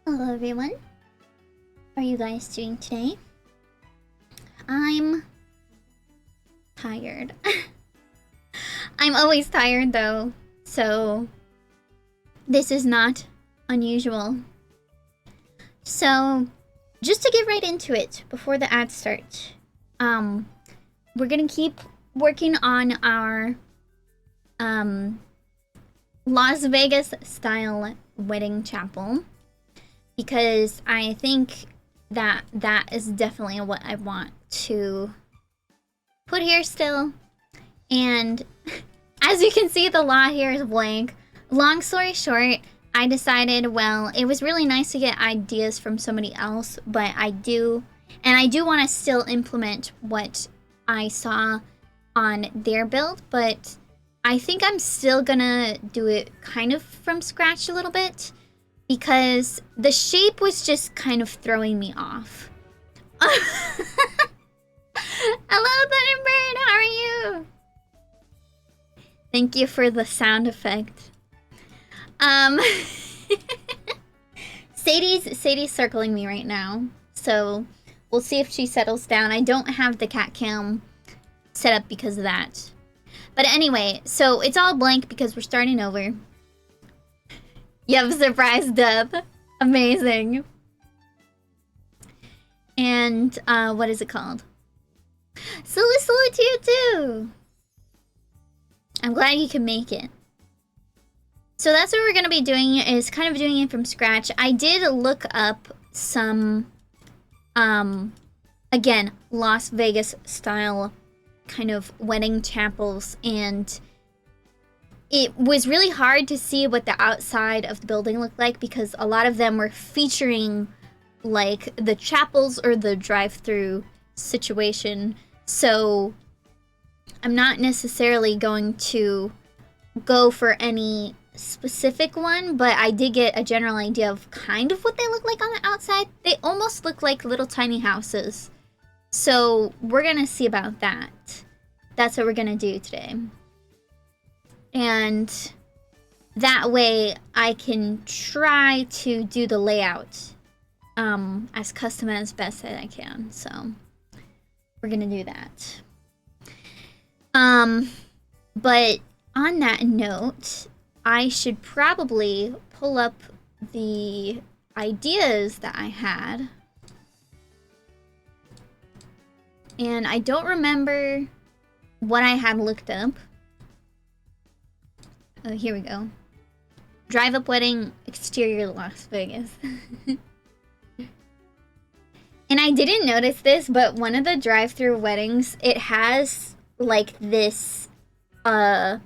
Hello everyone. How are you guys doing today? I'm tired. I'm always tired though, so this is not unusual. So, just to get right into it before the ads start, we're gonna keep working on our Las Vegas style wedding chapel, because I think that is definitely what I want to put here still. And as you can see, the lot here is blank. Long story short, I decided, well, it was really nice to get ideas from somebody else, but I do want to still implement what I saw on their build, but I think I'm still gonna do it kind of from scratch a little bit, because the shape was just kind of throwing me off. Hello, Thunderbird, how are you? Thank you for the sound effect. Sadie's circling me right now, so we'll see if she settles down. I don't have the cat cam set up because of that. But anyway, so it's all blank because we're starting over. Yep, surprise death. Amazing. And, what is it called? Salute to you too! I'm glad you can make it. So that's what we're going to be doing, is kind of doing it from scratch. I did look up some, again, Las Vegas style kind of wedding chapels, and it was really hard to see what the outside of the building looked like, because a lot of them were featuring like the chapels or the drive-through situation. So I'm not necessarily going to go for any specific one, but I did get a general idea of kind of what they look like on the outside. They almost look like little tiny houses. So we're gonna see about that. That's what we're gonna do today. And that way I can try to do the layout as custom as best as I can. So we're gonna do that. But on that note, I should probably pull up the ideas that I had. And I don't remember what I had looked up. Oh, here we go. Drive-up wedding, exterior Las Vegas. And I didn't notice this, but one of the drive-through weddings, it has like this, what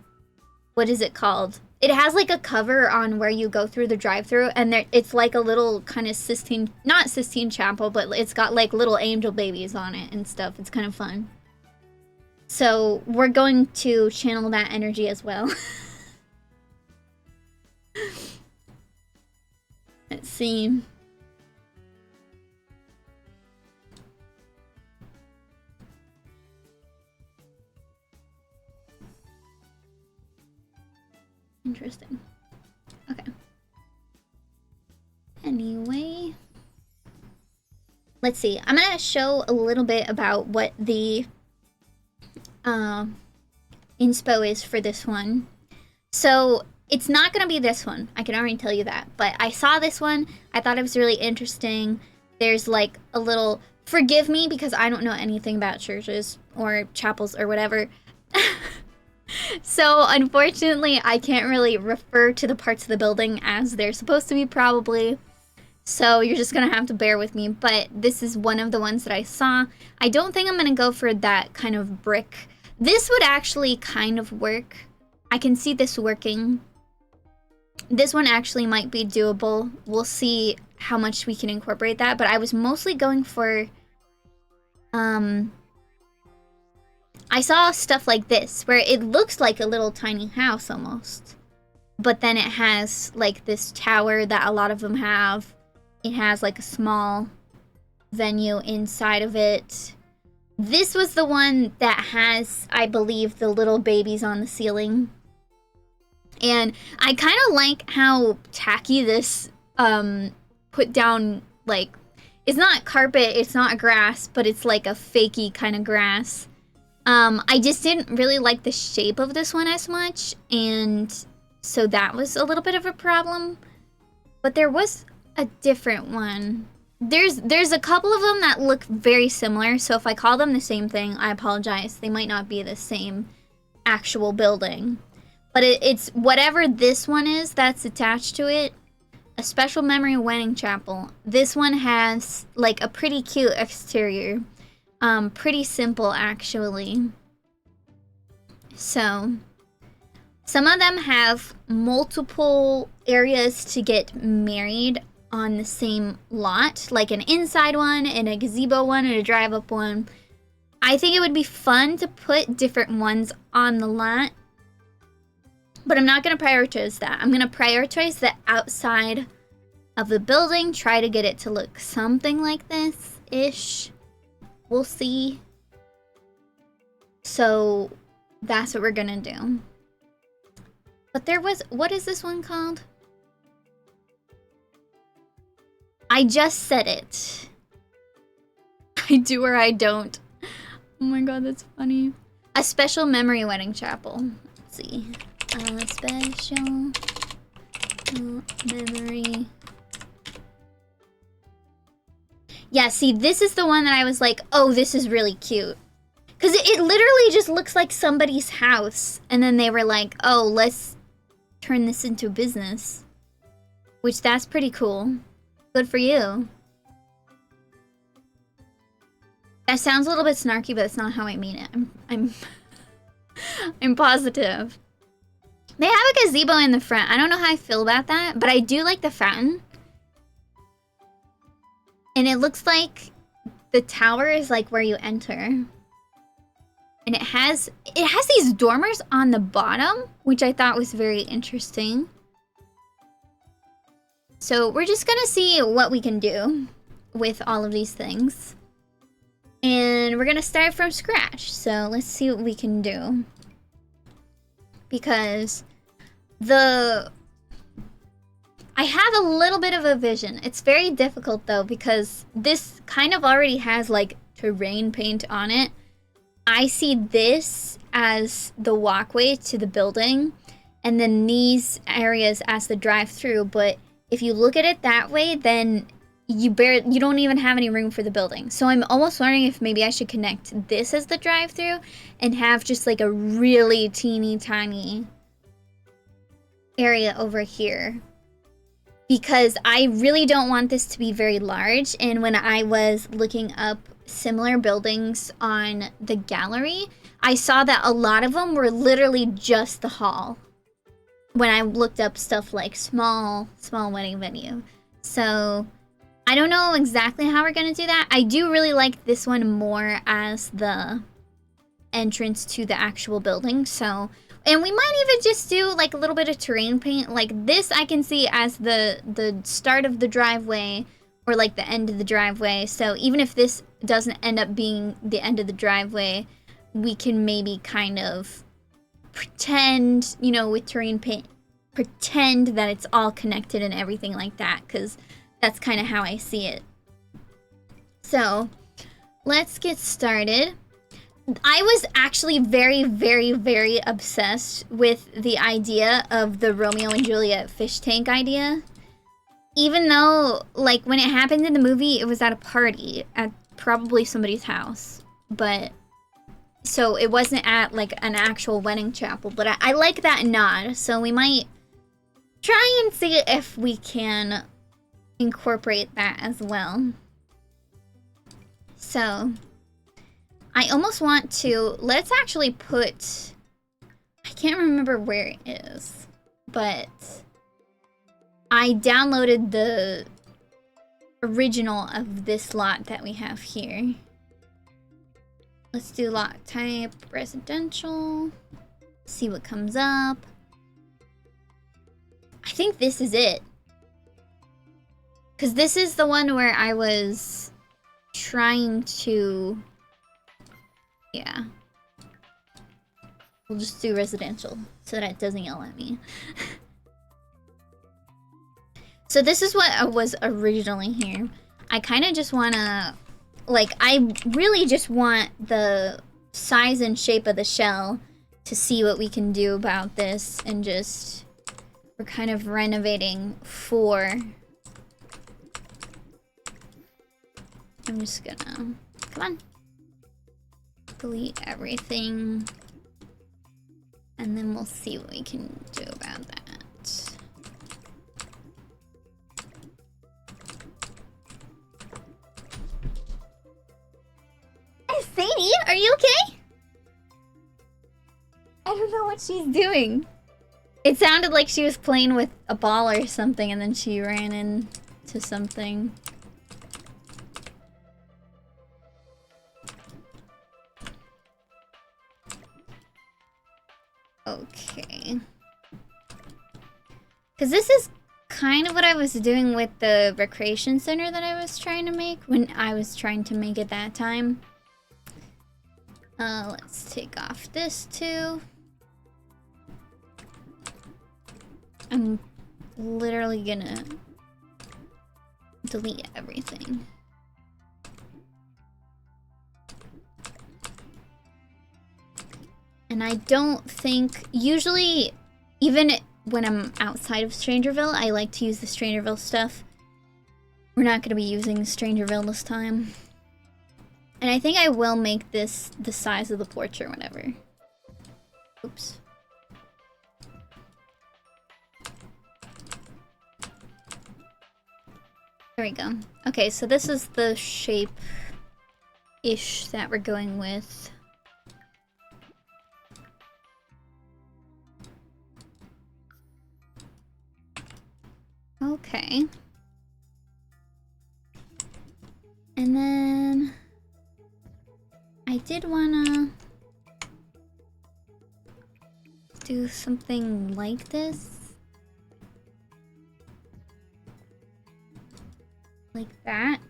is it called? It has like a cover on where you go through the drive-through, and it's like a little kind of Sistine, not Sistine Chapel, but it's got like little angel babies on it and stuff. It's kind of fun. So we're going to channel that energy as well. Let's see. Interesting. Okay. Anyway, let's see. I'm gonna show a little bit about what the inspo is for this one. So it's not gonna be this one, I can already tell you that, but I saw this one, I thought it was really interesting. There's like a little, forgive me because I don't know anything about churches or chapels or whatever. So unfortunately, I can't really refer to the parts of the building as they're supposed to be, probably. So you're just gonna have to bear with me, but this is one of the ones that I saw. I don't think I'm gonna go for that kind of brick. This would actually kind of work. I can see this working. This one actually might be doable. We'll see how much we can incorporate that, but I was mostly going for, I saw stuff like this, where it looks like a little tiny house almost. But then it has like this tower that a lot of them have. It has like a small venue inside of it. This was the one that has, I believe, the little babies on the ceiling. And I kind of like how tacky this put down, like, it's not carpet, it's not grass, but it's like a fakey kind of grass. I just didn't really like the shape of this one as much, and so that was a little bit of a problem. But there was a different one. There's a couple of them that look very similar, so if I call them the same thing, I apologize. They might not be the same actual building. But it's whatever this one is that's attached to it. A special memory wedding chapel. This one has like a pretty cute exterior. Pretty simple actually. So some of them have multiple areas to get married on the same lot, like an inside one and a gazebo one and a drive up one. I think it would be fun to put different ones on the lot, but I'm not going to prioritize that. I'm going to prioritize the outside of the building, try to get it to look something like this-ish. We'll see. So that's what we're going to do. But there was, what is this one called? I just said it. I do or I don't. Oh my god, that's funny. A special memory wedding chapel. Let's see. A special memory. Yeah, see, this is the one that I was like, oh, this is really cute. Because it literally just looks like somebody's house. And then they were like, oh, let's turn this into a business. Which, that's pretty cool. Good for you. That sounds a little bit snarky, but it's not how I mean it. I'm positive. They have a gazebo in the front. I don't know how I feel about that, but I do like the fountain. And it looks like the tower is like where you enter. And it has these dormers on the bottom, which I thought was very interesting. So we're just gonna see what we can do with all of these things. And we're gonna start from scratch. So let's see what we can do. Because I have a little bit of a vision. It's very difficult though, because this kind of already has like terrain paint on it. I see this as the walkway to the building, and then these areas as the drive-through. But if you look at it that way, then you don't even have any room for the building. So I'm almost wondering if maybe I should connect this as the drive-through and have just like a really teeny tiny area over here. Because I really don't want this to be very large. And when I was looking up similar buildings on the gallery, I saw that a lot of them were literally just the hall. When I looked up stuff like small wedding venue. So I don't know exactly how we're gonna do that. I do really like this one more as the entrance to the actual building. So, and we might even just do like a little bit of terrain paint. Like this I can see as the start of the driveway or like the end of the driveway. So even if this doesn't end up being the end of the driveway, we can maybe kind of pretend, you know, with terrain paint, pretend that it's all connected and everything like that, because that's kind of how I see it. So let's get started. I was actually very, very, very obsessed with the idea of the Romeo and Juliet fish tank idea. Even though, like, when it happened in the movie, it was at a party at probably somebody's house. But, so it wasn't at, like, an actual wedding chapel. But I like that nod, so we might try and see if we can incorporate that as well. So I almost want to, let's actually put, I can't remember where it is, but I downloaded the original of this lot that we have here. Let's do lot type residential, see what comes up. I think this is it. Because this is the one where I was trying to, yeah. We'll just do residential so that it doesn't yell at me. So this is what was originally here. I kind of just want to, like, I really just want the size and shape of the shell to see what we can do about this, and just, we're kind of renovating for. I'm just gonna, come on. Delete everything. And then we'll see what we can do about that. Hey, Sadie, are you okay? I don't know what she's doing. It sounded like she was playing with a ball or something, and then she ran into something. Okay. Because this is kind of what I was doing with the recreation center that I was trying to make when I was trying to make it that time. Let's take off this too. I'm literally gonna delete everything. And I don't think, usually, even when I'm outside of Strangerville, I like to use the Strangerville stuff. We're not going to be using Strangerville this time. And I think I will make this the size of the porch or whatever. Oops. There we go. Okay, so this is the shape-ish that we're going with. Okay. And then I did wanna do something like this. Like that.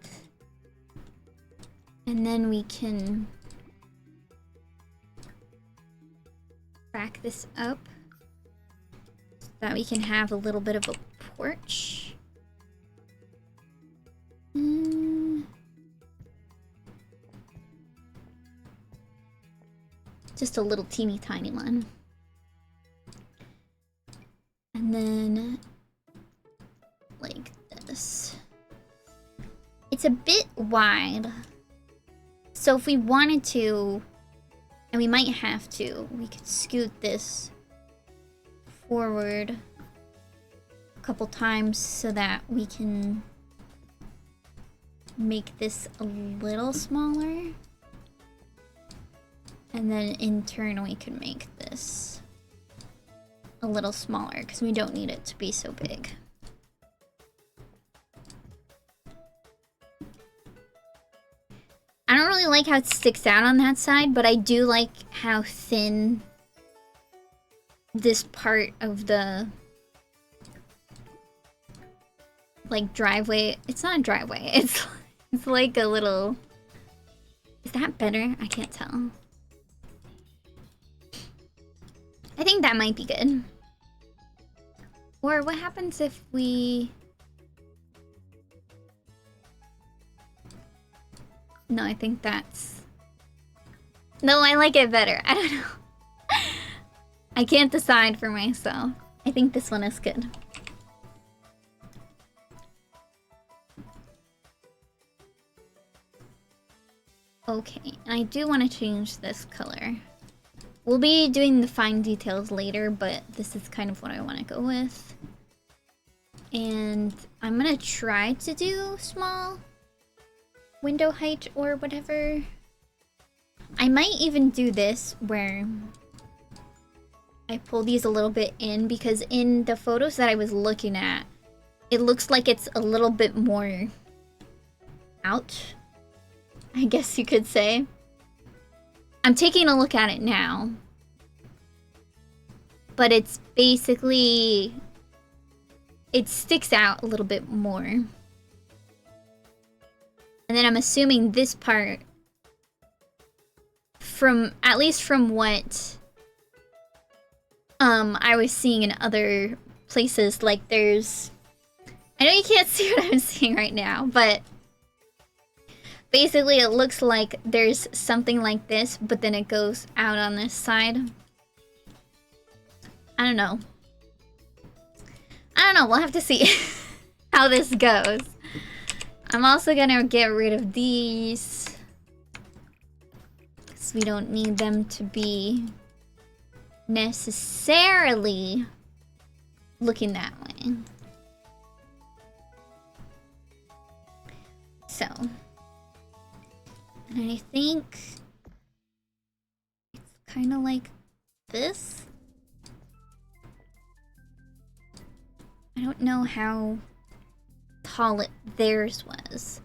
And then we can back this up so that we can have a little bit of a porch. Just a little teeny tiny one. And then like this. It's a bit wide. So if we wanted to, and we might have to, we could scoot this forward couple times so that we can make this a little smaller, and then in turn we can make this a little smaller because we don't need it to be so big. I don't really like how it sticks out on that side, but I do like how thin this part of the like driveway. It's not a driveway. It's like a little. Is that better? I can't tell. I think that might be good. Or what happens if we? No, I think that's. No, I like it better. I don't know. I can't decide for myself. I think this one is good. Okay, and I do want to change this color. We'll be doing the fine details later, but this is kind of what I want to go with. And I'm gonna try to do small window height or whatever. I might even do this where I pull these a little bit in, because in the photos that I was looking at, it looks like it's a little bit more out, I guess you could say. I'm taking a look at it now, but it's basically, it sticks out a little bit more. And then I'm assuming this part, from at least from what I was seeing in other places, like there's I know you can't see what I'm seeing right now, but basically it looks like there's something like this, but then it goes out on this side. I don't know. We'll have to see how this goes. I'm also gonna get rid of these, because we don't need them to be necessarily looking that way. So, and I think it's kind of like this. I don't know how tall theirs was.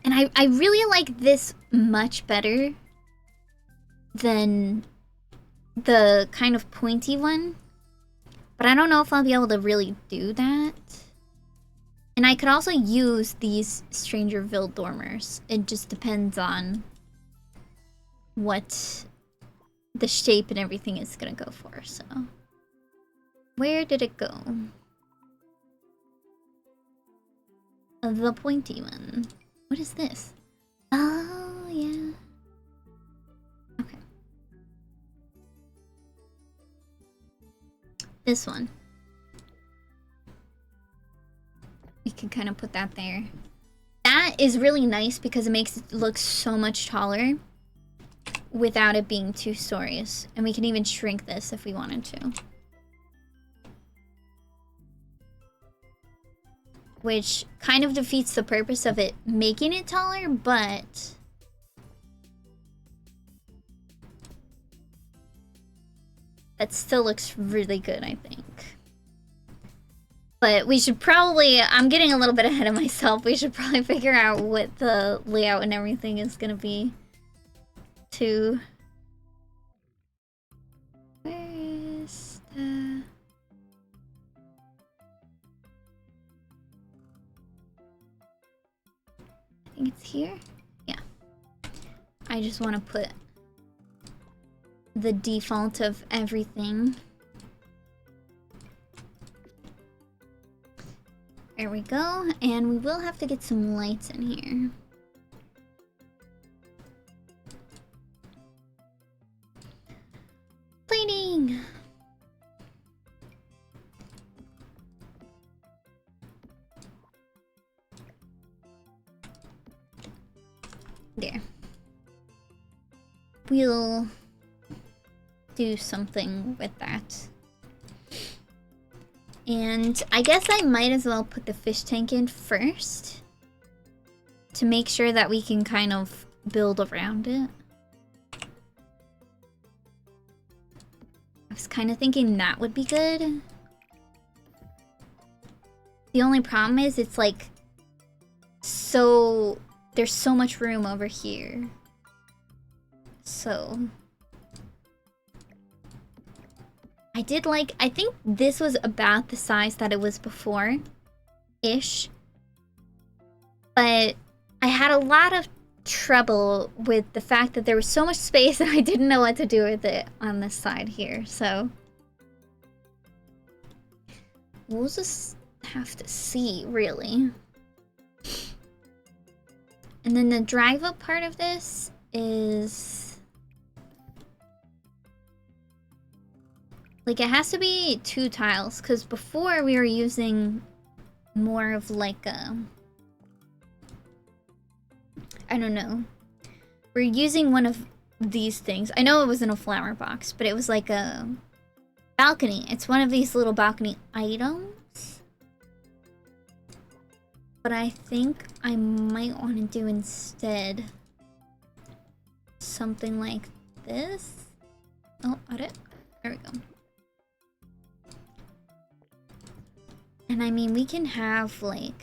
And I really like this much better than the kind of pointy one. But I don't know if I'll be able to really do that. And I could also use these Strangerville dormers. It just depends on what the shape and everything is gonna go for, so. Where did it go? The pointy one. What is this? Oh, yeah. Okay. This one. We can kind of put that there. That is really nice because it makes it look so much taller without it being 2 stories. And we can even shrink this if we wanted to. Which kind of defeats the purpose of it making it taller, but that still looks really good, I think. But we should probably, I'm getting a little bit ahead of myself. We should probably figure out what the layout and everything is gonna be to... Where is the... I think it's here? Yeah. I just want to put the default of everything. There we go. And we will have to get some lights in here. Lighting! There. We'll do something with that. And I guess I might as well put the fish tank in first to make sure that we can kind of build around it. I was kind of thinking that would be good. The only problem is it's like so... There's so much room over here. So... I think this was about the size that it was before-ish. But I had a lot of trouble with the fact that there was so much space and I didn't know what to do with it on this side here, so... We'll just have to see, really. And then the drive-up part of this is... Like, it has to be 2 tiles, because before we were using more of like a... I don't know. We're using one of these things. I know it wasn't a flower box, but it was like a balcony. It's one of these little balcony items. But I think I might want to do instead something like this. Oh, edit. There we go. And I mean, we can have like...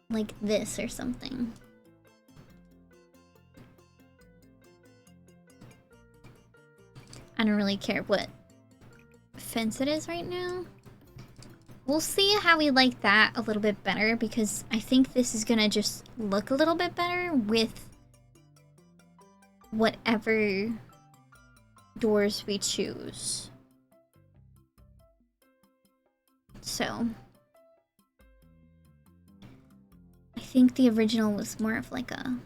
like this or something. I don't really care what fence it is right now. We'll see how we like that a little bit better, because I think this is gonna just look a little bit better with whatever doors we choose. So I think the original was more of like a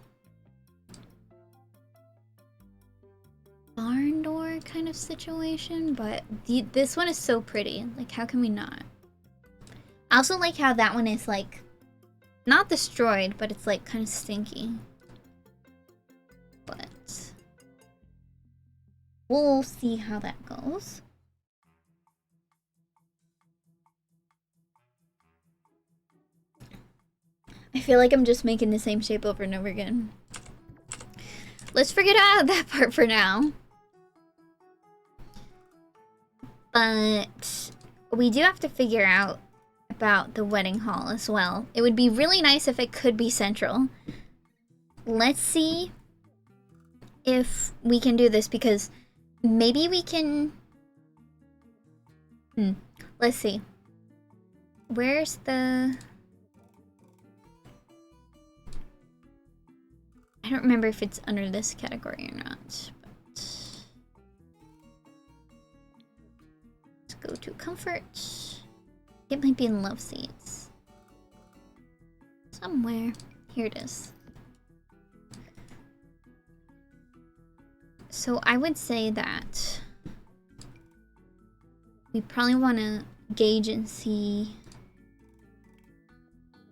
barn door kind of situation, but this one is so pretty. Like, how can we not? I also like how that one is like not destroyed, but it's like kind of stinky. But we'll see how that goes. I feel like I'm just making the same shape over and over again. Let's forget about that part for now. But we do have to figure out about the wedding hall as well. It would be really nice if it could be central. Let's see if we can do this, because maybe we can... Let's see. Where's the... I don't remember if it's under this category or not, but... Let's go to comfort. It might be in love seats. Somewhere. Here it is. So I would say that we probably want to gauge and see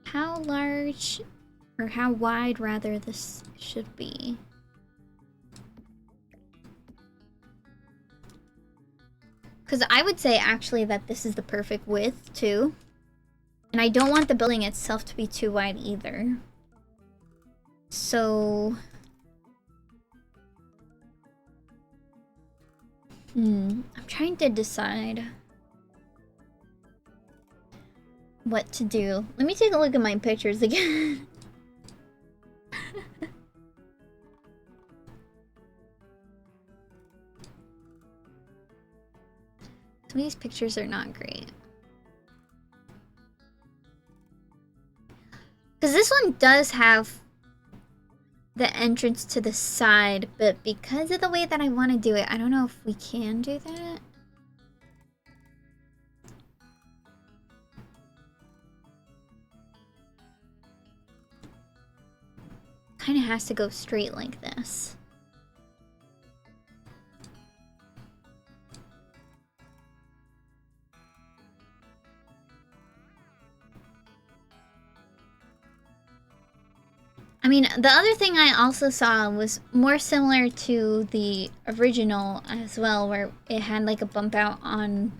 how large, or how wide rather, this should be. Because I would say actually that this is the perfect width too. And I don't want the building itself to be too wide either. So... I'm trying to decide what to do. Let me take a look at my pictures again. Some of these pictures are not great. Because this one does have the entrance to the side, but because of the way that I want to do it, I don't know if we can do that. Kind of has to go straight like this. I mean, the other thing I also saw was more similar to the original as well, where it had like a bump out on...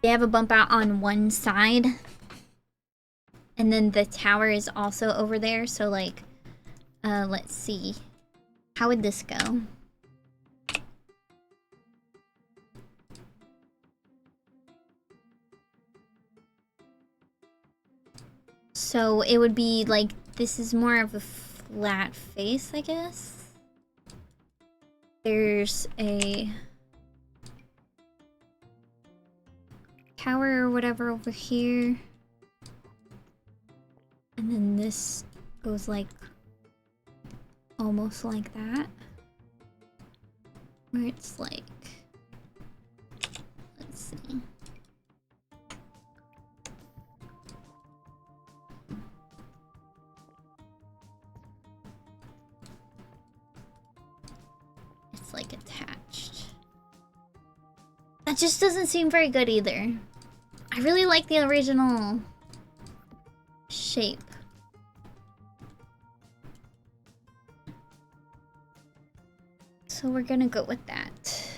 They have a bump out on one side. And then the tower is also over there, so like... let's see. How would this go? So it would be like... This is more of a flat face, I guess. There's a tower or whatever over here. And then this goes like almost like that. Where it's like, let's see. Like attached. That just doesn't seem very good either. I really like the original shape. So we're gonna go with that.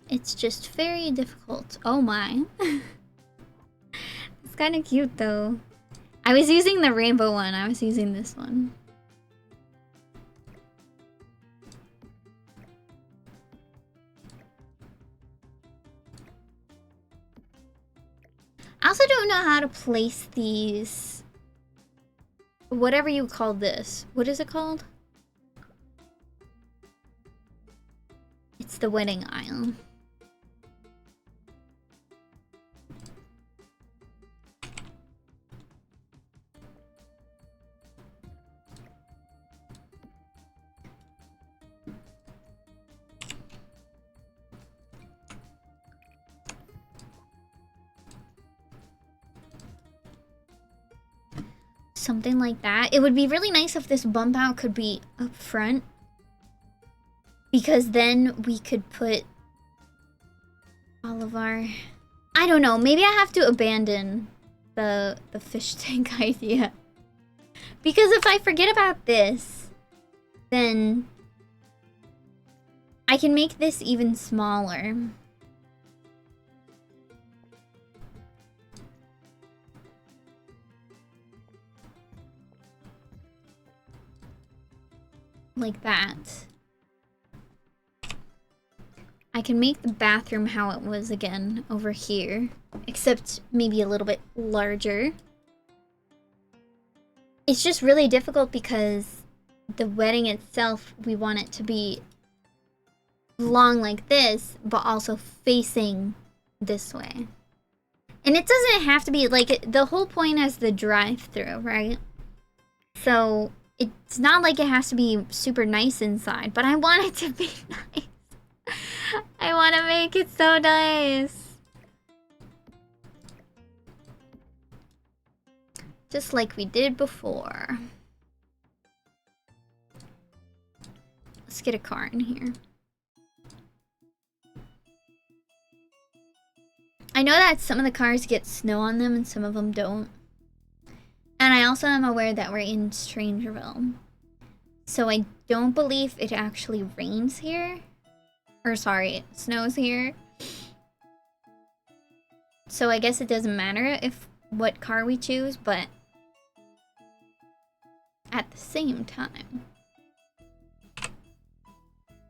It's just very difficult. Oh my. It's kind of cute though. I was using the rainbow one. I was using this one. I also don't know how to place these... Whatever you call this. What is it called? It's the wedding aisle. something like that. It would be really nice if this bump out could be up front, because then we could put all of our... I don't know, maybe I have to abandon the fish tank idea. Because if I forget about this, then I can make this even smaller. Like that. I can make the bathroom how it was again over here, except maybe a little bit larger. It's just really difficult because the wedding itself, we want it to be long like this, but also facing this way. And it doesn't have to be, like, the whole point is the drive-through, right? So it's not like it has to be super nice inside, but I want it to be nice. I want to make it so nice. Just like we did before. Let's get a car in here. I know that some of the cars get snow on them and some of them don't. And I also am aware that we're in Strangerville. So I don't believe it actually rains here. Or sorry, it snows here. So I guess it doesn't matter if what car we choose, but at the same time,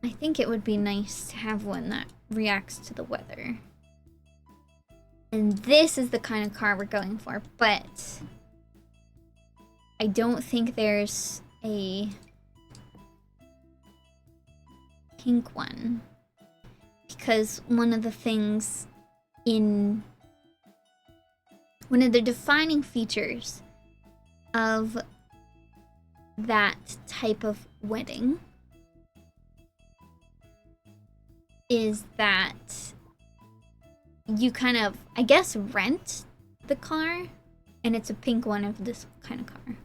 I think it would be nice to have one that reacts to the weather. And this is the kind of car we're going for, but I don't think there's a pink one. Because one of the things in... one of the defining features of that type of wedding is that you kind of, I guess, rent the car, and it's a pink one of this kind of car.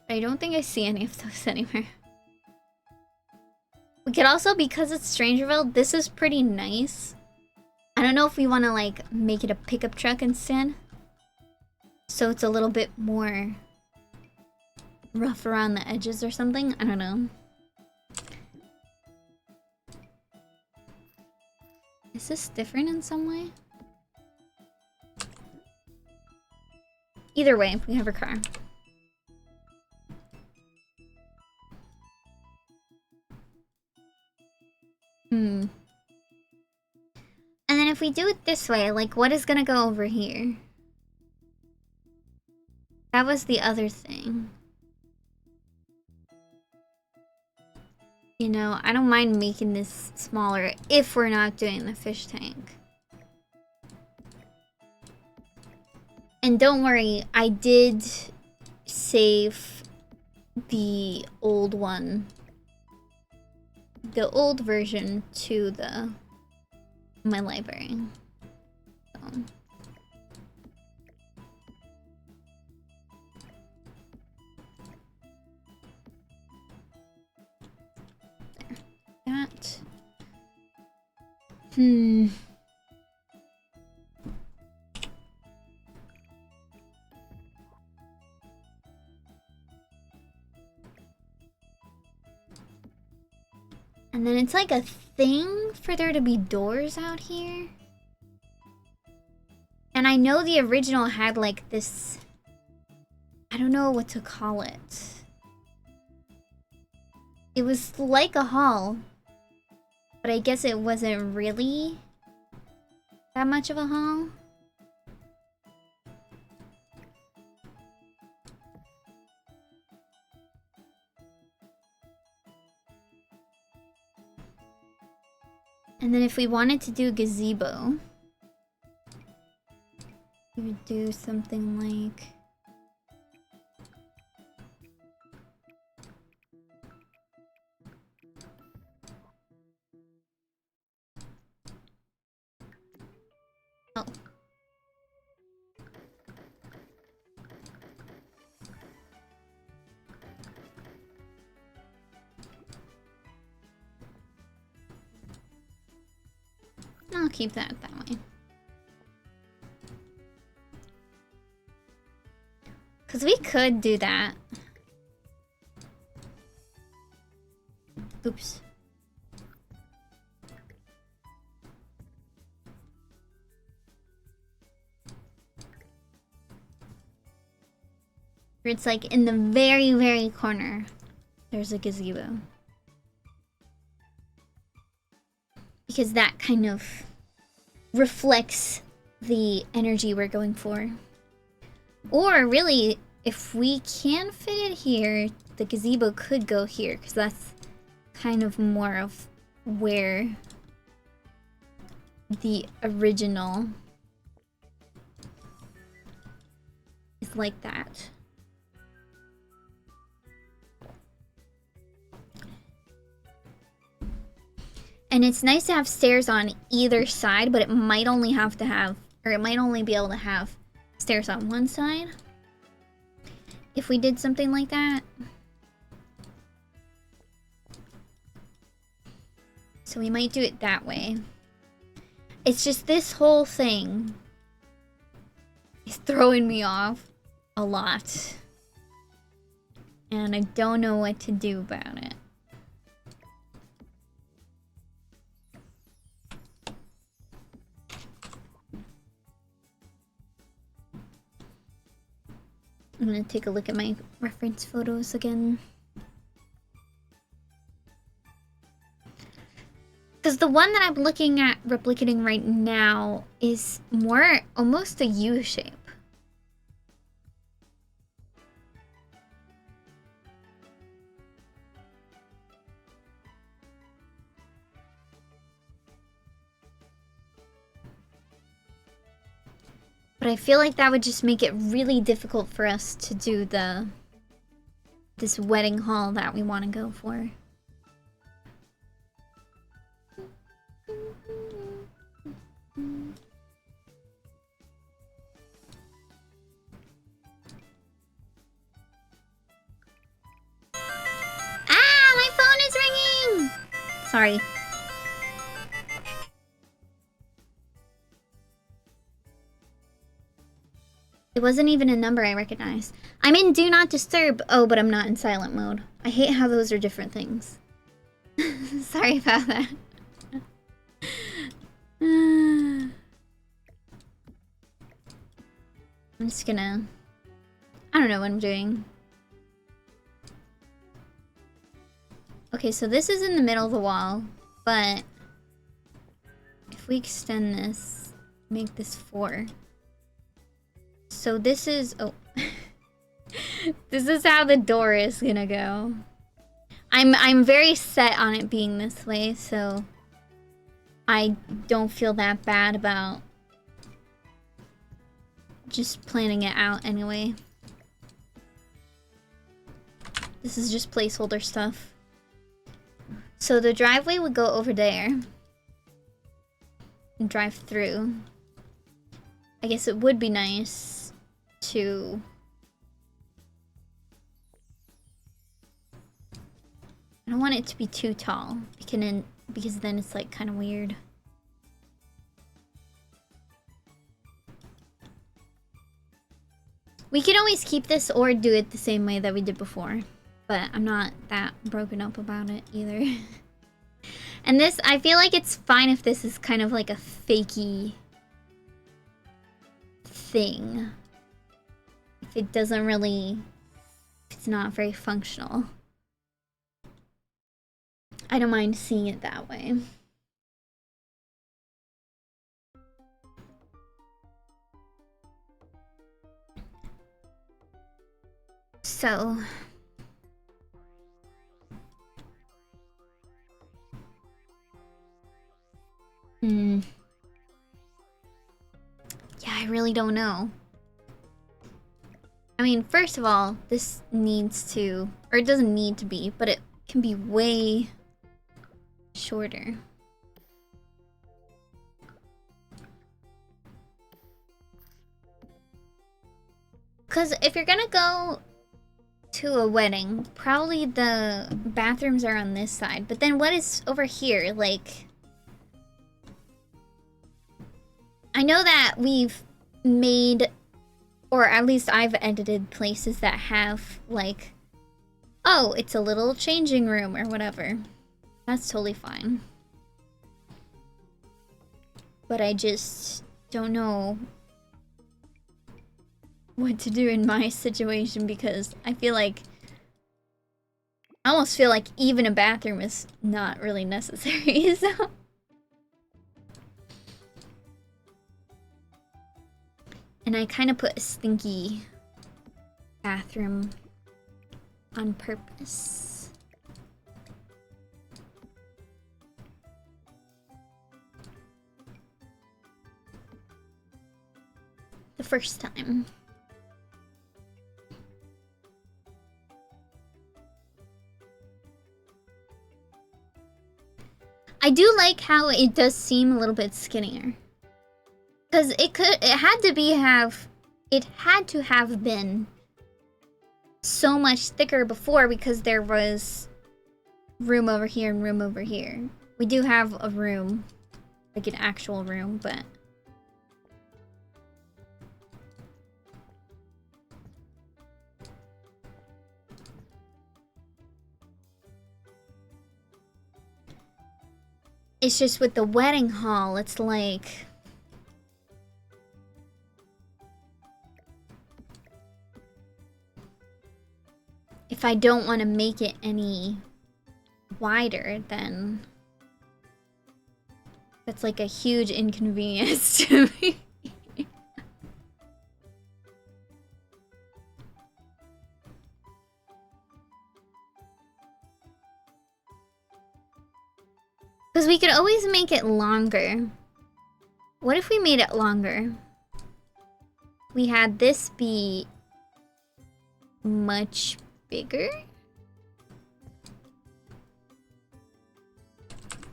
I don't think I see any of those anywhere. We could also, because it's Strangerville, this is pretty nice. I don't know if we want to, like, make it a pickup truck instead. So it's a little bit more rough around the edges or something. I don't know. Is this different in some way? Either way, we have a car. And then if we do it this way, like, what is gonna go over here? That was the other thing. You know, I don't mind making this smaller if we're not doing the fish tank. And don't worry, I did save the old one. The old version to my library. So. There. That. And then it's like a thing for there to be doors out here. And I know the original had like this... I don't know what to call it. It was like a hall. But I guess it wasn't really that much of a hall. And then if we wanted to do a gazebo, we would do something like... Oh. I'll keep that way. Because we could do that. Oops. It's like in the very, very corner. There's a gazebo. Because that kind of reflects the energy we're going for. Or really, if we can fit it here, the gazebo could go here, because that's kind of more of where the original is like that. And it's nice to have stairs on either side, but it might only have to have, or it might only be able to have stairs on one side. If we did something like that. So we might do it that way. It's just this whole thing is throwing me off a lot. And I don't know what to do about it. I'm gonna take a look at my reference photos again. Because the one that I'm looking at replicating right now is more almost a U shape. But I feel like that would just make it really difficult for us to do this wedding hall that we want to go for. Ah, my phone is ringing! Sorry. It wasn't even a number I recognized. I'm in Do Not Disturb. Oh, but I'm not in silent mode. I hate how those are different things. Sorry about that. I'm just gonna... I don't know what I'm doing. Okay, so this is in the middle of the wall, but if we extend this, make this 4. So this is... oh. This is how the door is gonna go. I'm very set on it being this way, so I don't feel that bad about just planning it out anyway. This is just placeholder stuff. So the driveway would go over there and drive through. I guess it would be nice to... I don't want it to be too tall, because then it's like kind of weird. We can always keep this or do it the same way that we did before, but I'm not that broken up about it either. And this, I feel like it's fine if this is kind of like a fakey thing. If it doesn't really, if it's not very functional. I don't mind seeing it that way. So... yeah, I really don't know. I mean, first of all, this needs to... or it doesn't need to be, but it can be way... shorter. Because if you're gonna go to a wedding, probably the bathrooms are on this side. But then what is over here? Like, I know that we've made, or at least I've edited places that have, like, oh, it's a little changing room or whatever. That's totally fine. But I just don't know what to do in my situation because I almost feel like even a bathroom is not really necessary, so. And I kind of put a stinky bathroom on purpose. The first time. I do like how it does seem a little bit skinnier. Because it had to have been so much thicker before because there was room over here and room over here. We do have a room, like an actual room, but it's just with the wedding hall, it's like if I don't want to make it any wider, then that's like a huge inconvenience to me. Because we could always make it longer. What if we made it longer? We had this be much bigger?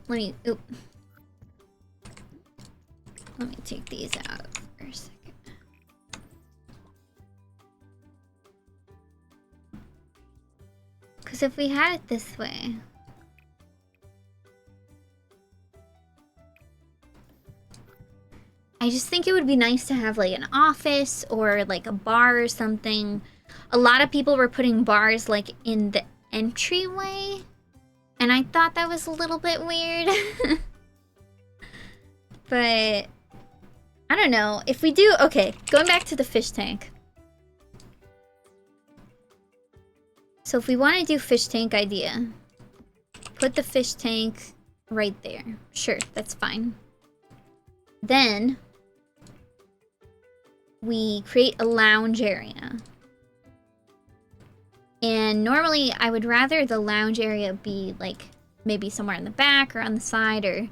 Let me take these out for a second. Because if we had it this way, I just think it would be nice to have like an office or like a bar or something. A lot of people were putting bars like in the entryway, and I thought that was a little bit weird. But I don't know. If we do, okay, going back to the fish tank. So if we want to do fish tank idea, put the fish tank right there. Sure, that's fine. Then we create a lounge area. And normally I would rather the lounge area be like maybe somewhere in the back or on the side or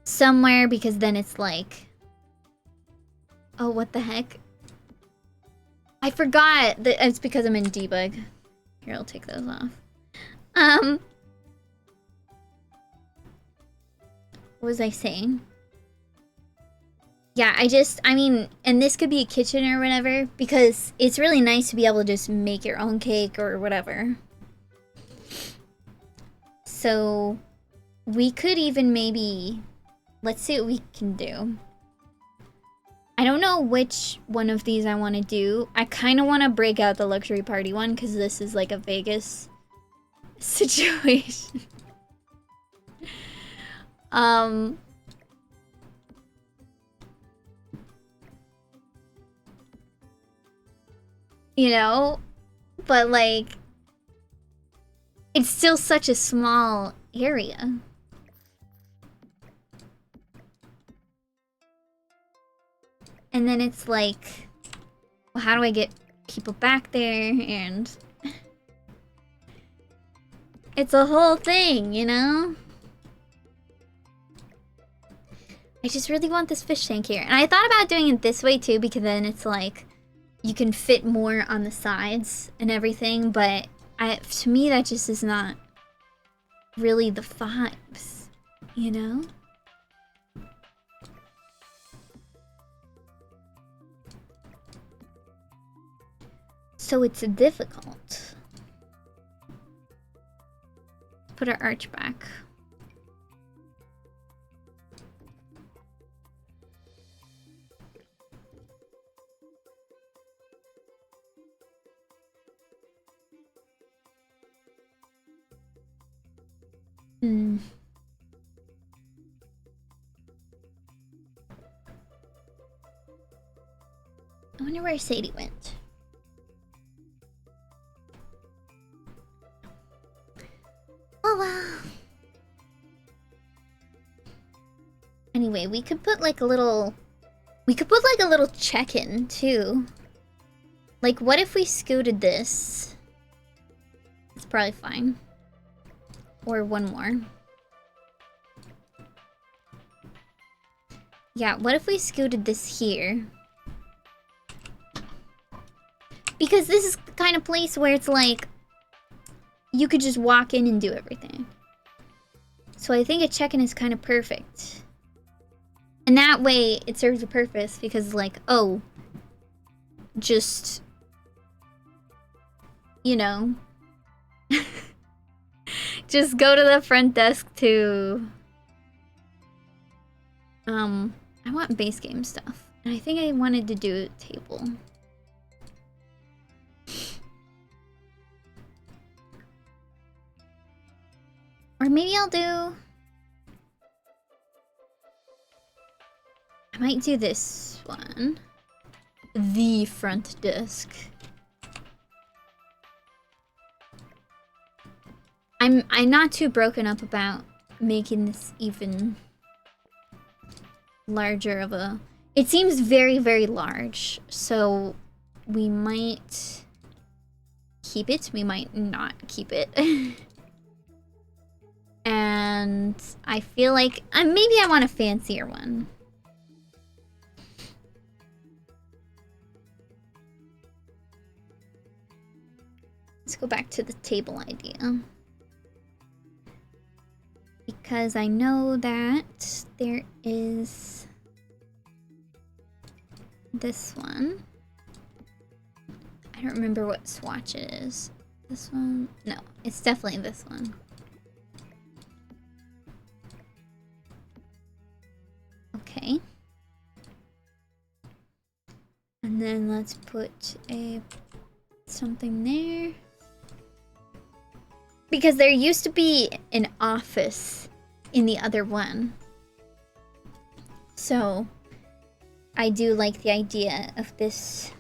somewhere, because then it's like, oh, what the heck? I forgot that it's because I'm in debug. Here, I'll take those off. What was I saying? Yeah, I mean, and this could be a kitchen or whatever, because it's really nice to be able to just make your own cake or whatever. So we could even maybe, let's see what we can do. I don't know which one of these I want to do. I kind of want to break out the luxury party one, because this is like a Vegas situation. You know, but like, it's still such a small area. And then it's like, well, how do I get people back there? And it's a whole thing, you know? I just really want this fish tank here. And I thought about doing it this way too, because then it's like, you can fit more on the sides and everything, but to me that just is not really the vibes, you know? So it's difficult. Put our arch back. I wonder where Sadie went. Oh well. Anyway, we could put like a little... We could put like a little check-in too. Like, what if we scooted this? It's probably fine. Or one more. Yeah, what if we scooted this here? Because this is the kind of place where it's like, you could just walk in and do everything. So I think a check-in is kind of perfect. And that way, it serves a purpose because like, oh, just, you know, just go to the front desk to, I want base game stuff. And I think I wanted to do a table. Or maybe I'll do... I might do this one. The front desk. I'm not too broken up about making this even larger of a... It seems very, very large, so we might keep it, we might not keep it. And I feel like maybe I want a fancier one. Let's go back to the table idea. Because I know that there is this one. I don't remember what swatch it is. This one? No, it's definitely this one. Okay. And then let's put something there. Because there used to be an office in the other one. So I do like the idea of this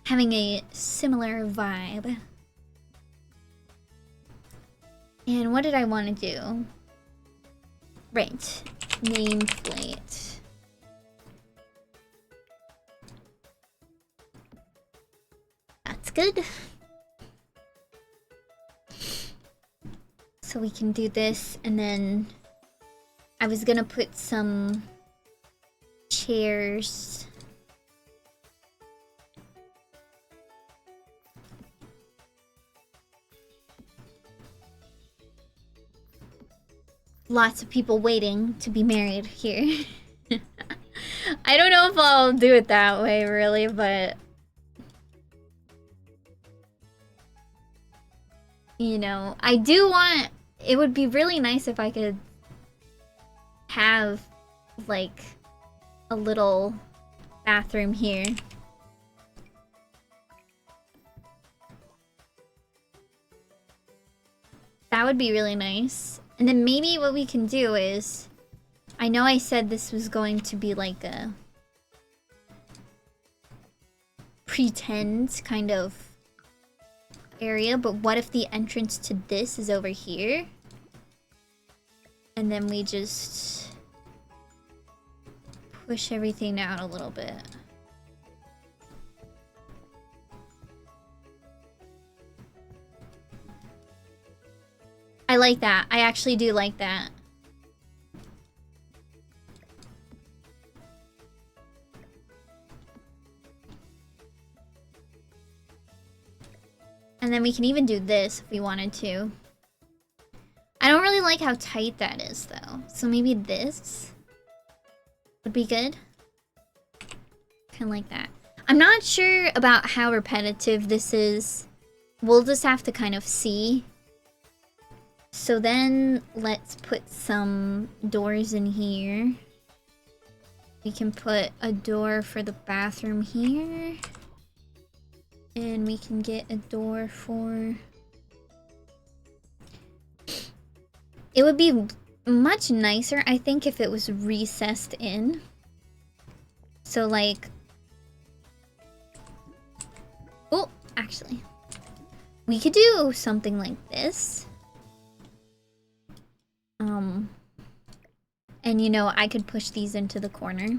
having a similar vibe. And what did I want to do? Right. Nameplate. That's good. So we can do this, and then I was gonna put some chairs. Lots of people waiting to be married here. I don't know if I'll do it that way, really, but... You know, I do want... It would be really nice if I could have, like, a little bathroom here. That would be really nice. And then maybe what we can do is... I know I said this was going to be like a... pretend kind of area, but what if the entrance to this is over here? And then we just push everything out a little bit. I like that. I actually do like that. And then we can even do this if we wanted to. I don't really like how tight that is, though. So maybe this would be good. Kind of like that. I'm not sure about how repetitive this is. We'll just have to kind of see. So then let's put some doors in here. We can put a door for the bathroom here. And we can get a door for... It would be much nicer, I think, if it was recessed in. So like... Oh, actually. We could do something like this. And you know, I could push these into the corner.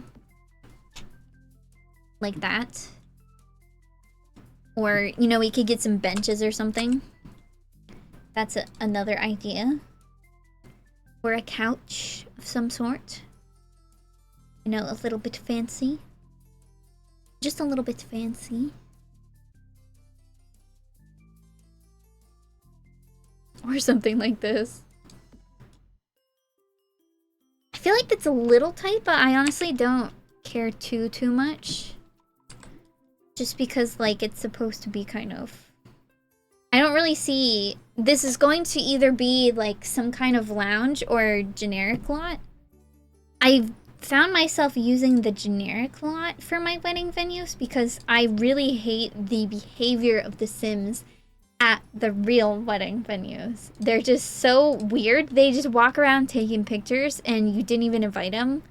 Like that. Or, you know, we could get some benches or something. That's another idea. Or a couch of some sort. You know, a little bit fancy. Just a little bit fancy. Or something like this. I feel like that's a little tight, but I honestly don't care too much. Just because, like, it's supposed to be kind of... I don't really see... This is going to either be, like, some kind of lounge or generic lot. I've found myself using the generic lot for my wedding venues because I really hate the behavior of the Sims at the real wedding venues. They're just so weird. They just walk around taking pictures and you didn't even invite them.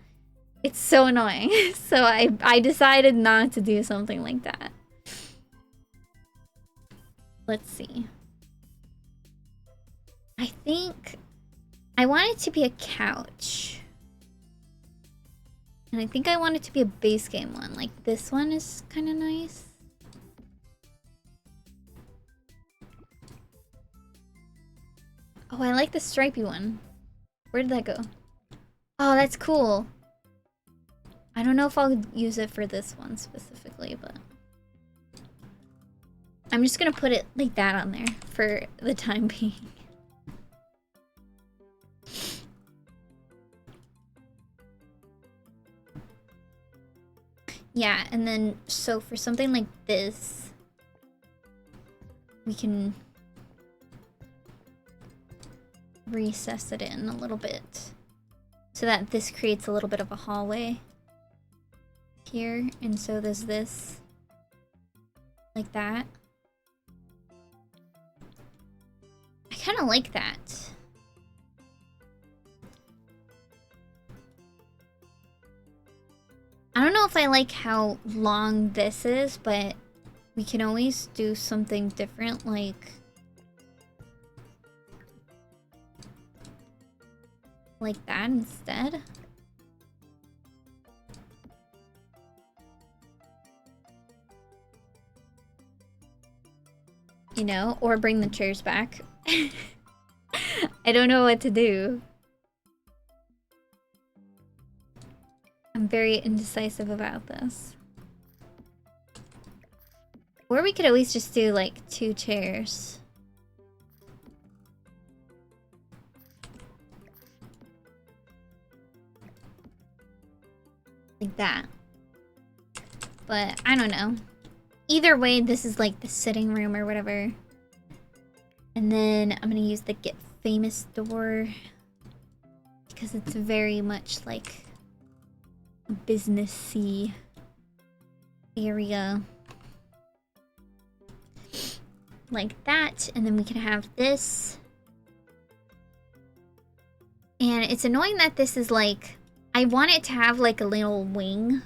It's so annoying. So I decided not to do something like that. Let's see. I think I want it to be a couch. And I think I want it to be a base game one. Like this one is kind of nice. Oh, I like the stripy one. Where did that go? Oh, that's cool. I don't know if I'll use it for this one specifically, but... I'm just gonna put it like that on there for the time being. Yeah, and then, so for something like this, we can recess it in a little bit so that this creates a little bit of a hallway here, and so there's this like that. I kind of like that. I don't know if I like how long this is, but we can always do something different, like that instead. You know, or bring the chairs back. I don't know what to do. I'm very indecisive about this. Or we could always just do like 2 chairs. Like that. But I don't know. Either way, this is like the sitting room or whatever. And then I'm gonna use the Get Famous door because it's very much like a businessy area. Like that, and then we can have this. And it's annoying that this is like, I want it to have like a little wing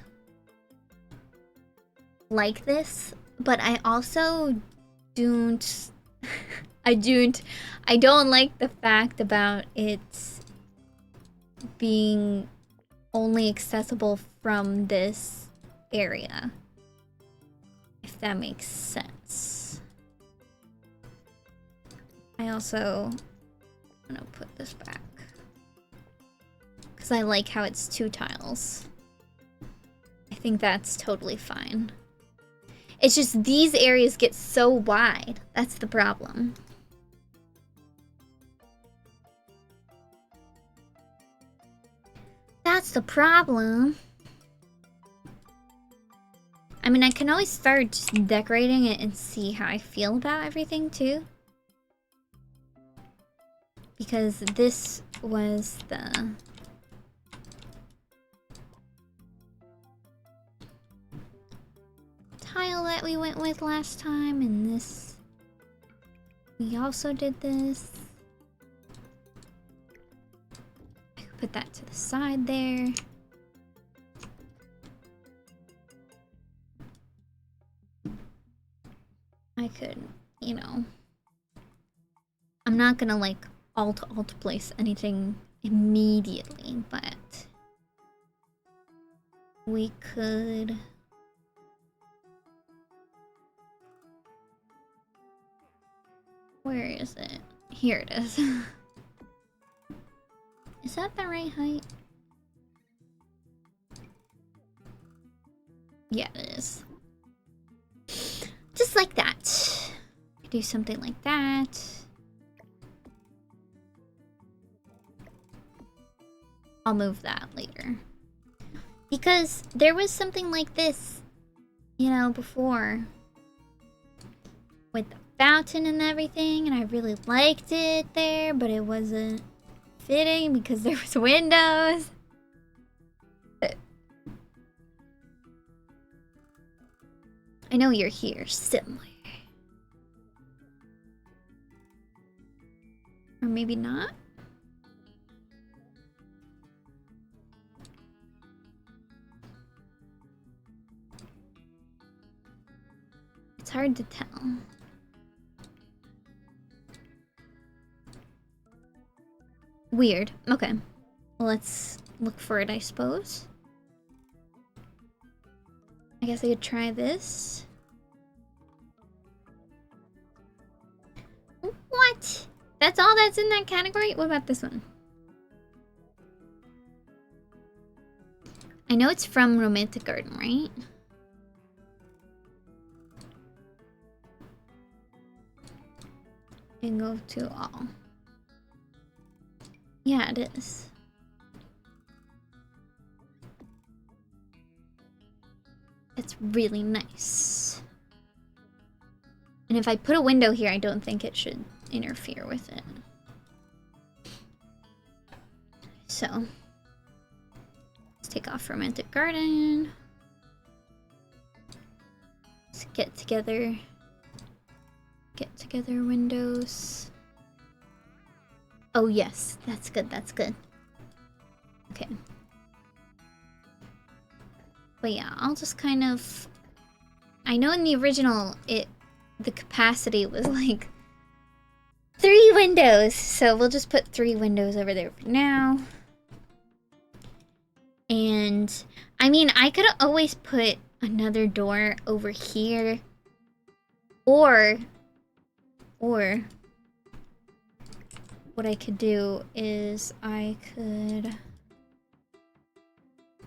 like this, but I also don't I don't like the fact about it being only accessible from this area, if that makes sense. I also want to put this back because I like how it's 2 tiles. I think that's totally fine. It's just these areas get so wide. That's the problem. That's the problem. I mean, I can always start just decorating it and see how I feel about everything too. Because this was the tile that we went with last time, and this, we also did this. I could put that to the side there. I could, you know, I'm not gonna like alt place anything immediately, but we could. Where is it? Here it is. Is that the right height? Yeah, it is. Just like that. Do something like that. I'll move that later. Because there was something like this, you know, before. With the fountain and everything, and I really liked it there, but it wasn't fitting because there was windows. I know you're here somewhere. Or maybe not? It's hard to tell. Weird. Okay. Well, let's look for it, I suppose. I guess I could try this. What? That's all that's in that category? What about this one? I know it's from Romantic Garden, right? And go to all. Yeah, it is. It's really nice. And if I put a window here, I don't think it should interfere with it. So, let's take off Romantic Garden. Let's get together windows. Oh yes, that's good, that's good. Okay. But yeah, I'll just kind of... I know in the original, the capacity was like 3 windows. So we'll just put 3 windows over there for now. And, I mean, I could always put another door over here. Or what I could do is I could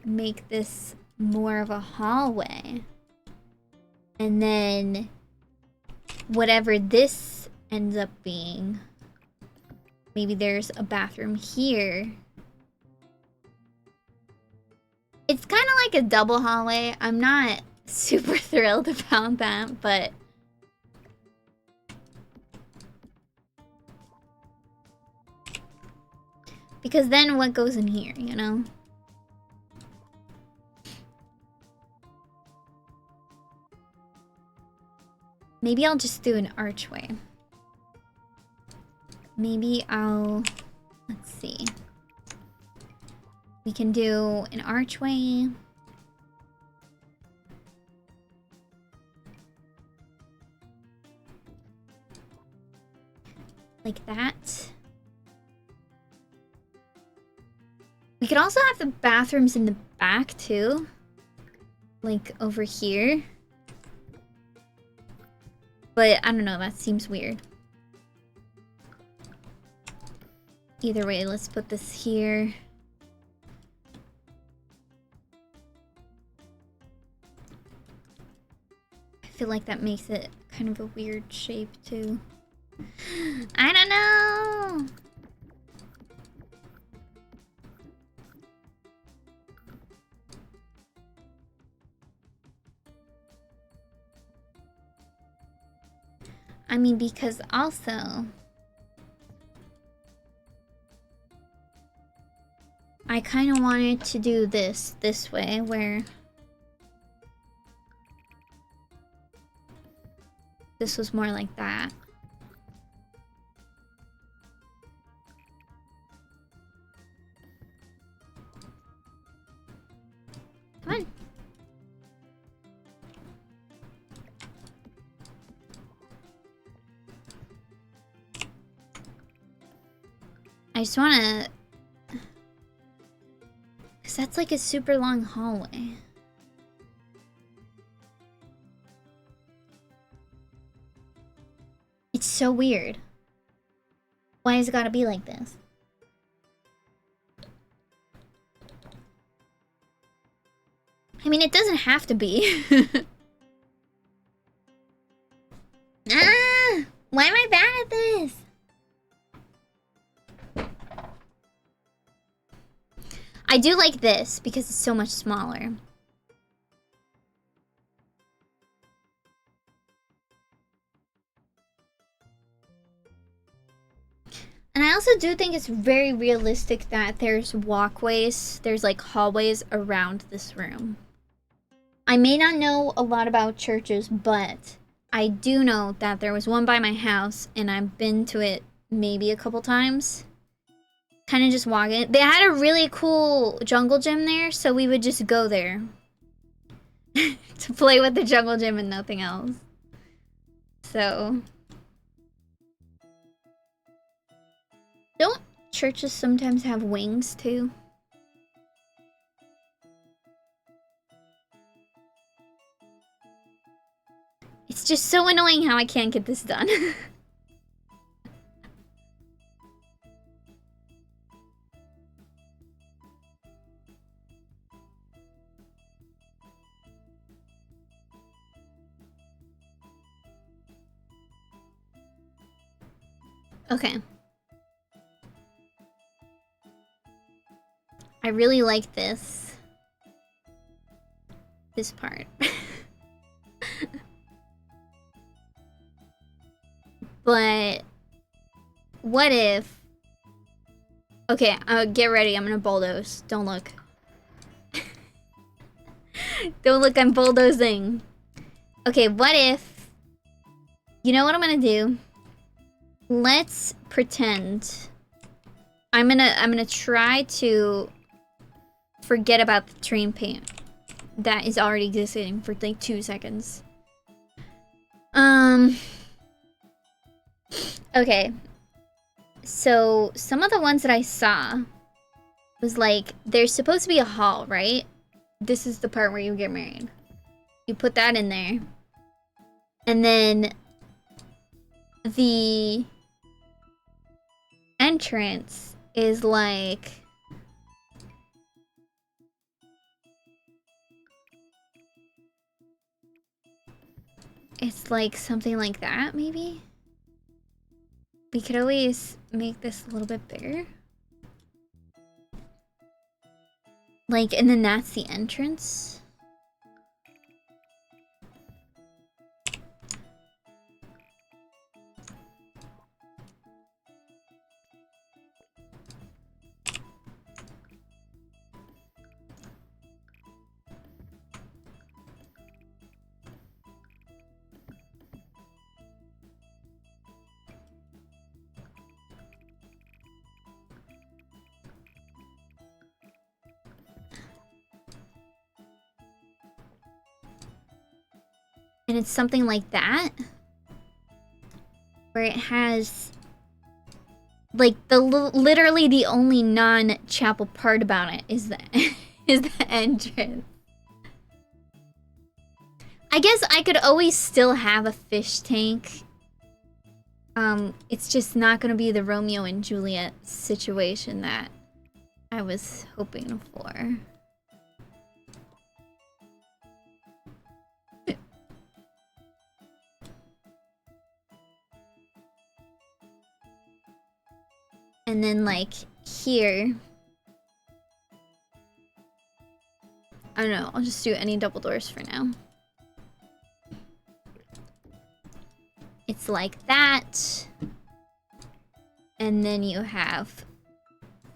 make this more of a hallway. And then whatever this ends up being, maybe there's a bathroom here. It's kind of like a double hallway. I'm not super thrilled about that, but because then what goes in here, you know? Maybe I'll just do an archway. Maybe I'll... Let's see. We can do an archway. Like that. We could also have the bathrooms in the back too. Like over here. But I don't know, that seems weird. Either way, let's put this here. I feel like that makes it kind of a weird shape too. I don't know! I mean, because also I kind of wanted to do this way, where this was more like that. Come on. I just wanna... Because that's like a super long hallway. It's so weird. Why has it gotta be like this? I mean, it doesn't have to be. Ah! Why am I bad at this? I do like this because it's so much smaller. And I also do think it's very realistic that there's walkways, there's like hallways around this room. I may not know a lot about churches, but I do know that there was one by my house and I've been to it maybe a couple times. Kind of just walking. They had a really cool jungle gym there, so we would just go there to play with the jungle gym and nothing else. So... Don't churches sometimes have wings too? It's just so annoying how I can't get this done. Okay. I really like this part. But what if... Okay, get ready. I'm gonna bulldoze. Don't look. Don't look, I'm bulldozing. Okay, what if... You know what I'm gonna do? Let's pretend... I'm gonna try to forget about the train paint that is already existing for like 2 seconds. Okay. So some of the ones that I saw was like, there's supposed to be a hall, right? This is the part where you get married. You put that in there. And then the entrance is like... It's like something like that, maybe? We could always make this a little bit bigger. Like, and then that's the entrance. And it's something like that, where it has like the literally the only non-chapel part about it is the is the entrance. I guess I could always still have a fish tank. It's just not gonna be the Romeo and Juliet situation that I was hoping for. And then, like, here... I don't know, I'll just do any double doors for now. It's goes like that. And then you have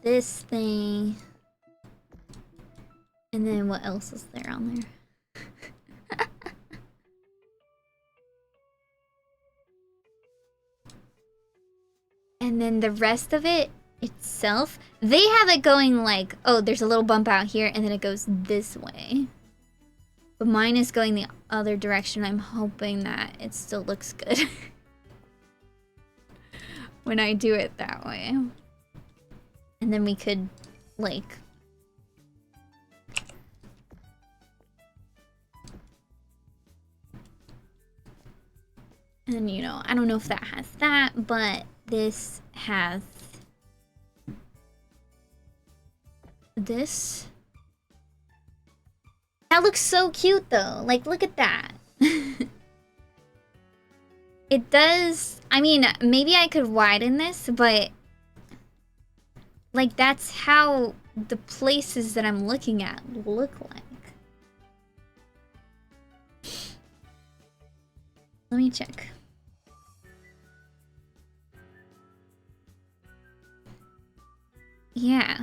this thing. And then what else is there on there? And then the rest of it itself, they have it going like, oh, there's a little bump out here, and then it goes this way. But mine is going the other direction. I'm hoping that it still looks good when I do it that way. And then we could, like... And, you know, I don't know if that has that, but this has... this. That looks so cute, though. Like, look at that. It does... I mean, maybe I could widen this, but... like, that's how the places that I'm looking at look like. Let me check. Yeah.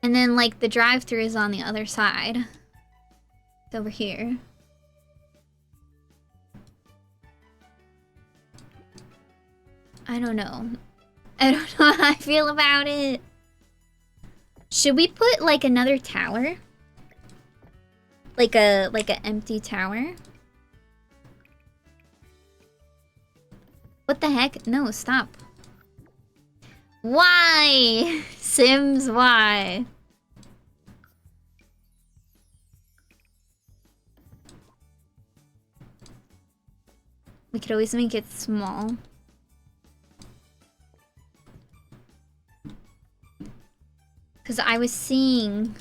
And then, like, the drive-thru is on the other side. It's over here. I don't know. I don't know how I feel about it. Should we put, like, another tower? Like a empty tower? What the heck? No, stop. Why? Sims, why? We could always make it small. Because I was seeing...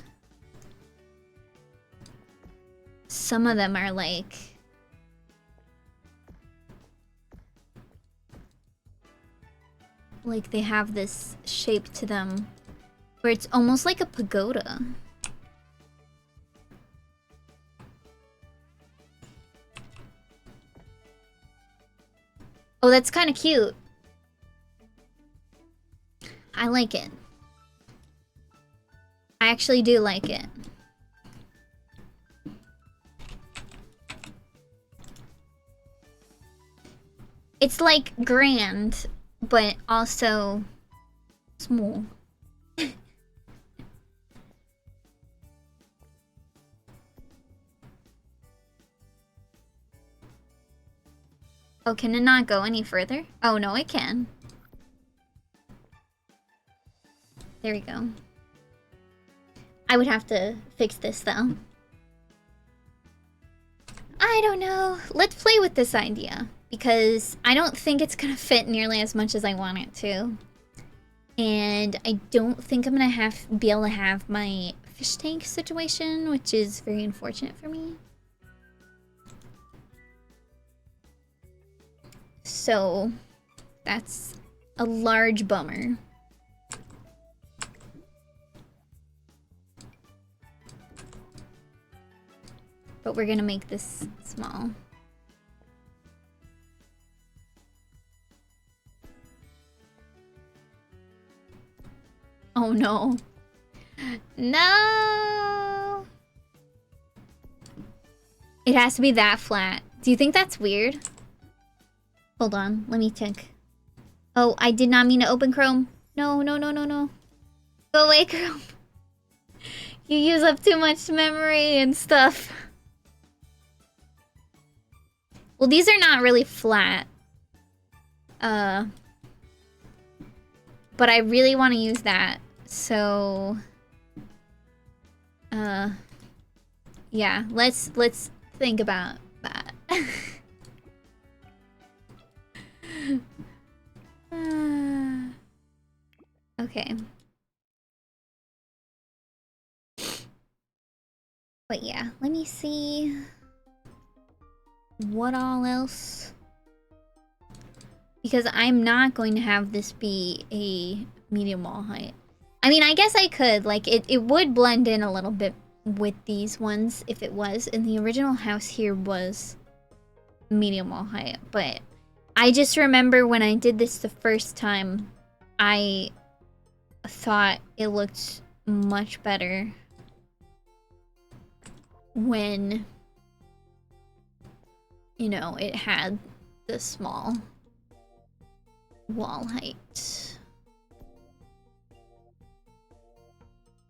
some of them are like... like they have this shape to them where it's almost like a pagoda. Oh, that's kind of cute. I like it. I actually do like it. It's like grand, but also small. Oh, can it not go any further? Oh, no, it can. There we go. I would have to fix this, though. I don't know. Let's play with this idea. Because I don't think it's gonna fit nearly as much as I want it to. And I don't think I'm gonna be able to have my fish tank situation, which is very unfortunate for me. So, that's a large bummer. But we're gonna make this small. Oh no. No! It has to be that flat. Do you think that's weird? Hold on, let me check. Oh, I did not mean to open Chrome. No, no, no, no, no. Go away, Chrome. You use up too much memory and stuff. Well, these are not really flat. But I really want to use that. So, yeah, let's think about that. Okay. But yeah, let me see what all else. Because I'm not going to have this be a medium wall height. I mean, I guess I could. Like, it would blend in a little bit with these ones if it was. And the original house here was medium wall height, but I just remember when I did this the first time, I thought it looked much better when, you know, it had the small wall height.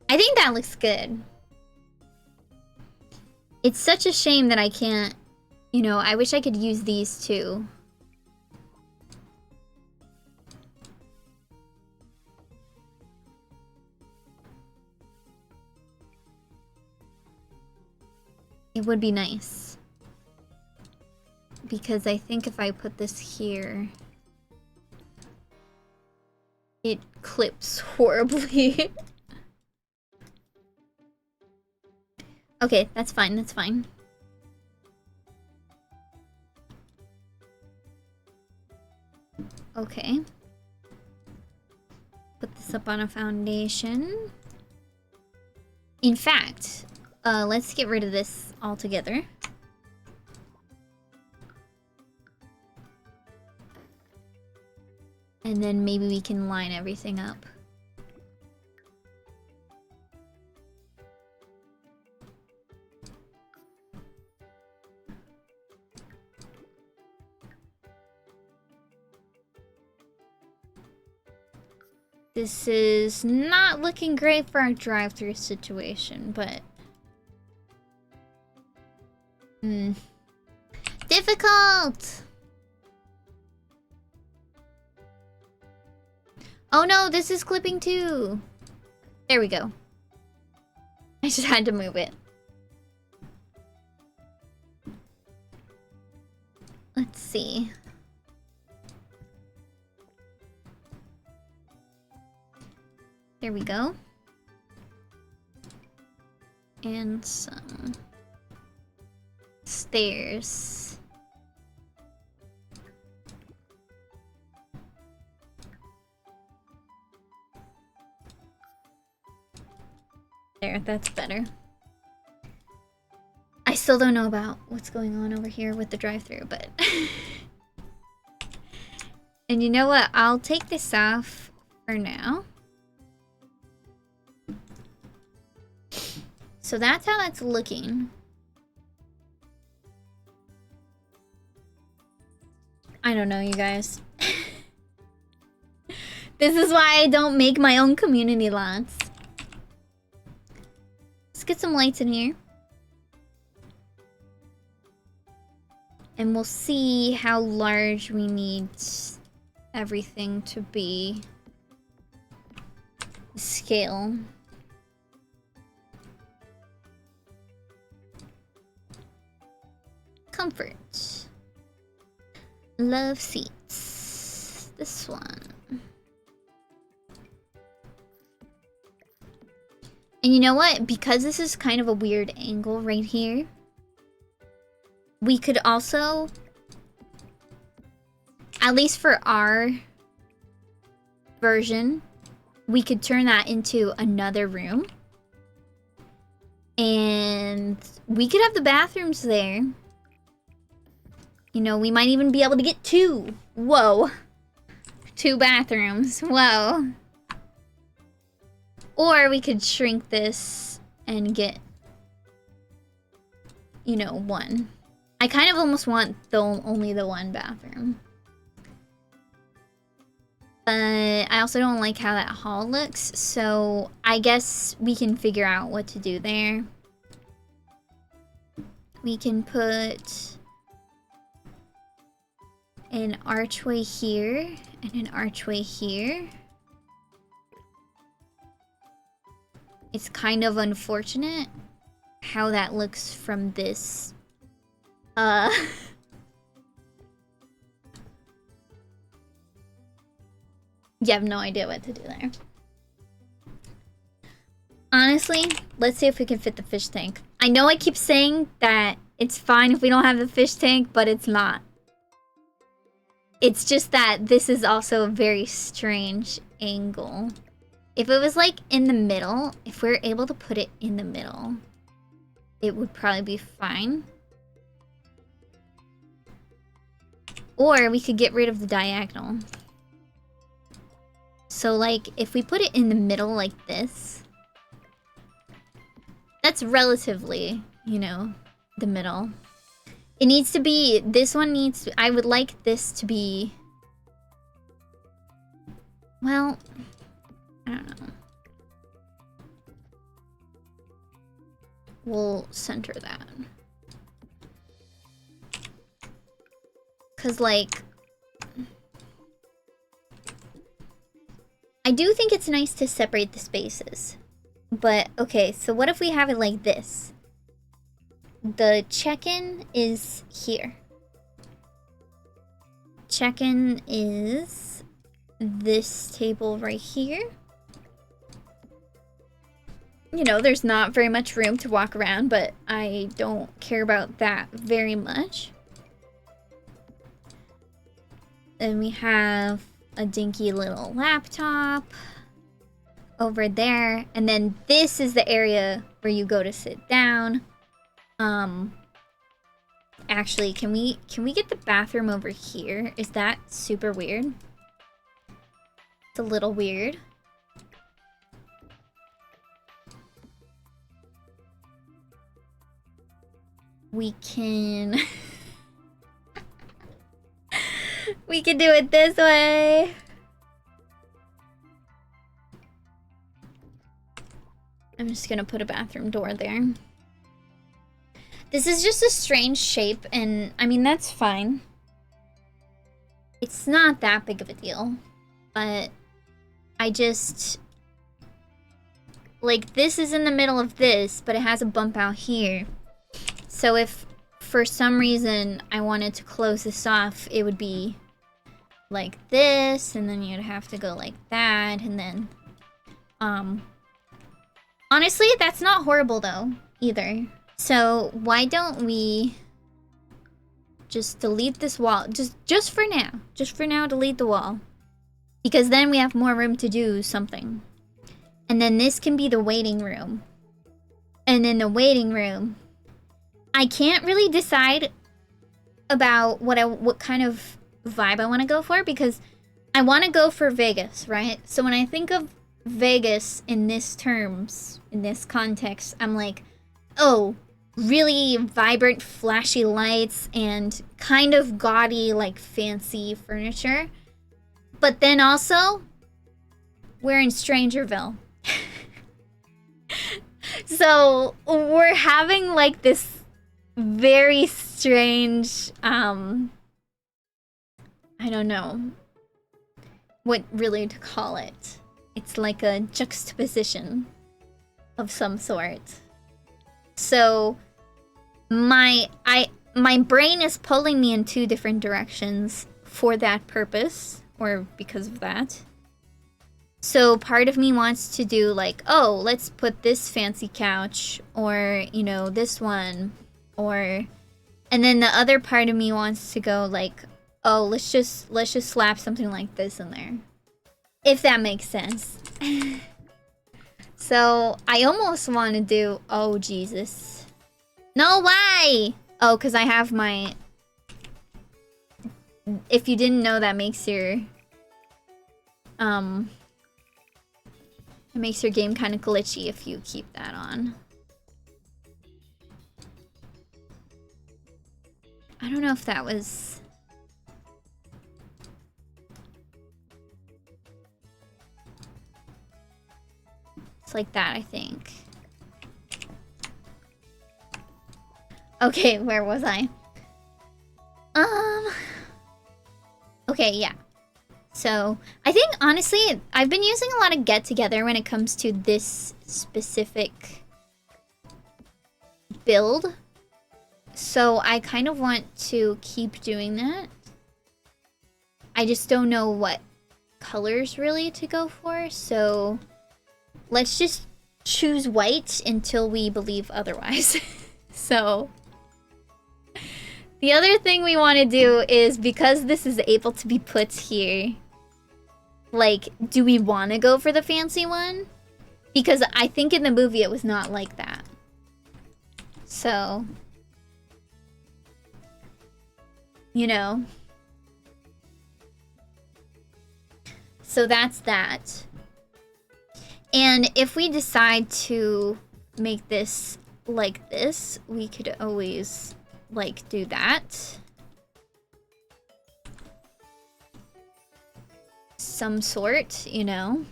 I think that looks good. It's such a shame that I can't, you know, I wish I could use these too. It would be nice. Because I think if I put this here, it clips horribly. Okay, that's fine, that's fine. Okay. Put this up on a foundation. In fact, let's get rid of this altogether. And then maybe we can line everything up. This is not looking great for our drive-thru situation, but... difficult! Oh no, this is clipping too! There we go. I just had to move it. Let's see. There we go. And some stairs. There, that's better. I still don't know about what's going on over here with the drive-thru, but... And you know what? I'll take this off for now. So that's how that's looking. I don't know, you guys. This is why I don't make my own community lots. Let's get some lights in here. And we'll see how large we need everything to be. Scale. Comfort. Love seats. This one. And you know what? Because this is kind of a weird angle right here, we could also, at least for our version, we could turn that into another room. And we could have the bathrooms there. You know, we might even be able to get two. Whoa. 2 bathrooms. Whoa. Or we could shrink this and get, you know, 1. I kind of almost want only the 1 bathroom. But I also don't like how that hall looks, so I guess we can figure out what to do there. We can put an archway here and an archway here. It's kind of unfortunate how that looks from this. You have no idea what to do there. Honestly, let's see if we can fit the fish tank. I know I keep saying that it's fine if we don't have the fish tank, but it's not. It's just that this is also a very strange angle. If it was like in the middle, if we're able to put it in the middle, it would probably be fine. Or we could get rid of the diagonal. So, like, if we put it in the middle like this, that's relatively, you know, the middle. It needs to be, this one needs to, I would like this to be, well, I don't know. We'll center that. Cause like, I do think it's nice to separate the spaces. But, okay, so what if we have it like this? The check-in is here. Check-in is this table right here. You know, there's not very much room to walk around, but I don't care about that very much. Then we have a dinky little laptop over there. And then this is the area where you go to sit down. Actually, can we get the bathroom over here? Is that super weird? It's a little weird. We can we can do it this way. I'm just gonna put a bathroom door there. This is just a strange shape, and I mean, that's fine. It's not that big of a deal, but I just, like, this is in the middle of this, but it has a bump out here. So if for some reason I wanted to close this off, it would be like this, and then you'd have to go like that, and then, honestly, that's not horrible though, either. So why don't we just delete this wall? Just for now. Just for now, delete the wall. Because then we have more room to do something. And then this can be the waiting room. And in the waiting room, I can't really decide about what kind of vibe I want to go for, because I want to go for Vegas, right? So when I think of Vegas in this terms, in this context, I'm like, oh, really vibrant, flashy lights and kind of gaudy, like, fancy furniture. But then also, we're in Strangerville. So we're having, like, this very strange, I don't know what really to call it. It's like a juxtaposition of some sort. So my brain is pulling me in two different directions for that purpose, or because of that. So part of me wants to do like, oh, let's put this fancy couch, or, you know, this one, or, and then the other part of me wants to go like, oh, let's just slap something like this in there. If that makes sense. So I almost want to do, oh Jesus. No, why? Oh, because I have my, if you didn't know, that makes your, it makes your game kind of glitchy if you keep that on. I don't know if that was, it's like that, I think. Okay, where was I? Okay, yeah. So, I think, honestly, I've been using a lot of get together when it comes to this specific build. So, I kind of want to keep doing that. I just don't know what colors really to go for, so let's just choose white until we believe otherwise. So the other thing we want to do is, because this is able to be put here, like, do we want to go for the fancy one? Because I think in the movie it was not like that. So, you know, So that's that. And if we decide to make this like this, we could always, like, do that. Some sort, you know?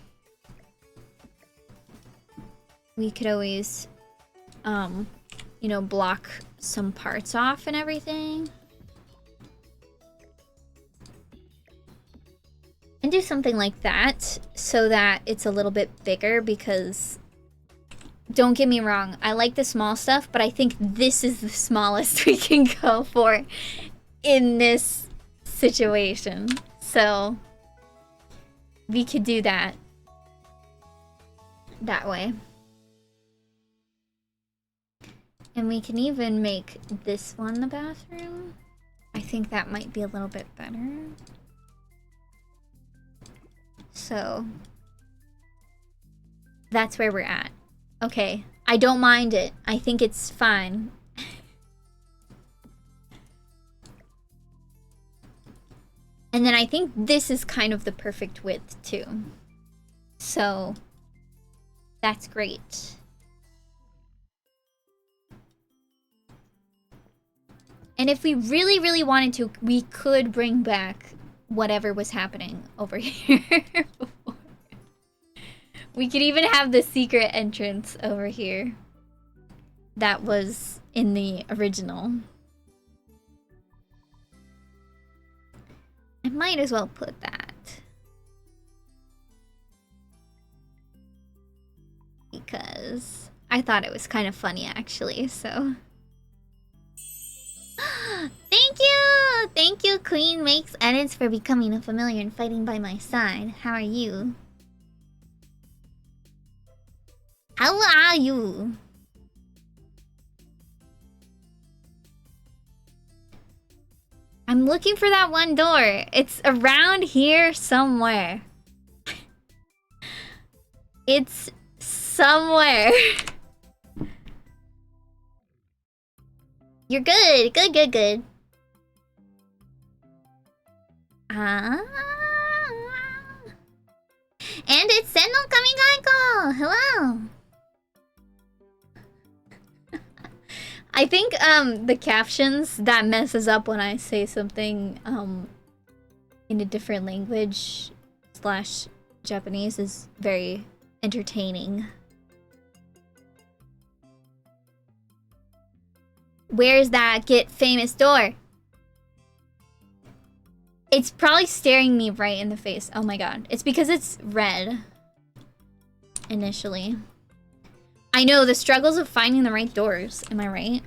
We could always, you know, block some parts off and everything. And do something like that so that it's a little bit bigger, because don't get me wrong, I like the small stuff, but I think this is the smallest we can go for in this situation. So we could do that way. And we can even make this one the bathroom. I think that might be a little bit better. So that's where we're at. Okay, I don't mind it. I think it's fine. And then I think this is kind of the perfect width too. So that's great. And if we really, really wanted to, we could bring back whatever was happening over here before. We could even have the secret entrance over here that was in the original. I might as well put that. Because I thought it was kind of funny actually, so. Thank you! Thank you, Queen Makes Edits, for becoming a familiar and fighting by my side. How are you? How are you? I'm looking for that one door. It's around here somewhere. It's somewhere. You're good. Good, good, good. And it's Senno Kamigaiko! Hello! I think the captions, that messes up when I say something in a different language / Japanese, is very entertaining. Where's that get famous door? It's probably staring me right in the face. Oh my god. It's because it's red. Initially. I know, the struggles of finding the right doors. Am I right?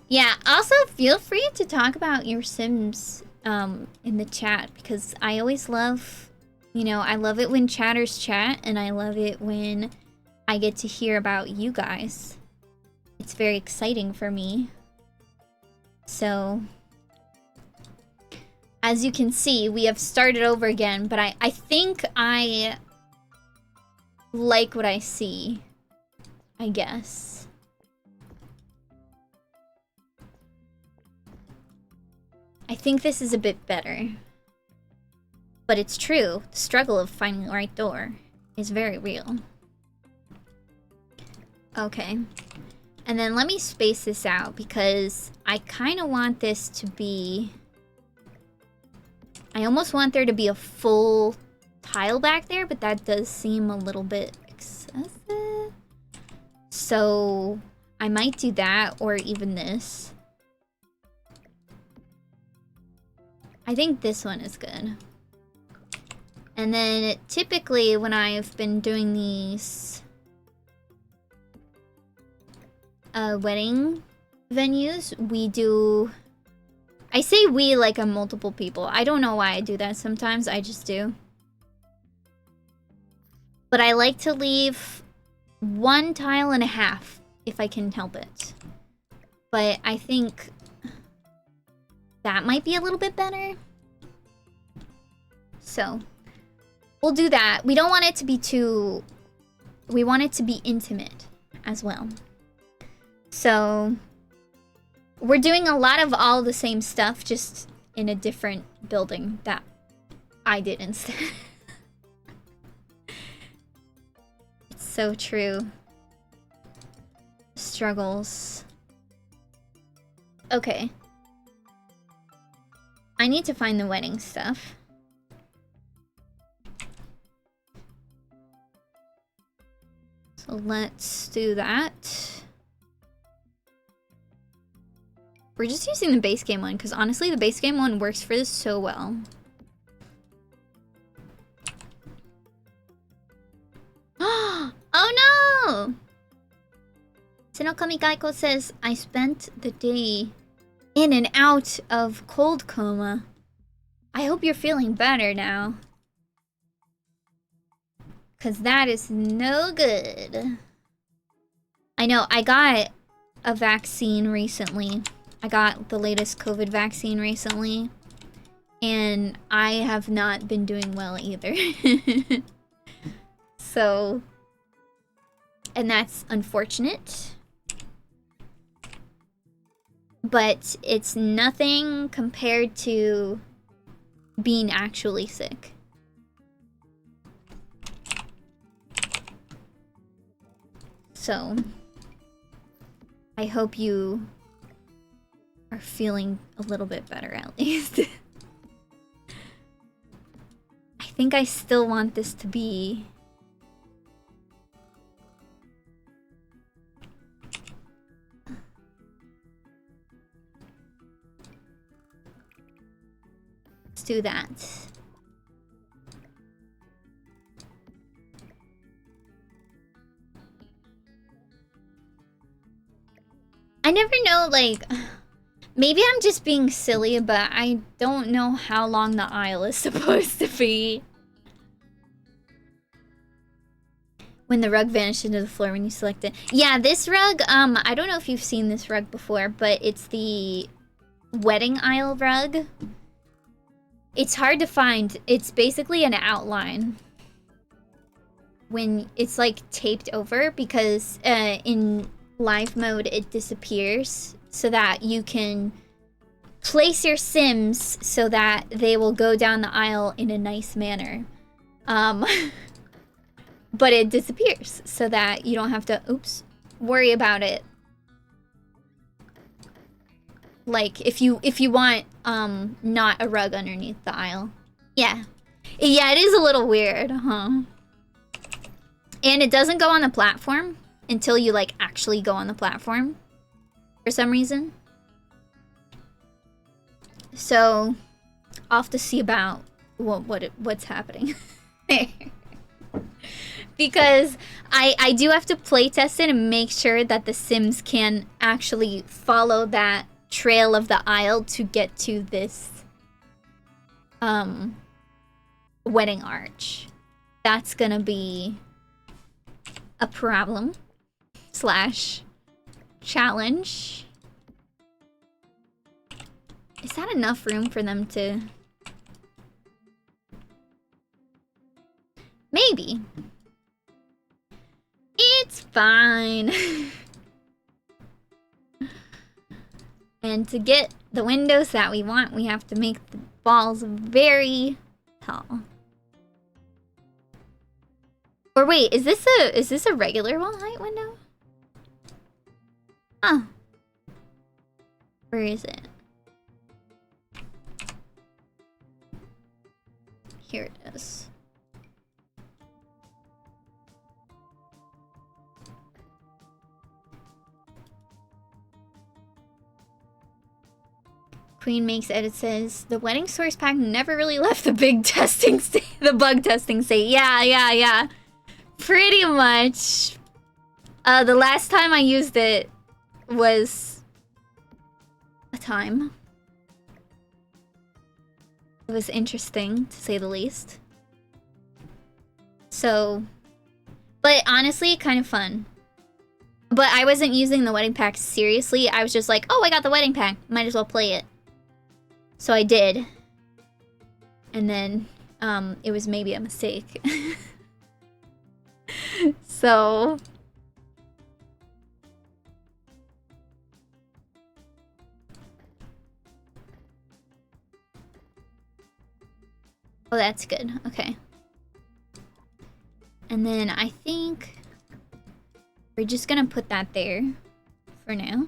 Yeah, also feel free to talk about your Sims in the chat, because I always love, you know, I love it when chatters chat, and I love it when I get to hear about you guys. It's very exciting for me. So, as you can see, we have started over again, but I think I like what I see, I guess. I think this is a bit better. But it's true, the struggle of finding the right door is very real. Okay. And then let me space this out, because I kind of want this to be... I almost want there to be a full tile back there, but that does seem a little bit excessive. So I might do that, or even this. I think this one is good. And then typically when I've been doing these wedding venues, we do... I say we like a multiple people. I don't know why I do that sometimes, I just do. But I like to leave 1.5 tiles if I can help it. But I think that might be a little bit better. So, we'll do that. We don't want it to be too... We want it to be intimate as well. So, we're doing a lot of all the same stuff, just in a different building that I did instead. It's so true. Struggles. Okay. I need to find the wedding stuff. So let's do that. We're just using the base game one, because honestly, the base game one works for this so well. Oh no! Senokami Gaiko says, I spent the day in and out of cold coma. I hope you're feeling better now. Because that is no good. I know, I got a vaccine recently. I got the latest COVID vaccine recently. And I have not been doing well either. So, and that's unfortunate. But it's nothing compared to being actually sick. So, I hope you are feeling a little bit better at least. I think I still want this to be... Let's do that. I never know, like... Maybe I'm just being silly, but I don't know how long the aisle is supposed to be. When the rug vanished into the floor when you select it. Yeah, this rug, I don't know if you've seen this rug before, but it's the wedding aisle rug. It's hard to find. It's basically an outline. When it's like taped over, because in live mode it disappears. So that you can place your Sims so that they will go down the aisle in a nice manner. But it disappears so that you don't have to, worry about it. Like, if you want, not a rug underneath the aisle. Yeah. Yeah, it is a little weird, huh? And it doesn't go on the platform until you, like, actually go on the platform. For some reason. So, I'll have to see about what's happening. Because I do have to play test it and make sure that the Sims can actually follow that trail of the aisle to get to this wedding arch. That's gonna be a problem / challenge. Is that enough room for them to... Maybe. It's fine. And to get the windows that we want, we have to make the walls very tall. Or wait, is this a regular wall height window? Huh. Where is it? Here it is. Queen Makes Edit says, the wedding source pack never really left the big testing state, the bug testing state. Yeah. Pretty much. The last time I used it was a time. It was interesting, to say the least. So, but honestly, kind of fun. But I wasn't using the wedding pack seriously. I was just like, oh, I got the wedding pack. Might as well play it. So I did. And then, it was maybe a mistake. So... Oh Oh, that's good. Okay. And then I think we're just gonna put that there for now.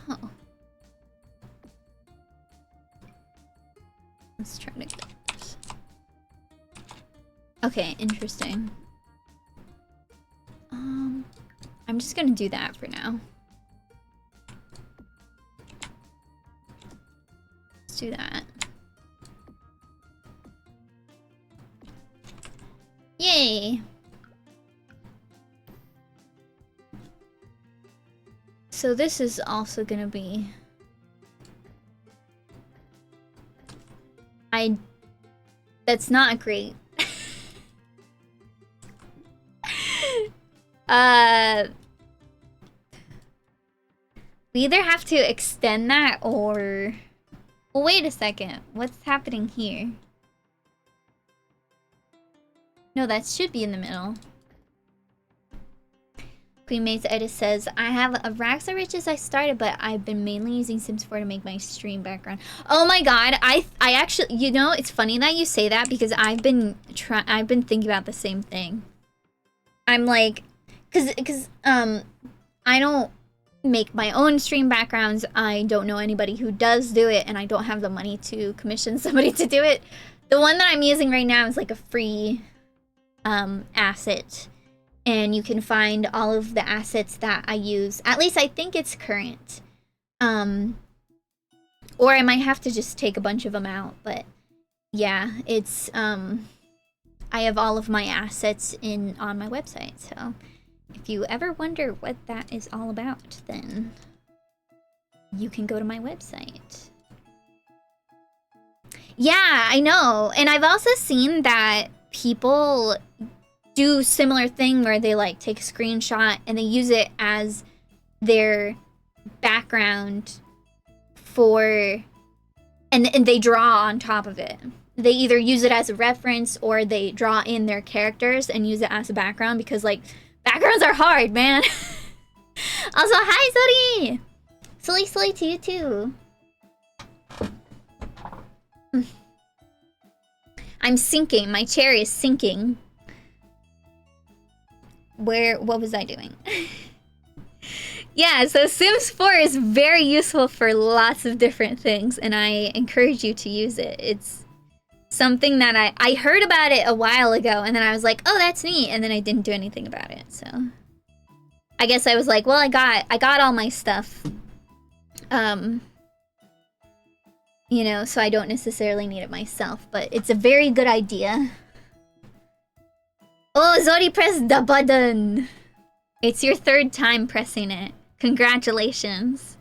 Oh. Let's try to get this. Okay, interesting. I'm just gonna do that for now. Let's do that. Yay! So this is also gonna be... That's not great. We either have to extend that or... Well, wait a second. What's happening here? No, that should be in the middle. Queenmate's Edit says, I have a Racks of Riches I started, but I've been mainly using Sims 4 to make my stream background. Oh my god, I actually, you know, it's funny that you say that because I've been thinking about the same thing. I'm like, cause I don't make my own stream backgrounds. I don't know anybody who does do it, and I don't have the money to commission somebody to do it. The one that I'm using right now is like a free asset, and you can find all of the assets that I use. At least I think it's current. Or I might have to just take a bunch of them out, but yeah, it's I have all of my assets on my website, so if you ever wonder what that is all about, then you can go to my website. Yeah, I know. And I've also seen that people do similar thing where they like take a screenshot and they use it as their background for and they draw on top of it. They either use it as a reference or they draw in their characters and use it as a background because like backgrounds are hard, man. Also, hi Zori! Silly to you too. I'm sinking. My chair is sinking. What was I doing? Yeah, so Sims 4 is very useful for lots of different things, and I encourage you to use it. It's something that I heard about it a while ago, and then I was like, oh, that's neat, and then I didn't do anything about it, so. I guess I was like, well, I got all my stuff. You know, so I don't necessarily need it myself, but it's a very good idea. Oh, Zori pressed the button! It's your third time pressing it. Congratulations.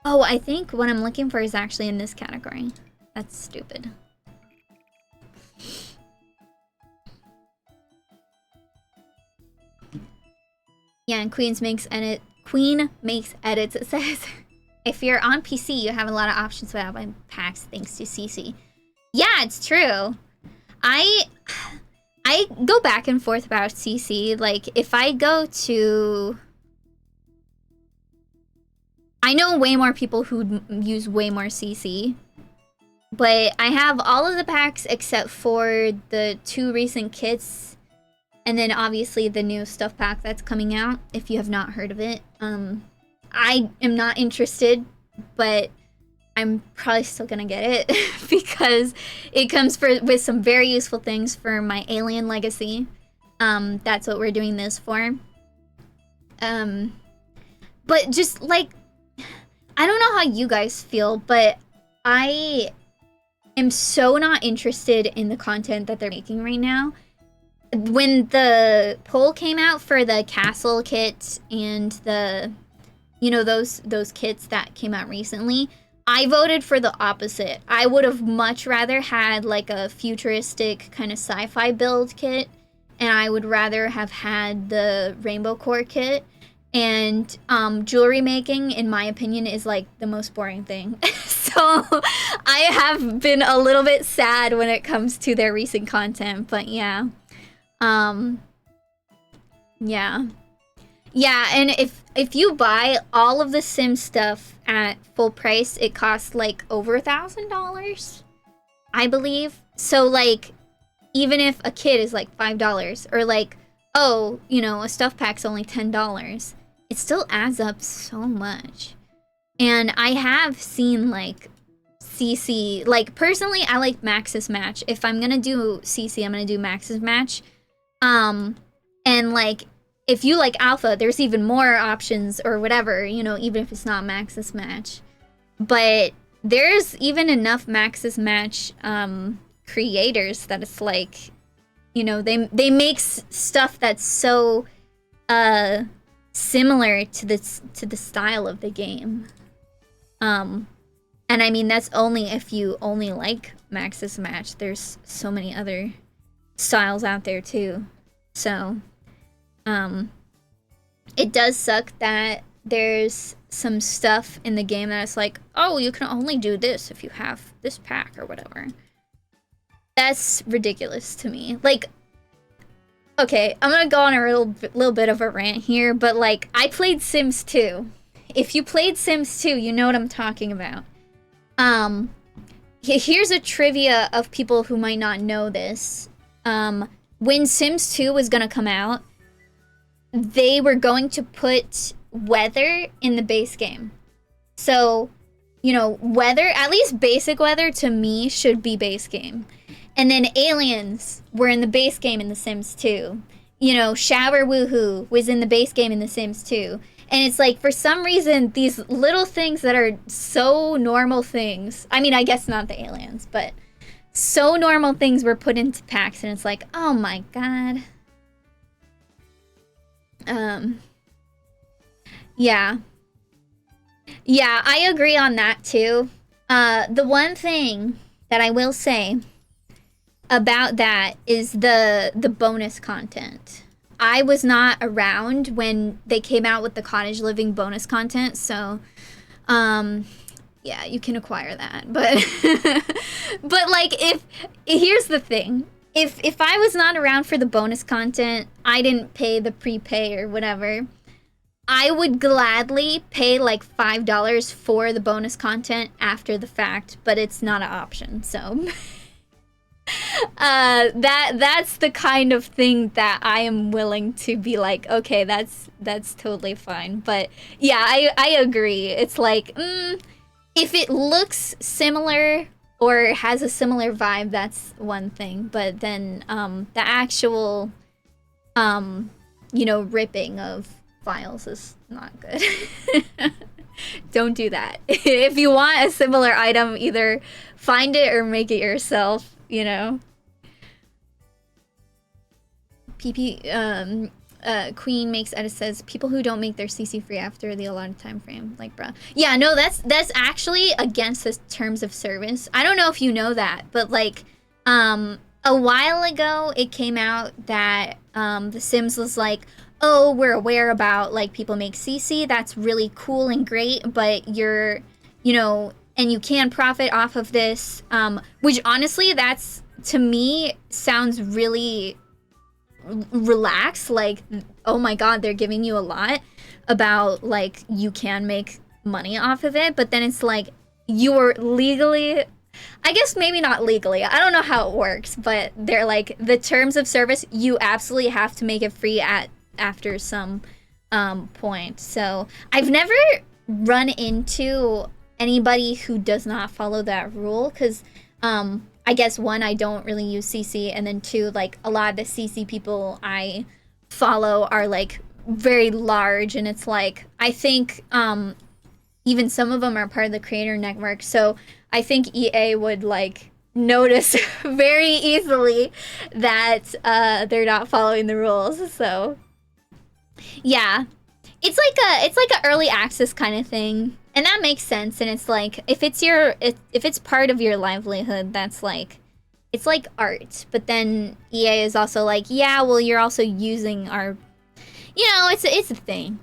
Oh, I think what I'm looking for is actually in this category. That's stupid. Yeah, and Queen makes edits, it says. If you're on PC, you have a lot of options without buying packs thanks to CC. Yeah, it's true. I go back and forth about CC. Like, if I go to... I know way more people who use way more CC. But I have all of the packs except for the 2 recent kits. And then obviously the new stuff pack that's coming out, if you have not heard of it. I am not interested, but I'm probably still gonna get it because it comes with some very useful things for my Alien Legacy. That's what we're doing this for. But just like, I don't know how you guys feel, but I am so not interested in the content that they're making right now. When the poll came out for the castle kit and the, you know, those kits that came out recently, I voted for the opposite. I would have much rather had like a futuristic kind of sci-fi build kit, and I would rather have had the Rainbow Core kit. And jewelry making, in my opinion, is like the most boring thing. So I have been a little bit sad when it comes to their recent content, but yeah. Yeah. Yeah, and if you buy all of the Sims stuff at full price, it costs like over $1,000, I believe. So like, even if a kid is like $5, or like, oh, you know, a stuff pack's only $10, it still adds up so much. And I have seen like CC, like personally, I like Max's Match. If I'm gonna do CC, I'm gonna do Max's Match. And like, if you like Alpha, there's even more options or whatever, you know, even if it's not Max's Match. But there's even enough Max's Match creators that it's like, you know, they make stuff that's so similar to the style of the game. And I mean, that's only if you only like Max's Match. There's so many other styles out there too. So, it does suck that there's some stuff in the game that it's like, oh, you can only do this if you have this pack or whatever. That's ridiculous to me. Like, okay, I'm gonna go on a little bit of a rant here, but like, I played Sims 2. If you played Sims 2, you know what I'm talking about. Here's a trivia of people who might not know this. When Sims 2 was gonna come out, they were going to put weather in the base game. So, you know, weather, at least basic weather to me should be base game. And then aliens were in the base game in The Sims 2. You know, shower woohoo was in the base game in The Sims 2. And it's like, for some reason, these little things that are so normal things, I mean, I guess not the aliens, but so normal things were put into packs, and it's like, oh my god. Yeah. Yeah, I agree on that too. The one thing that I will say about that is the bonus content. I was not around when they came out with the cottage living bonus content, so yeah, you can acquire that. But but like, here's the thing. If I was not around for the bonus content, I didn't pay the prepay or whatever, I would gladly pay like $5 for the bonus content after the fact, but it's not an option, so that's the kind of thing that I am willing to be like, okay, that's totally fine. But yeah, I agree. It's like, if it looks similar or has a similar vibe, that's one thing. But then the actual you know, ripping of files is not good. Don't do that. If you want a similar item, either find it or make it yourself, you know. Queen makes edit says people who don't make their CC free after the allotted time frame, like, bruh. Yeah, no, that's actually against the terms of service. I don't know if you know that, but like a while ago it came out that The Sims was like, oh, we're aware about like people make CC, that's really cool and great, but you're, you know, and you can profit off of this, which honestly, that's, to me, sounds really relaxed. Like, oh my god, they're giving you a lot about like you can make money off of it, but then it's like you're legally, I guess maybe not legally, I don't know how it works, but they're like, the terms of service, you absolutely have to make it free after some point. So I've never run into anybody who does not follow that rule, because I guess one, I don't really use CC, and then two, like a lot of the CC people I follow are like very large, and it's like, I think even some of them are part of the creator network, so I think EA would like notice very easily that they're not following the rules. So yeah, it's like a early access kind of thing. And that makes sense, and it's like, if it's part of your livelihood, that's like, it's like art. But then EA is also like, yeah, well, you're also using our, you know, it's a thing.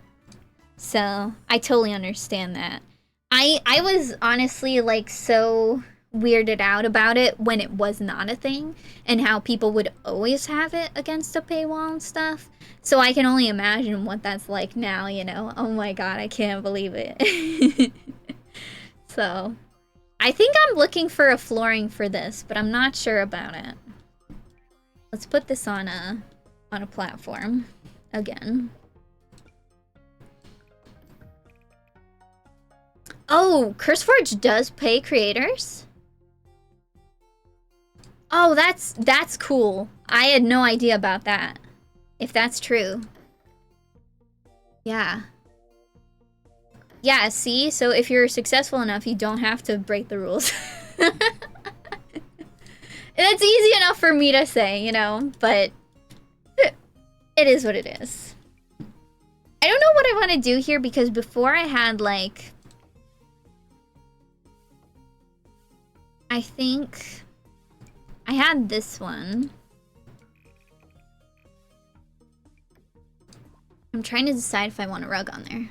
So I totally understand that. I was honestly like so weirded out about it when it was not a thing, and how people would always have it against a paywall and stuff. So I can only imagine what that's like now, you know? Oh my god, I can't believe it. So, I think I'm looking for a flooring for this, but I'm not sure about it. Let's put this on a platform again. Oh, CurseForge does pay creators? Oh, that's cool. I had no idea about that. If that's true. Yeah. Yeah, see? So if you're successful enough, you don't have to break the rules. That's easy enough for me to say, you know? But it is what it is. I don't know what I want to do here, because before I had, like... I think... I had this one. I'm trying to decide if I want a rug on there.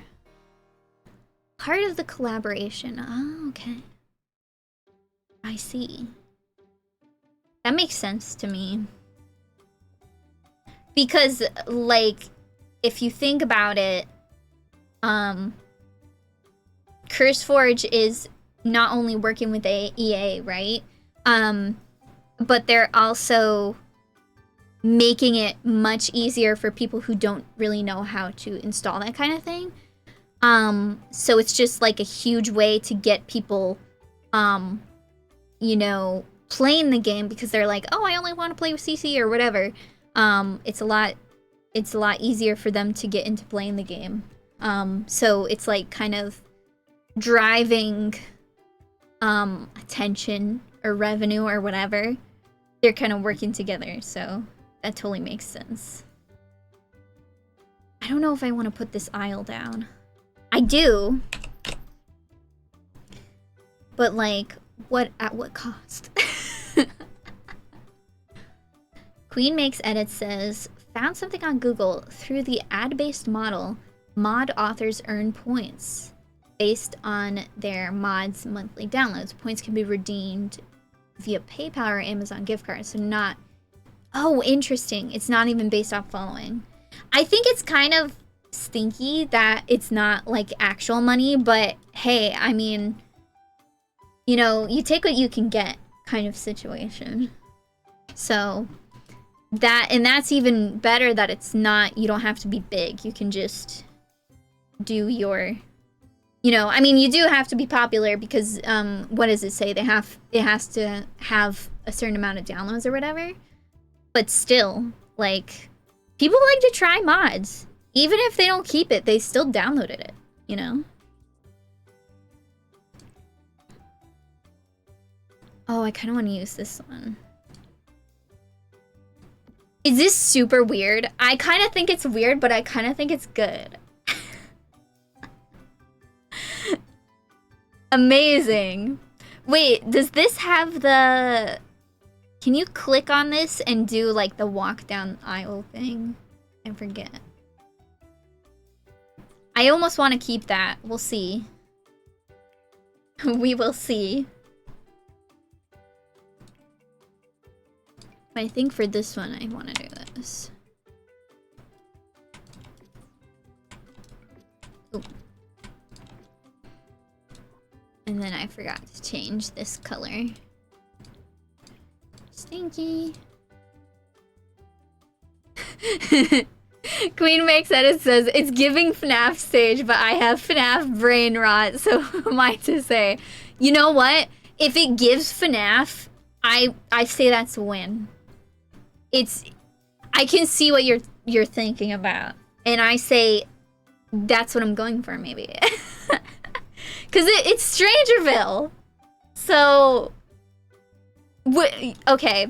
Part of the collaboration. Oh, okay. I see. That makes sense to me. Because, like, if you think about it, CurseForge is not only working with EA, right? But they're also making it much easier for people who don't really know how to install that kind of thing. So it's just like a huge way to get people, you know, playing the game, because they're like, oh, I only want to play with CC or whatever. It's a lot easier for them to get into playing the game. So it's like kind of driving, attention or revenue or whatever. They're kind of working together, so that totally makes sense. I don't know if I want to put this aisle down. I do. But, like, at what cost? Queen Makes Edits says, found something on Google. Through the ad-based model, mod authors earn points based on their mod's monthly downloads. Points can be redeemed via PayPal or Amazon gift cards, so not... Oh, interesting. It's not even based off following. I think it's kind of stinky that it's not, like, actual money, but hey, I mean, you know, you take what you can get kind of situation. So, that's even better that it's not, you don't have to be big. You can just do your, you know, I mean, you do have to be popular because, what does it say? It has to have a certain amount of downloads or whatever. But still, like, people like to try mods. Even if they don't keep it, they still downloaded it, you know? Oh, I kind of want to use this one. Is this super weird? I kind of think it's weird, but I kind of think it's good. Amazing. Wait, does this have the... Can you click on this and do, like, the walk down aisle thing? I forget. I almost want to keep that. We'll see. We will see. But I think for this one, I want to do this. Ooh. And then I forgot to change this color. Stinky. Queen Makes Edit says, it's giving FNAF stage, but I have FNAF brain rot, so who am I to say? You know what? If it gives FNAF, I say that's a win. I can see what you're thinking about. And I say, that's what I'm going for, maybe. Because it's Strangerville. So, okay.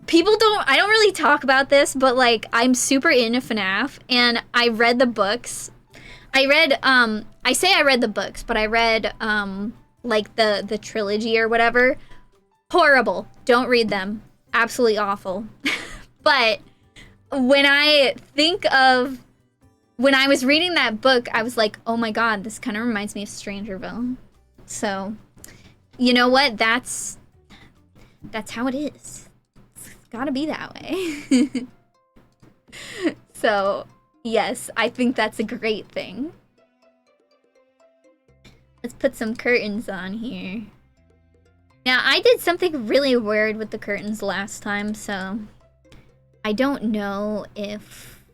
I don't really talk about this, but, like, I'm super into FNAF, and I read the books. I say I read the books, but I read, like, the trilogy or whatever. Horrible. Don't read them. Absolutely awful. But when I think of... When I was reading that book, I was like, oh my god, this kind of reminds me of Strangerville. So, you know what? That's That's how it is. It's gotta be that way. So, yes, I think that's a great thing. Let's put some curtains on here. Now, I did something really weird with the curtains last time, so I don't know if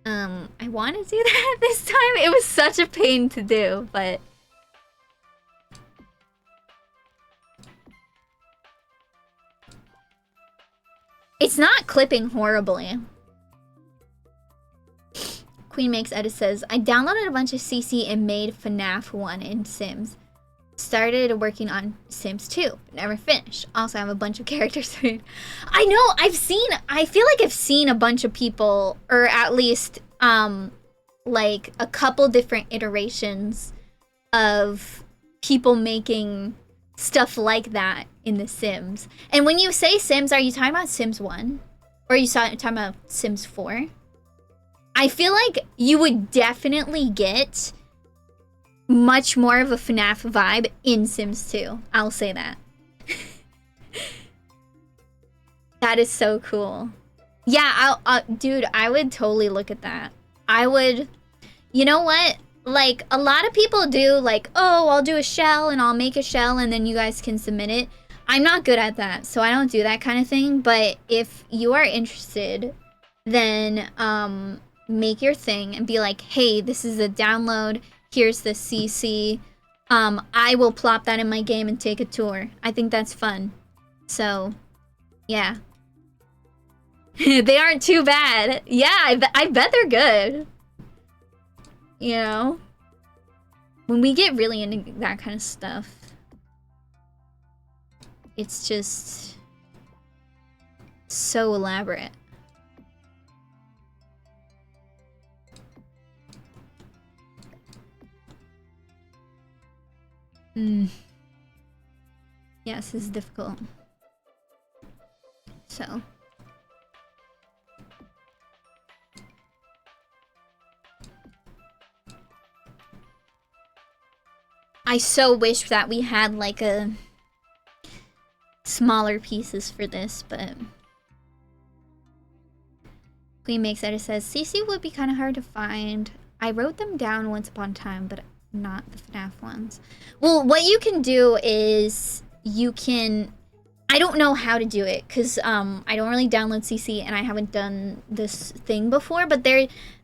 I want to do that this time. It was such a pain to do, but it's not clipping horribly. Queen Makes Edit says, I downloaded a bunch of CC and made FNAF 1 in Sims. Started working on Sims 2, but never finished. Also, I have a bunch of characters. I know, I feel like I've seen a bunch of people, or at least, like, a couple different iterations of people making stuff like that in The Sims. And when you say Sims, are you talking about Sims 1? Or are you talking about Sims 4? I feel like you would definitely get much more of a FNAF vibe in Sims 2. I'll say that. That is so cool. Yeah, dude, I would totally look at that. I would, you know what? Like, a lot of people do, like, oh, I'll do a shell and I'll make a shell and then you guys can submit it. I'm not good at that, so I don't do that kind of thing. But if you are interested, then, make your thing and be like, hey, this is a download. Here's the CC. I will plop that in my game and take a tour. I think that's fun. So, yeah. They aren't too bad. Yeah, I bet they're good. You know? When we get really into that kind of stuff, it's just so elaborate. Yes, this is difficult. So. I so wish that we had like a smaller pieces for this, but Queen Makes Edit says CC would be kind of hard to find. I wrote them down once upon a time, but not the FNAF ones. Well, what you can do is you can, I don't know how to do it because I don't really download CC and I haven't done this thing before, but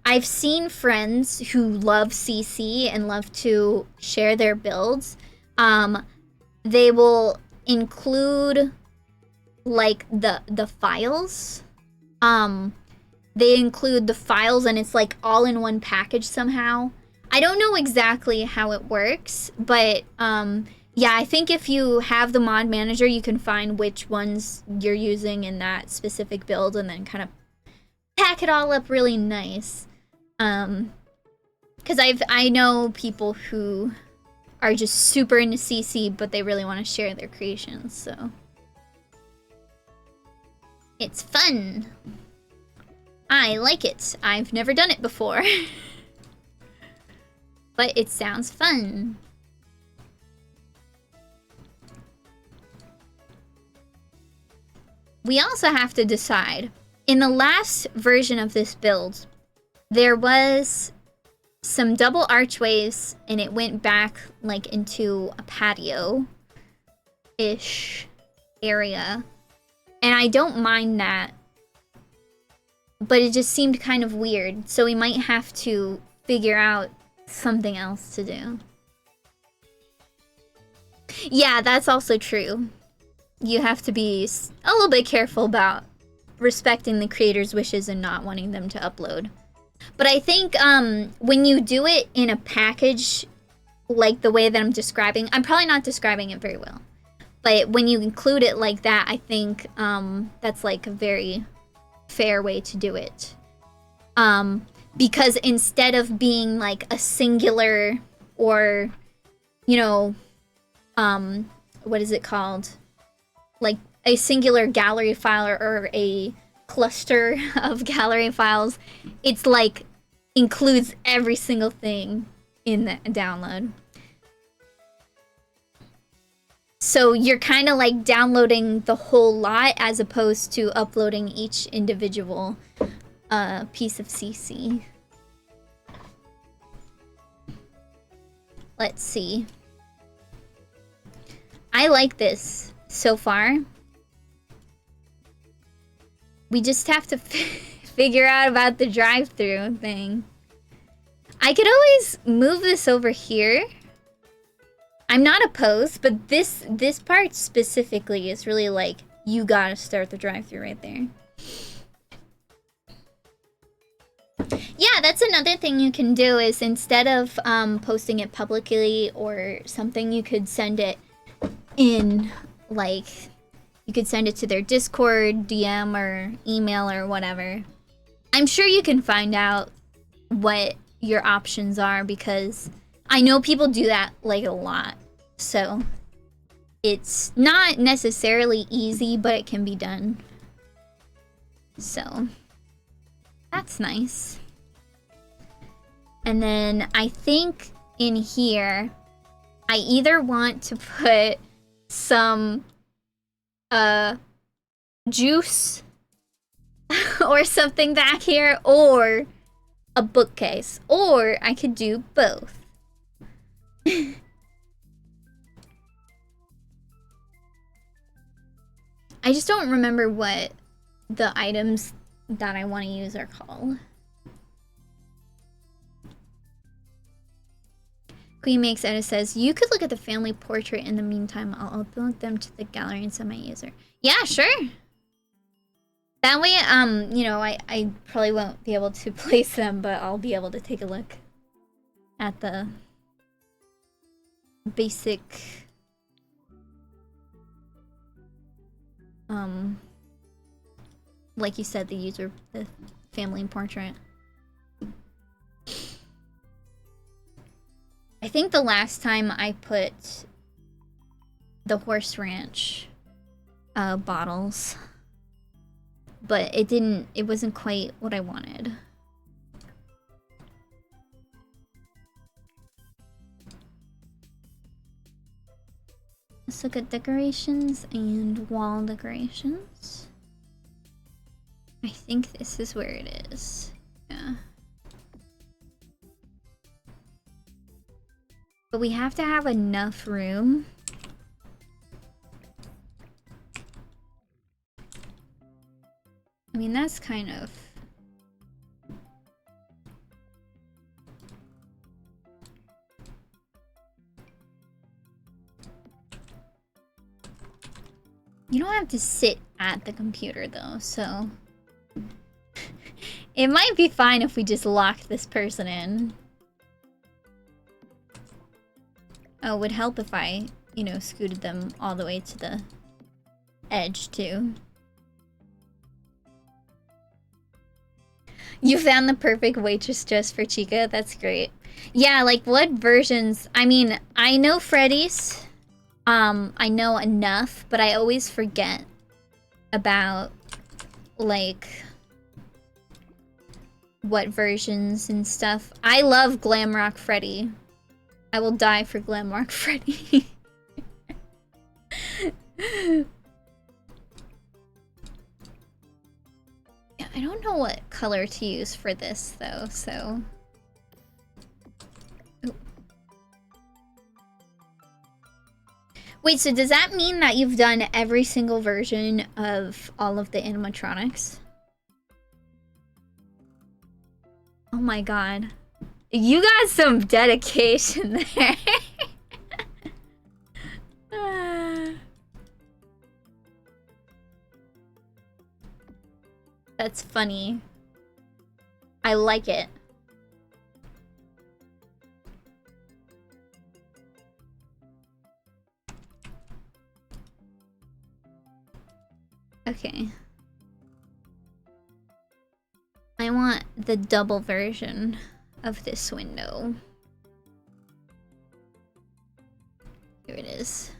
I've seen friends who love CC and love to share their builds. They will include like the files. They include the files and it's like all in one package somehow. I don't know exactly how it works, but yeah, I think if you have the mod manager, you can find which ones you're using in that specific build and then kind of pack it all up really nice. Because I know people who are just super into CC, but they really want to share their creations, so it's fun. I like it. I've never done it before. But it sounds fun. We also have to decide. In the last version of this build, there was some double archways and it went back like into a patio-ish area. And I don't mind that. But it just seemed kind of weird. So we might have to figure out something else to do. Yeah, that's also true. You have to be a little bit careful about respecting the creator's wishes and not wanting them to upload. But I think when you do it in a package like the way that I'm describing, I'm probably not describing it very well. But when you include it like that, I think that's like a very fair way to do it. Because instead of being like a singular or, you know, what is it called? Like a singular gallery file or a cluster of gallery files, it's like includes every single thing in the download. So you're kind of like downloading the whole lot as opposed to uploading each individual piece of CC. Let's see. I like this so far. We just have to figure out about the drive-thru thing. I could always move this over here. I'm not opposed, but this part specifically is really like, you gotta start the drive-thru right there. Yeah, that's another thing you can do is instead of posting it publicly or something, you could send it in, like, you could send it to their Discord, DM, or email, or whatever. I'm sure you can find out what your options are because I know people do that, like, a lot. So, it's not necessarily easy, but it can be done. So, that's nice. And then I think in here, I either want to put some juice or something back here, or a bookcase, or I could do both. I just don't remember what the items that I want to use are called. Queen Makes Edit says, you could look at the family portrait in the meantime. I'll upload them to the gallery and send my user. Yeah, sure. That way, you know, I probably won't be able to place them, but I'll be able to take a look at the basic, like you said, the family portrait. I think the last time I put the Horse Ranch bottles, but it wasn't quite what I wanted. Let's look at decorations and wall decorations. I think this is where it is. Yeah. But we have to have enough room. I mean, that's kind of... You don't have to sit at the computer though, so... It might be fine if we just locked this person in. Oh, it would help if I, you know, scooted them all the way to the edge, too. You found the perfect waitress just for Chica? That's great. Yeah, like, what versions? I mean, I know Freddy's. I know enough, but I always forget about, like, what versions and stuff. I love Glamrock Freddy. I will die for Glamrock Freddy. Yeah, I don't know what color to use for this though, so... Ooh. Wait, so does that mean that you've done every single version of all of the animatronics? Oh my god. You got some dedication there. That's funny. I like it. Okay. I want the double version of this window. Here it is.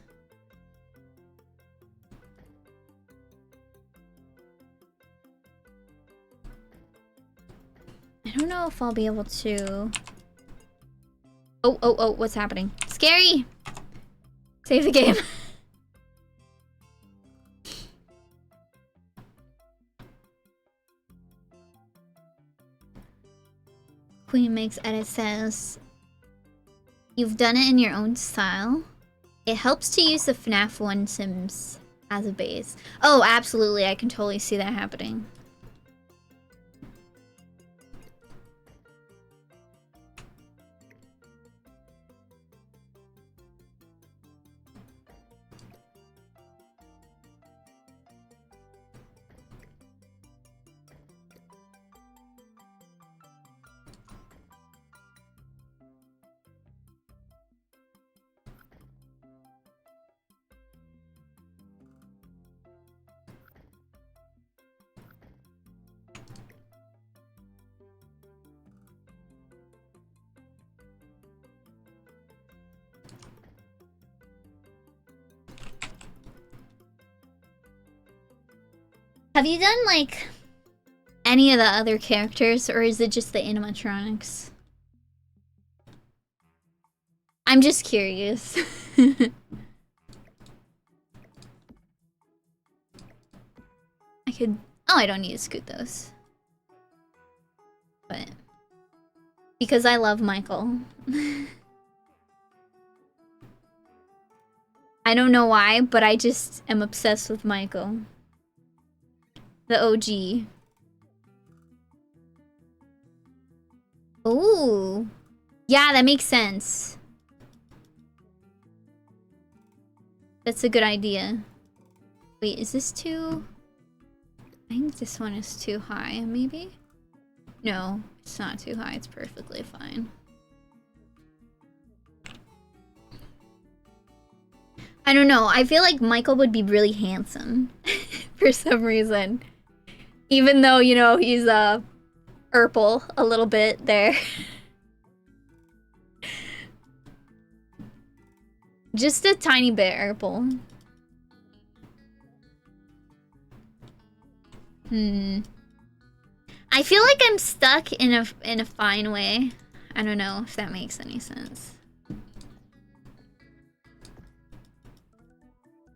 I don't know if I'll be able to... Oh, what's happening? Scary! Save the game. Queen Makes Edit says, you've done it in your own style. It helps to use the FNAF 1 Sims as a base. Oh, absolutely. I can totally see that happening. Have you done, like, any of the other characters, or is it just the animatronics? I'm just curious. I could... Oh, I don't need to scoot those. But... because I love Michael. I don't know why, but I just am obsessed with Michael. The OG. Ooh. Yeah, that makes sense. That's a good idea. Wait, is this too... I think this one is too high, maybe? No, it's not too high. It's perfectly fine. I don't know. I feel like Michael would be really handsome for some reason. Even though, you know, he's purple a little bit there. Just a tiny bit purple. I feel like I'm stuck in a fine way. I don't know if that makes any sense.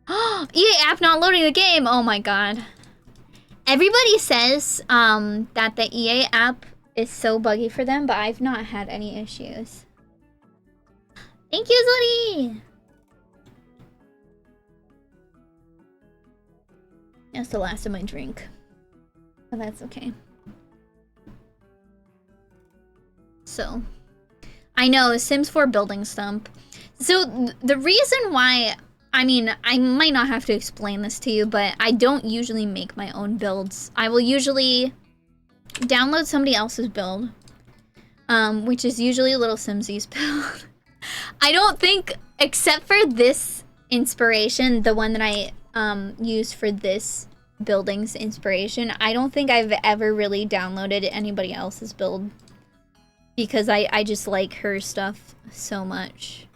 EA app not loading the game. Oh my god. Everybody says that the EA app is so buggy for them, but I've not had any issues. Thank you, Zodi! That's the last of my drink. But that's okay. So, I know, Sims 4 building stump. So, the reason why... I mean, I might not have to explain this to you, but I don't usually make my own builds. I will usually download somebody else's build, which is usually Little Simsy's build. I don't think, except for this inspiration, the one that I used for this building's inspiration, I don't think I've ever really downloaded anybody else's build, because I just like her stuff so much.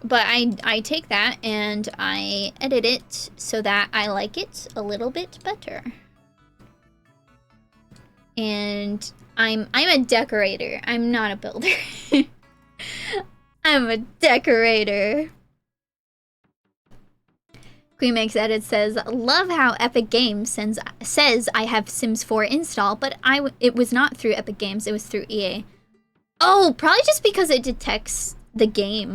But I take that and I edit it so that I like it a little bit better. And I'm a decorator. I'm not a builder. I'm a decorator. Queen Makes Edit says, love how Epic Games says I have Sims 4 install, but it was not through Epic Games, it was through EA. Oh, probably just because it detects the game.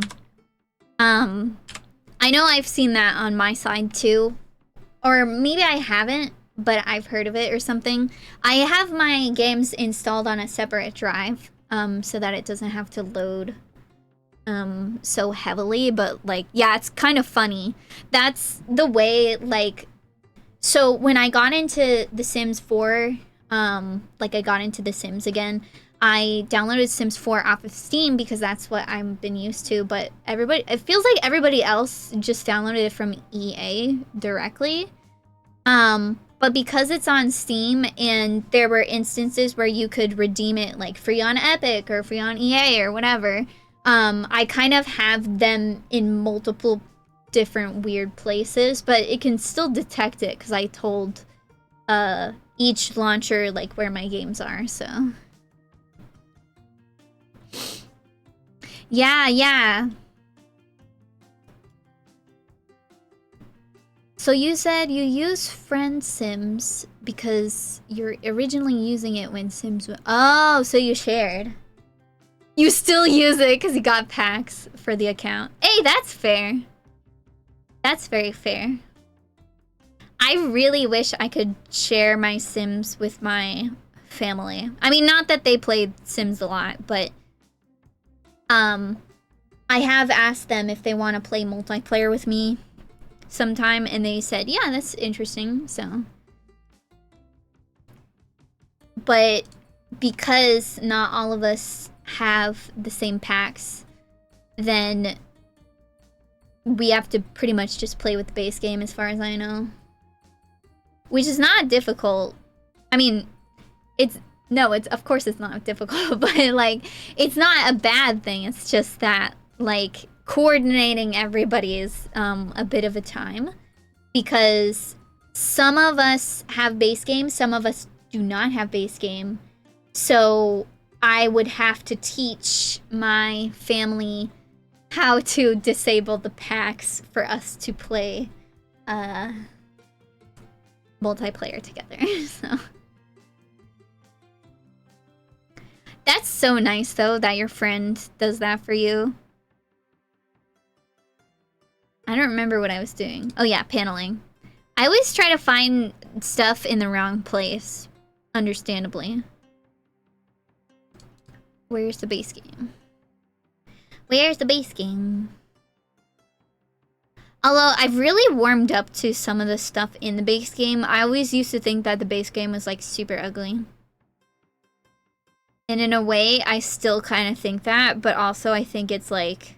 I know I've seen that on my side too. Or maybe I haven't, but I've heard of it or something. I have my games installed on a separate drive, so that it doesn't have to load so heavily, but like, yeah, it's kind of funny. That's the way, like, so when I got into The Sims 4, like I got into The Sims again, I downloaded Sims 4 off of Steam because that's what I've been used to, but it feels like everybody else just downloaded it from EA directly. But because it's on Steam and there were instances where you could redeem it like free on Epic or free on EA or whatever, I kind of have them in multiple different weird places, but it can still detect it because I told each launcher like where my games are, so... Yeah. So you said you use friend Sims because you're originally using it when Sims oh, so you shared. You still use it because you got packs for the account. Hey, that's fair. That's very fair. I really wish I could share my Sims with my family. I mean, not that they played Sims a lot, but I have asked them if they want to play multiplayer with me sometime, and they said, yeah, that's interesting, so. But because not all of us have the same packs, then we have to pretty much just play with the base game as far as I know. Which is not difficult. I mean, of course it's not difficult, but like, it's not a bad thing. It's just that, like, coordinating everybody is a bit of a time, because some of us have base game, some of us do not have base game. So I would have to teach my family how to disable the packs for us to play multiplayer together. So that's so nice though that your friend does that for you. I don't remember what I was doing. Oh yeah, paneling. I always try to find stuff in the wrong place, understandably. Where's the base game? Where's the base game? Although I've really warmed up to some of the stuff in the base game, I always used to think that the base game was like super ugly. And in a way, I still kind of think that, but also I think it's like,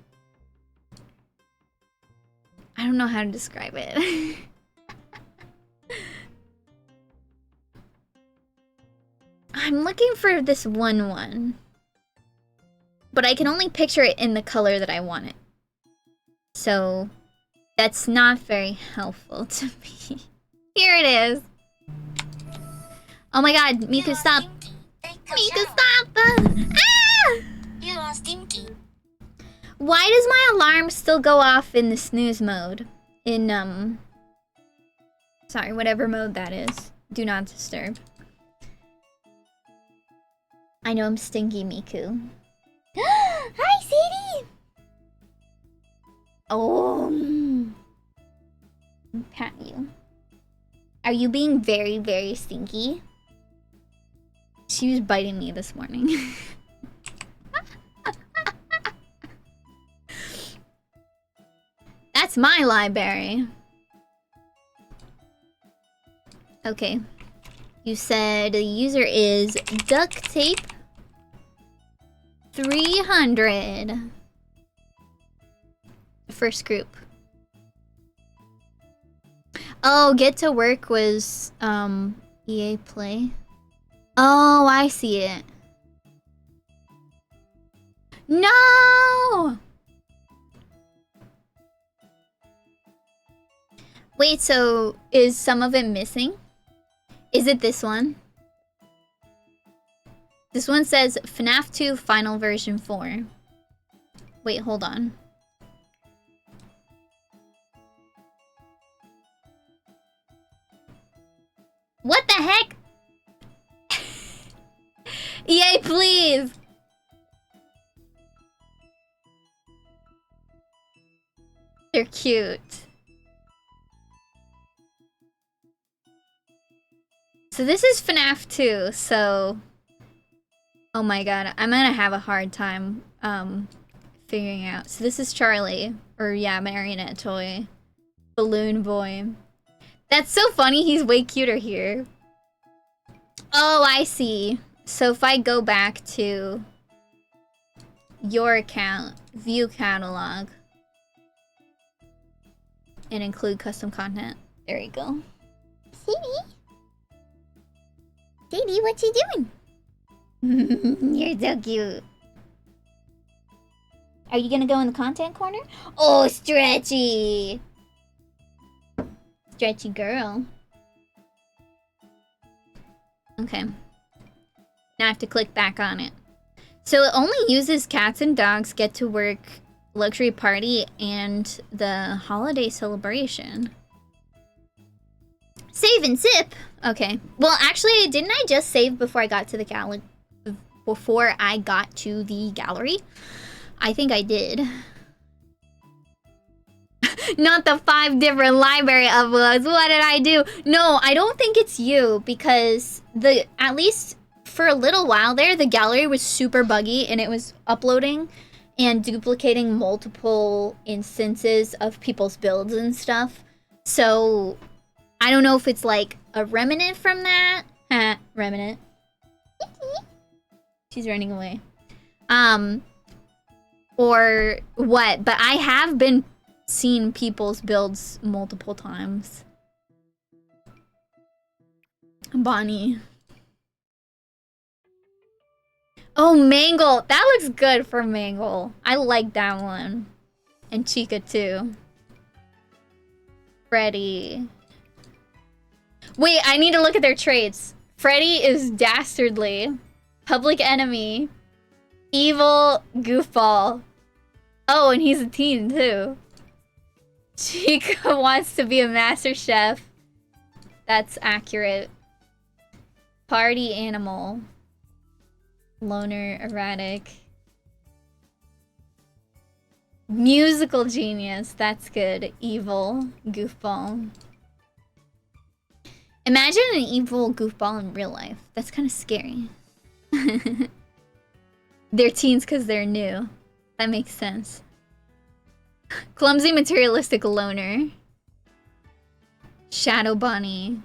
I don't know how to describe it. I'm looking for this one. But I can only picture it in the color that I want it. So that's not very helpful to me. Here it is. Oh my god, Miku, stop. Miku, stop! Ah! You lost Dimky. Why does my alarm still go off in the snooze mode? In, sorry, whatever mode that is. Do not disturb. I know I'm stinky, Miku. Hi, Sadie! Oh. Pat you. Are you being very, very stinky? She was biting me this morning. That's my library. Okay. You said the user is duct tape 300. First group. Oh, Get to Work was EA Play. Oh, I see it. No! Wait, so is some of it missing? Is it this one? This one says FNAF 2 Final Version 4. Wait, hold on. What the heck? EA, please! They're cute. So this is FNAF 2, so... Oh my god, I'm gonna have a hard time, figuring out. So this is Charlie. Or yeah, marionette toy. Balloon boy. That's so funny, he's way cuter here. Oh, I see. So if I go back to your account, view catalog, and include custom content. There you go. Sadie? Sadie, what you doing? You're so cute. Are you gonna go in the content corner? Oh, Stretchy! Stretchy girl. Okay. Now I have to click back on it. So it only uses Cats and Dogs Get to Work, Luxury Party, and the holiday celebration. Save and zip. Okay. Well, actually, didn't I just save before I got to the gallery? Before I got to the gallery? I think I did. Not the 5 different library uploads. What did I do? No, I don't think it's you because at least for a little while there, the gallery was super buggy and it was uploading and duplicating multiple instances of people's builds and stuff. So I don't know if it's like a remnant from that. Remnant. She's running away. Or what, but I have been seen people's builds multiple times. Bonnie. Oh, Mangle. That looks good for Mangle. I like that one. And Chica too. Freddy. Wait, I need to look at their traits. Freddy is dastardly. Public enemy. Evil goofball. Oh, and he's a teen too. Chica wants to be a master chef. That's accurate. Party animal. Loner, erratic. Musical genius. That's good. Evil goofball. Imagine an evil goofball in real life. That's kind of scary. They're teens because they're new. That makes sense. Clumsy, materialistic loner. Shadow bunny.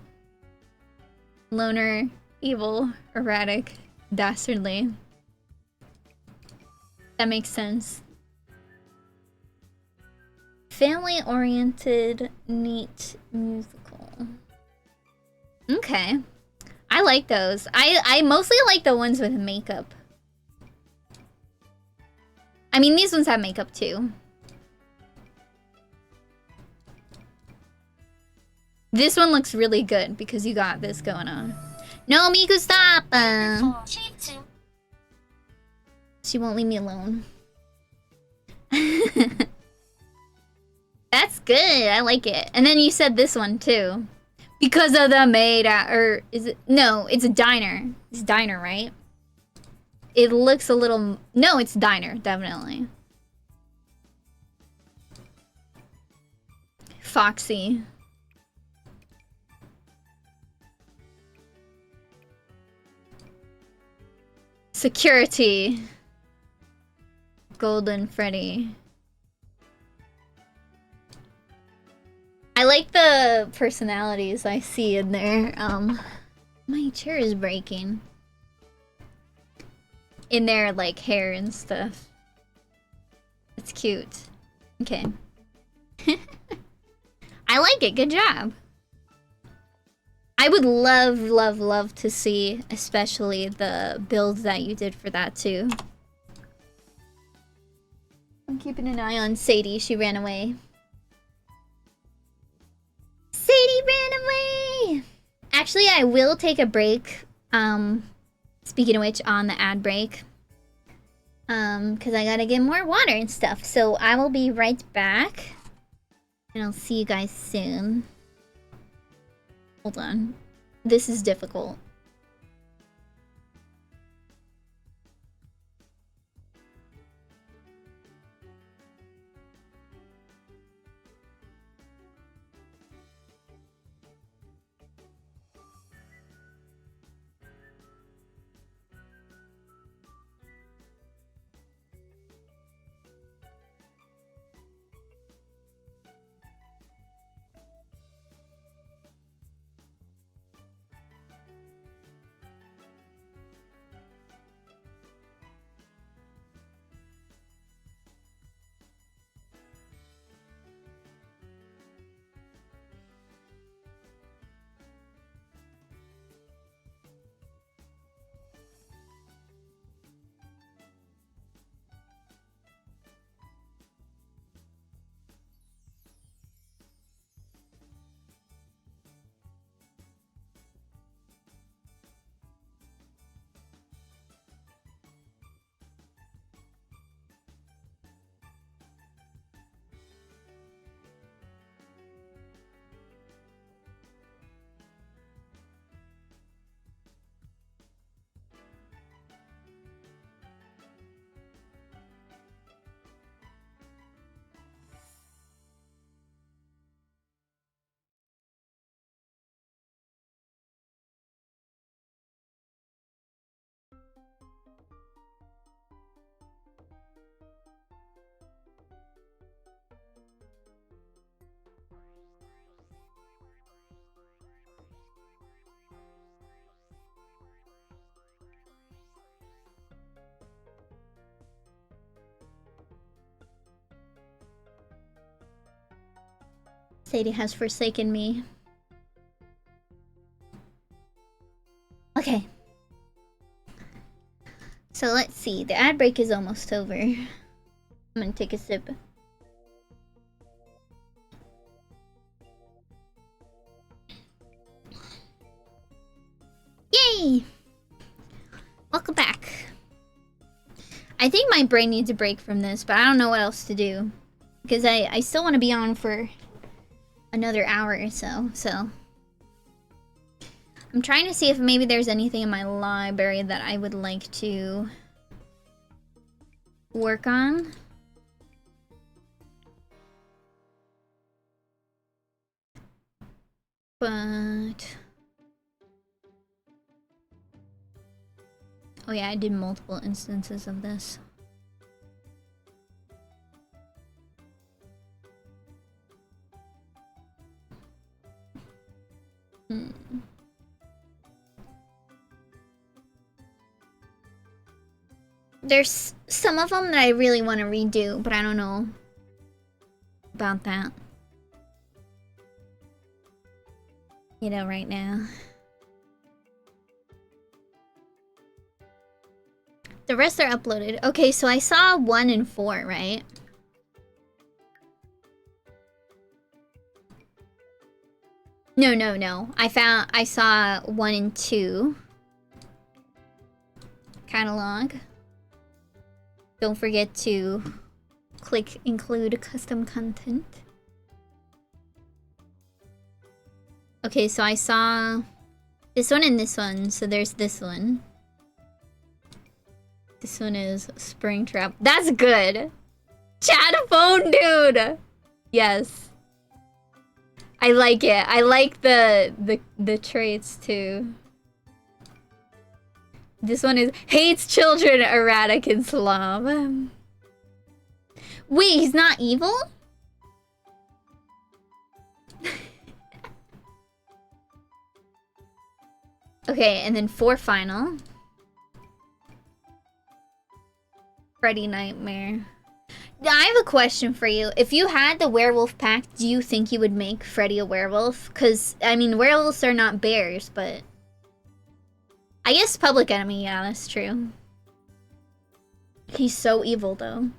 Loner, evil, erratic, dastardly. That makes sense. Family-oriented, neat, musical. Okay. I like those. I mostly like the ones with makeup. I mean, these ones have makeup too. This one looks really good because you got this going on. No, Miku, stop! She won't leave me alone. That's good. I like it. And then you said this one too. Because of the maid at, or is it? No, it's a diner. It's diner, right? It looks a little... No, it's diner, definitely. Foxy. Security. Golden Freddy. I like the personalities I see in there. My chair is breaking. In their, like, hair and stuff. It's cute. Okay. I like it. Good job. I would love, love, love to see, especially the builds that you did for that, too. I'm keeping an eye on Sadie. She ran away. Sadie ran away! Actually, I will take a break. Speaking of which, on the ad break. Because I gotta get more water and stuff. So I will be right back. And I'll see you guys soon. Hold on. This is difficult. Sadie has forsaken me. Okay. So let's see. The ad break is almost over. I'm gonna take a sip. Yay! Welcome back. I think my brain needs a break from this, but I don't know what else to do. Because I still want to be on for another hour or so, I'm trying to see if maybe there's anything in my library that I would like to work on. But... oh yeah, I did multiple instances of this. There's some of them that I really want to redo, but I don't know about that. You know, right now. The rest are uploaded. Okay, so I saw 1 and 4, right? No. I saw 1 and 2. Catalog. Don't forget to click include custom content. Okay, so I saw this one and this one, so there's this one. This one is Springtrap. That's good! Chat phone dude! Yes. I like it. I like the traits too. This one is hates children, erratic, and Islam. Wait, he's not evil? Okay, and then 4 final. Freddy Nightmare. I have a question for you. If you had the werewolf pack, do you think you would make Freddy a werewolf? Because, I mean, werewolves are not bears, but... I guess Public Enemy, yeah, that's true. He's so evil, though.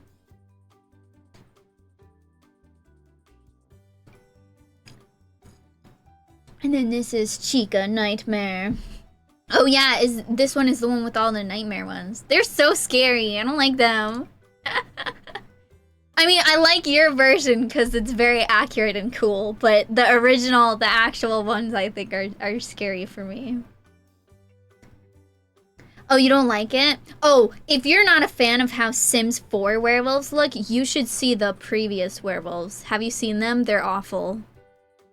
And then this is Chica Nightmare. Oh yeah, this one is the one with all the nightmare ones. They're so scary. I don't like them. I mean, I like your version because it's very accurate and cool, but the original, the actual ones, I think are scary for me. Oh, you don't like it? Oh, if you're not a fan of how Sims 4 werewolves look, you should see the previous werewolves. Have you seen them? They're awful.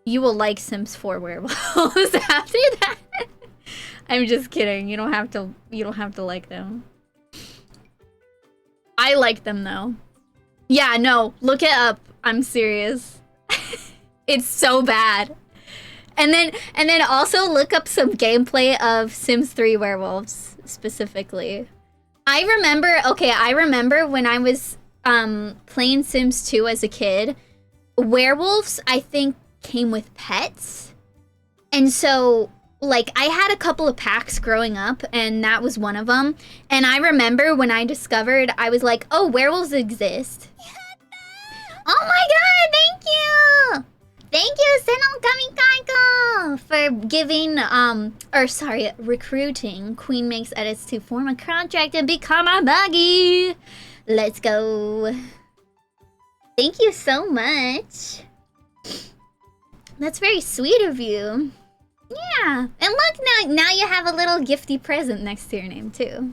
You will like Sims 4 werewolves after that. I'm just kidding. You don't have to like them. I like them though. Yeah, no, look it up. I'm serious. It's so bad. And then also look up some gameplay of Sims 3 werewolves specifically. I remember when I was playing Sims 2 as a kid, werewolves I think came with pets. And so like I had a couple of packs growing up and that was one of them. And I remember when I discovered, I was like, "Oh, werewolves exist." Oh my god, thank you! Thank you, Senno Kamikaiko, for giving, recruiting. Queen makes edits to form a contract and become a buggy. Let's go. Thank you so much. That's very sweet of you. Yeah, and look, now you have a little gifty present next to your name, too.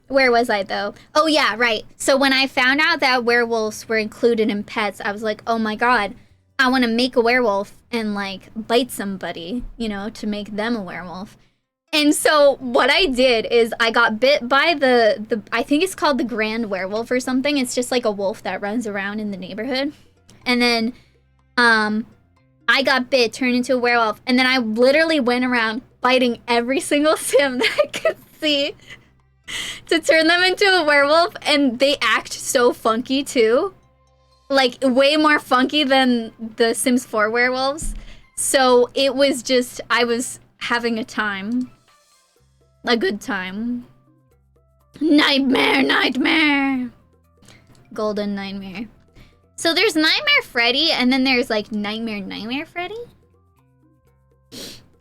Where was I, though? Oh, yeah, right. So when I found out that werewolves were included in pets, I was like, oh my god, I want to make a werewolf and, like, bite somebody, you know, to make them a werewolf. And so what I did is I got bit by the I think it's called the Grand Werewolf or something. It's just like a wolf that runs around in the neighborhood. And then, I got bit, turned into a werewolf, and then I literally went around biting every single sim that I could see to turn them into a werewolf, and they act so funky too. like way more funky than the Sims 4 werewolves. So it was just, I was having a time. A good time. Nightmare, nightmare. Golden nightmare. So there's Nightmare Freddy, and then there's like Nightmare Freddy?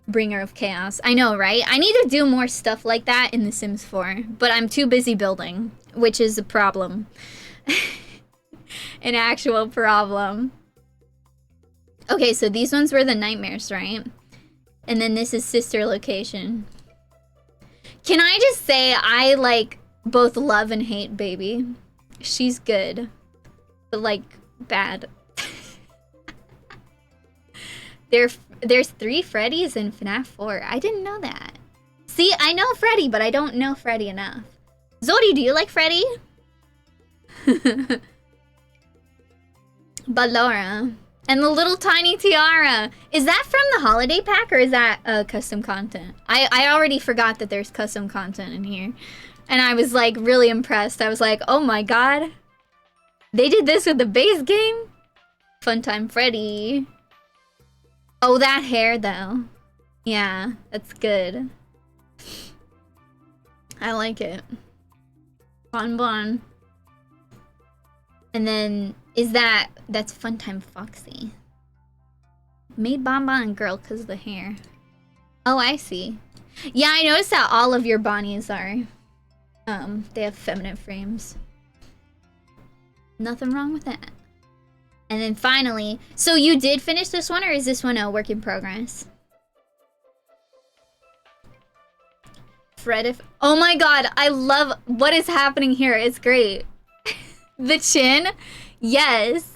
Bringer of Chaos. I know, right? I need to do more stuff like that in The Sims 4, but I'm too busy building, which is a problem. An actual problem. Okay, so these ones were the nightmares, right? And then this is sister location. Can I just say I like both love and hate Baby? She's good, but like bad. There's 3 Freddys in FNAF 4. I didn't know that. See, I know Freddy, but I don't know Freddy enough. Zodi, do you like Freddy? But Laura. And the little tiny tiara. Is that from the holiday pack or is that custom content? I already forgot that there's custom content in here. And I was like really impressed. I was like, oh my god. They did this with the base game? Funtime Freddy. Oh, that hair though. Yeah, that's good. I like it. Bon. And then, that's Funtime Foxy. Made Bonbon girl because of the hair. Oh, I see. Yeah, I noticed that all of your Bonnies are, they have feminine frames. Nothing wrong with that. And then finally, so you did finish this one, or is this one a work in progress? Fred, oh my god, I love what is happening here. It's great. The chin, yes.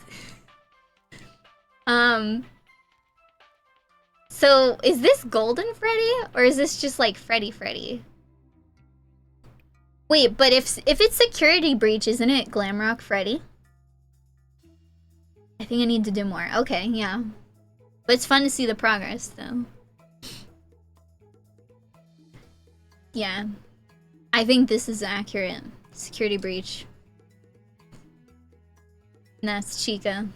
So is this Golden Freddy, or is this just like Freddy? Wait, but if it's Security Breach, isn't it Glamrock Freddy? I think I need to do more. Okay, yeah. But it's fun to see the progress, though. Yeah. I think this is accurate. Security Breach. And that's Chica.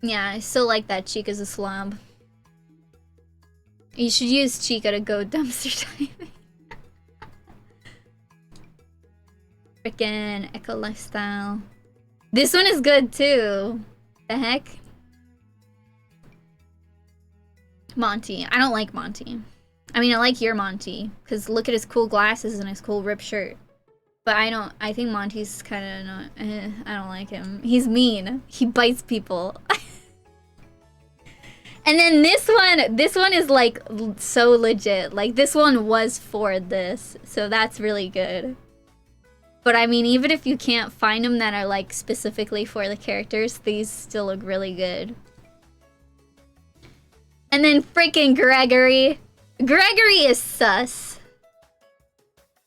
Yeah, I still like that Chica's a slob. You should use Chica to go dumpster diving. Frickin' Eco Lifestyle. This one is good too. The heck? Monty. I don't like Monty. I mean, I like your Monty, because look at his cool glasses and his cool ripped shirt. But I think Monty's kind of not, I don't like him. He's mean. He bites people. And then this one is like so legit. Like this one was for this, so that's really good. But I mean, even if you can't find them that are like specifically for the characters, these still look really good. And then freaking Gregory. Gregory is sus.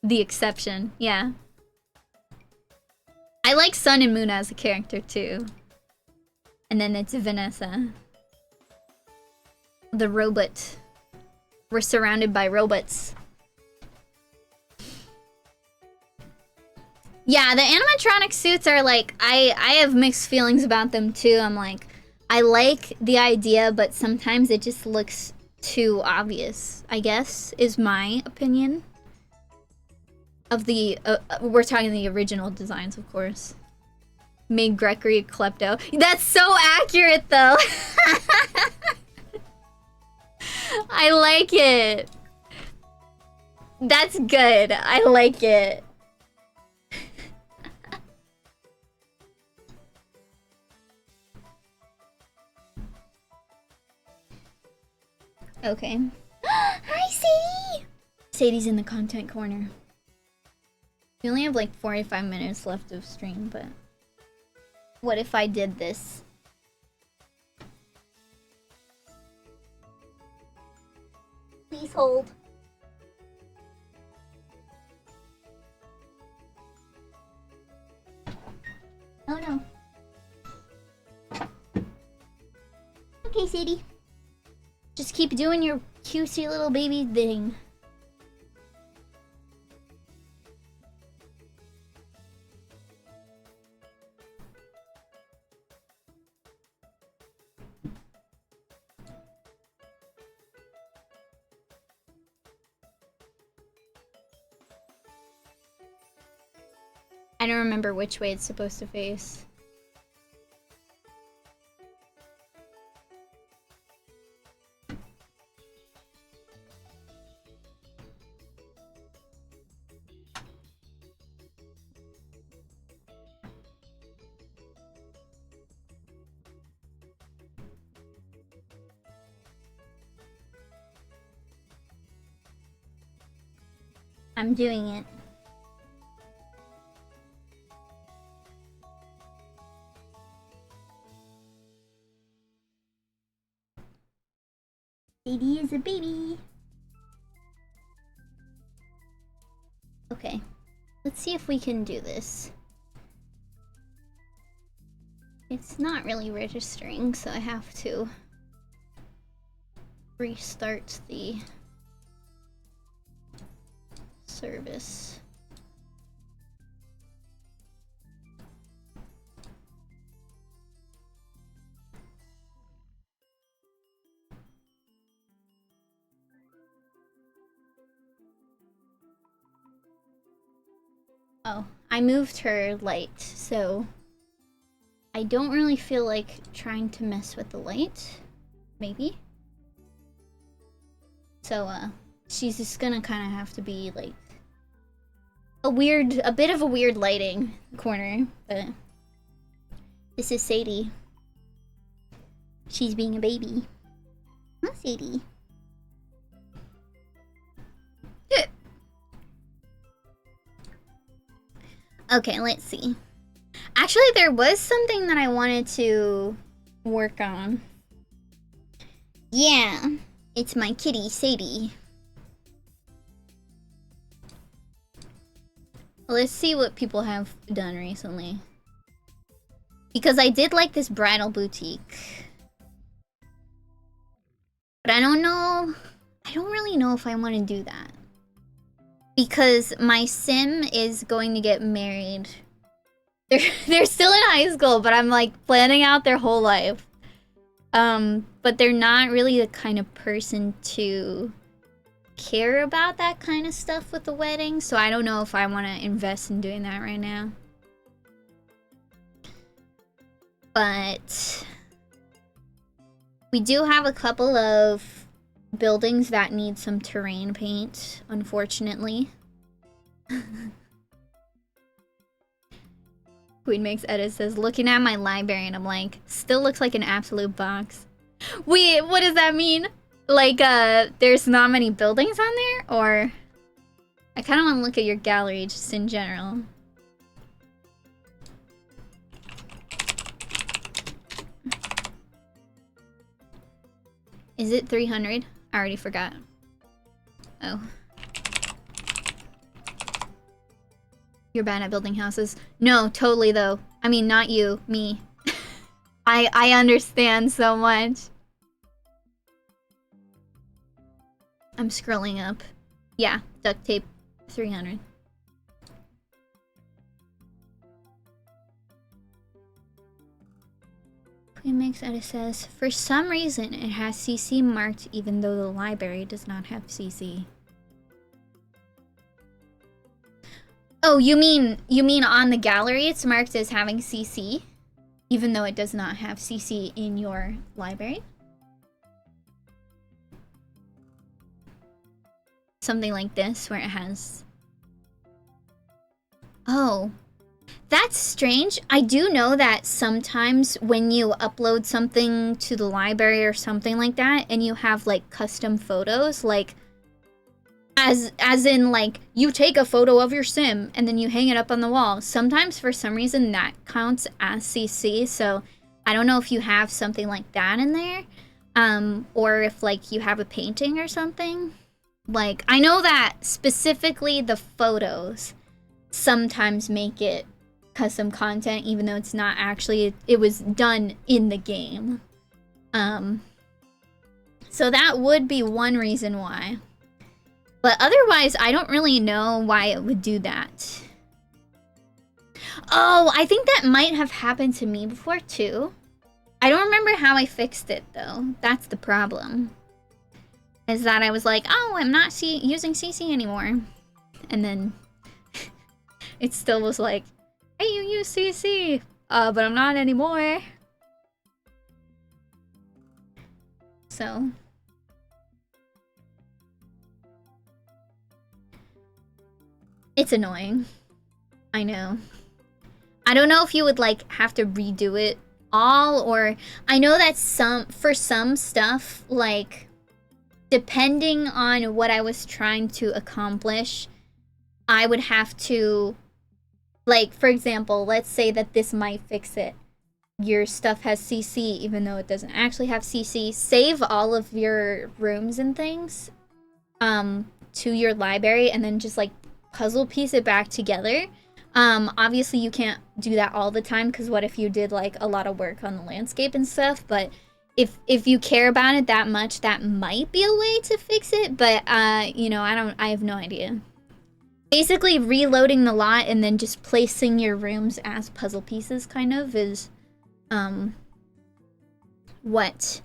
The exception, yeah. I like Sun and Moon as a character too. And then it's Vanessa. The robot. We're surrounded by robots. Yeah, the animatronic suits are like, I have mixed feelings about them too. I'm like, I like the idea, but sometimes it just looks too obvious, I guess, is my opinion. Of the, we're talking the original designs, of course. Made Gregory a klepto. That's so accurate, though. I like it. That's good. I like it. Okay. Hi, Sadie! Sadie's in the content corner. We only have like 45 minutes left of stream, but... What if I did this? Please hold. Oh no. Okay, Sadie. Just keep doing your cutesy little baby thing. I don't remember which way it's supposed to face. I'm doing it. Baby is a baby. Okay, let's see if we can do this. It's not really registering, so I have to restart the service. Oh, I moved her light, so I don't really feel like trying to mess with the light. Maybe. So, she's just gonna kind of have to be like a bit of a weird lighting corner, but this is Sadie. She's being a baby. Huh, Sadie? Okay, let's see. Actually, there was something that I wanted to work on. Yeah, it's my kitty, Sadie. Let's see what people have done recently. Because I did like this bridal boutique. But I don't know. I don't really know if I want to do that. Because my sim is going to get married. They're still in high school, but I'm like planning out their whole life. But they're not really the kind of person to care about that kind of stuff with the wedding, so I don't know if I want to invest in doing that right now. But we do have a couple of buildings that need some terrain paint, unfortunately. Queen Makes Edit says, looking at my library and I'm like, still looks like an absolute box. Wait, what does that mean? Like, there's not many buildings on there? Or... I kind of want to look at your gallery just in general. Is it 300? I already forgot. Oh. You're bad at building houses. No, totally though. I mean, not you, me. I understand so much. I'm scrolling up. Yeah, duct tape, 300. Queen Makes Edit says, for some reason it has CC marked even though the library does not have CC. Oh, you mean on the gallery it's marked as having CC? Even though it does not have CC in your library? Something like this, where it has... Oh. That's strange. I do know that sometimes when you upload something to the library or something like that, and you have, like, custom photos, like... As in, like, you take a photo of your sim, and then you hang it up on the wall. Sometimes, for some reason, that counts as CC, so... I don't know if you have something like that in there. Or if, like, you have a painting or something. Like, I know that specifically the photos sometimes make it custom content, even though it's not actually, it was done in the game. So that would be one reason why. But otherwise, I don't really know why it would do that. Oh, I think that might have happened to me before too. I don't remember how I fixed it though. That's the problem. Is that I was like, oh, I'm not using CC anymore. And then it still was like, Hey, you use CC. But I'm not anymore. So. It's annoying. I know. I don't know if you would like have to redo it all, or I know that for some stuff, like depending on what I was trying to accomplish, I would have to, like, for example, let's say that this might fix it. Your stuff has CC even though it doesn't actually have CC. Save all of your rooms and things to your library and then just like puzzle piece it back together. Obviously you can't do that all the time because what if you did like a lot of work on the landscape and stuff, but if you care about it that much, that might be a way to fix it, but you know, I have no idea. Basically reloading the lot and then just placing your rooms as puzzle pieces kind of is what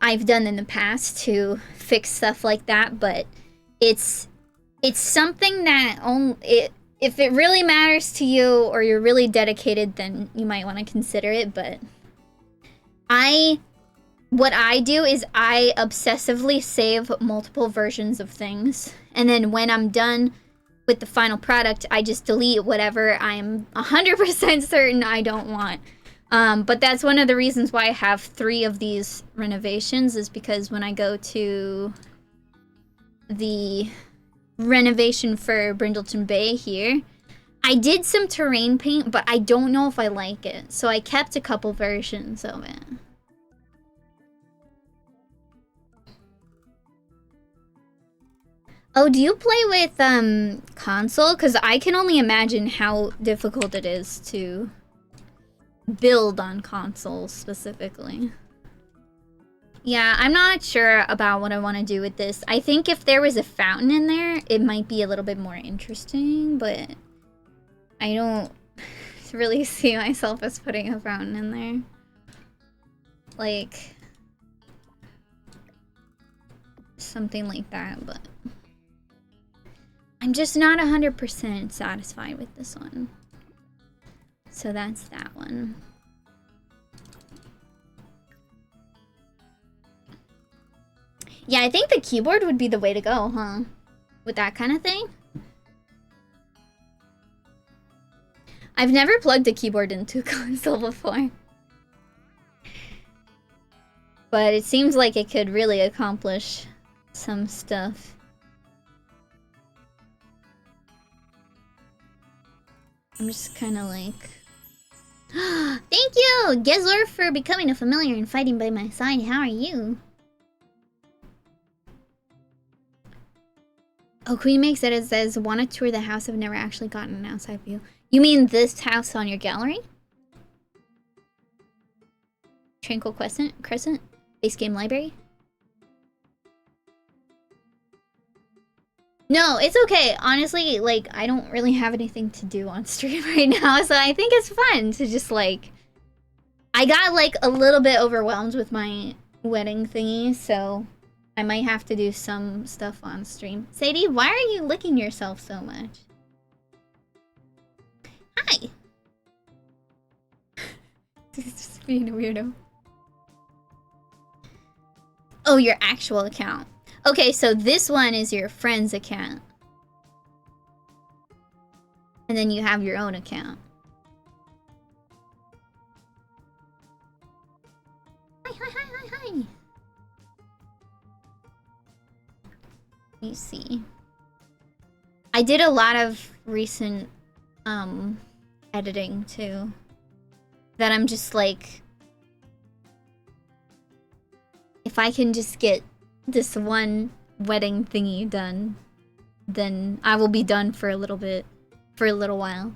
I've done in the past to fix stuff like that, but it's something that if it really matters to you or you're really dedicated, then you might want to consider it, but what I do is I obsessively save multiple versions of things, and then when I'm done with the final product, I just delete whatever I'm 100% certain I don't want. But that's one of the reasons why I have 3 of these renovations, is because when I go to the renovation for Brindleton Bay here, I did some terrain paint, but I don't know if I like it. So I kept a couple versions of it. Oh, do you play with console? Because I can only imagine how difficult it is to build on console specifically. Yeah, I'm not sure about what I want to do with this. I think if there was a fountain in there, it might be a little bit more interesting, but I don't really see myself as putting a fountain in there. Like, something like that, but I'm just not 100% satisfied with this one. So that's that one. Yeah, I think the keyboard would be the way to go, huh? With that kind of thing. I've never plugged a keyboard into a console before. But it seems like it could really accomplish some stuff. I'm just kind of like... Thank you, Gezler, for becoming a familiar and fighting by my side. How are you? Oh, Queen makes it says, want to tour the house. I've never actually gotten an outside view. You mean this house on your gallery? Tranquil Crescent? Base game library? No, it's okay. Honestly, like, I don't really have anything to do on stream right now, so I think it's fun to just, like... I got, like, a little bit overwhelmed with my wedding thingy, so I might have to do some stuff on stream. Sadie, why are you licking yourself so much? Hi! Just being a weirdo. Oh, your actual account. Okay, so this one is your friend's account. And then you have your own account. Hi. Let me see. I did a lot of recent editing too. That I'm just like, if I can just get this one wedding thingy done, then I will be done for a little bit, for a little while.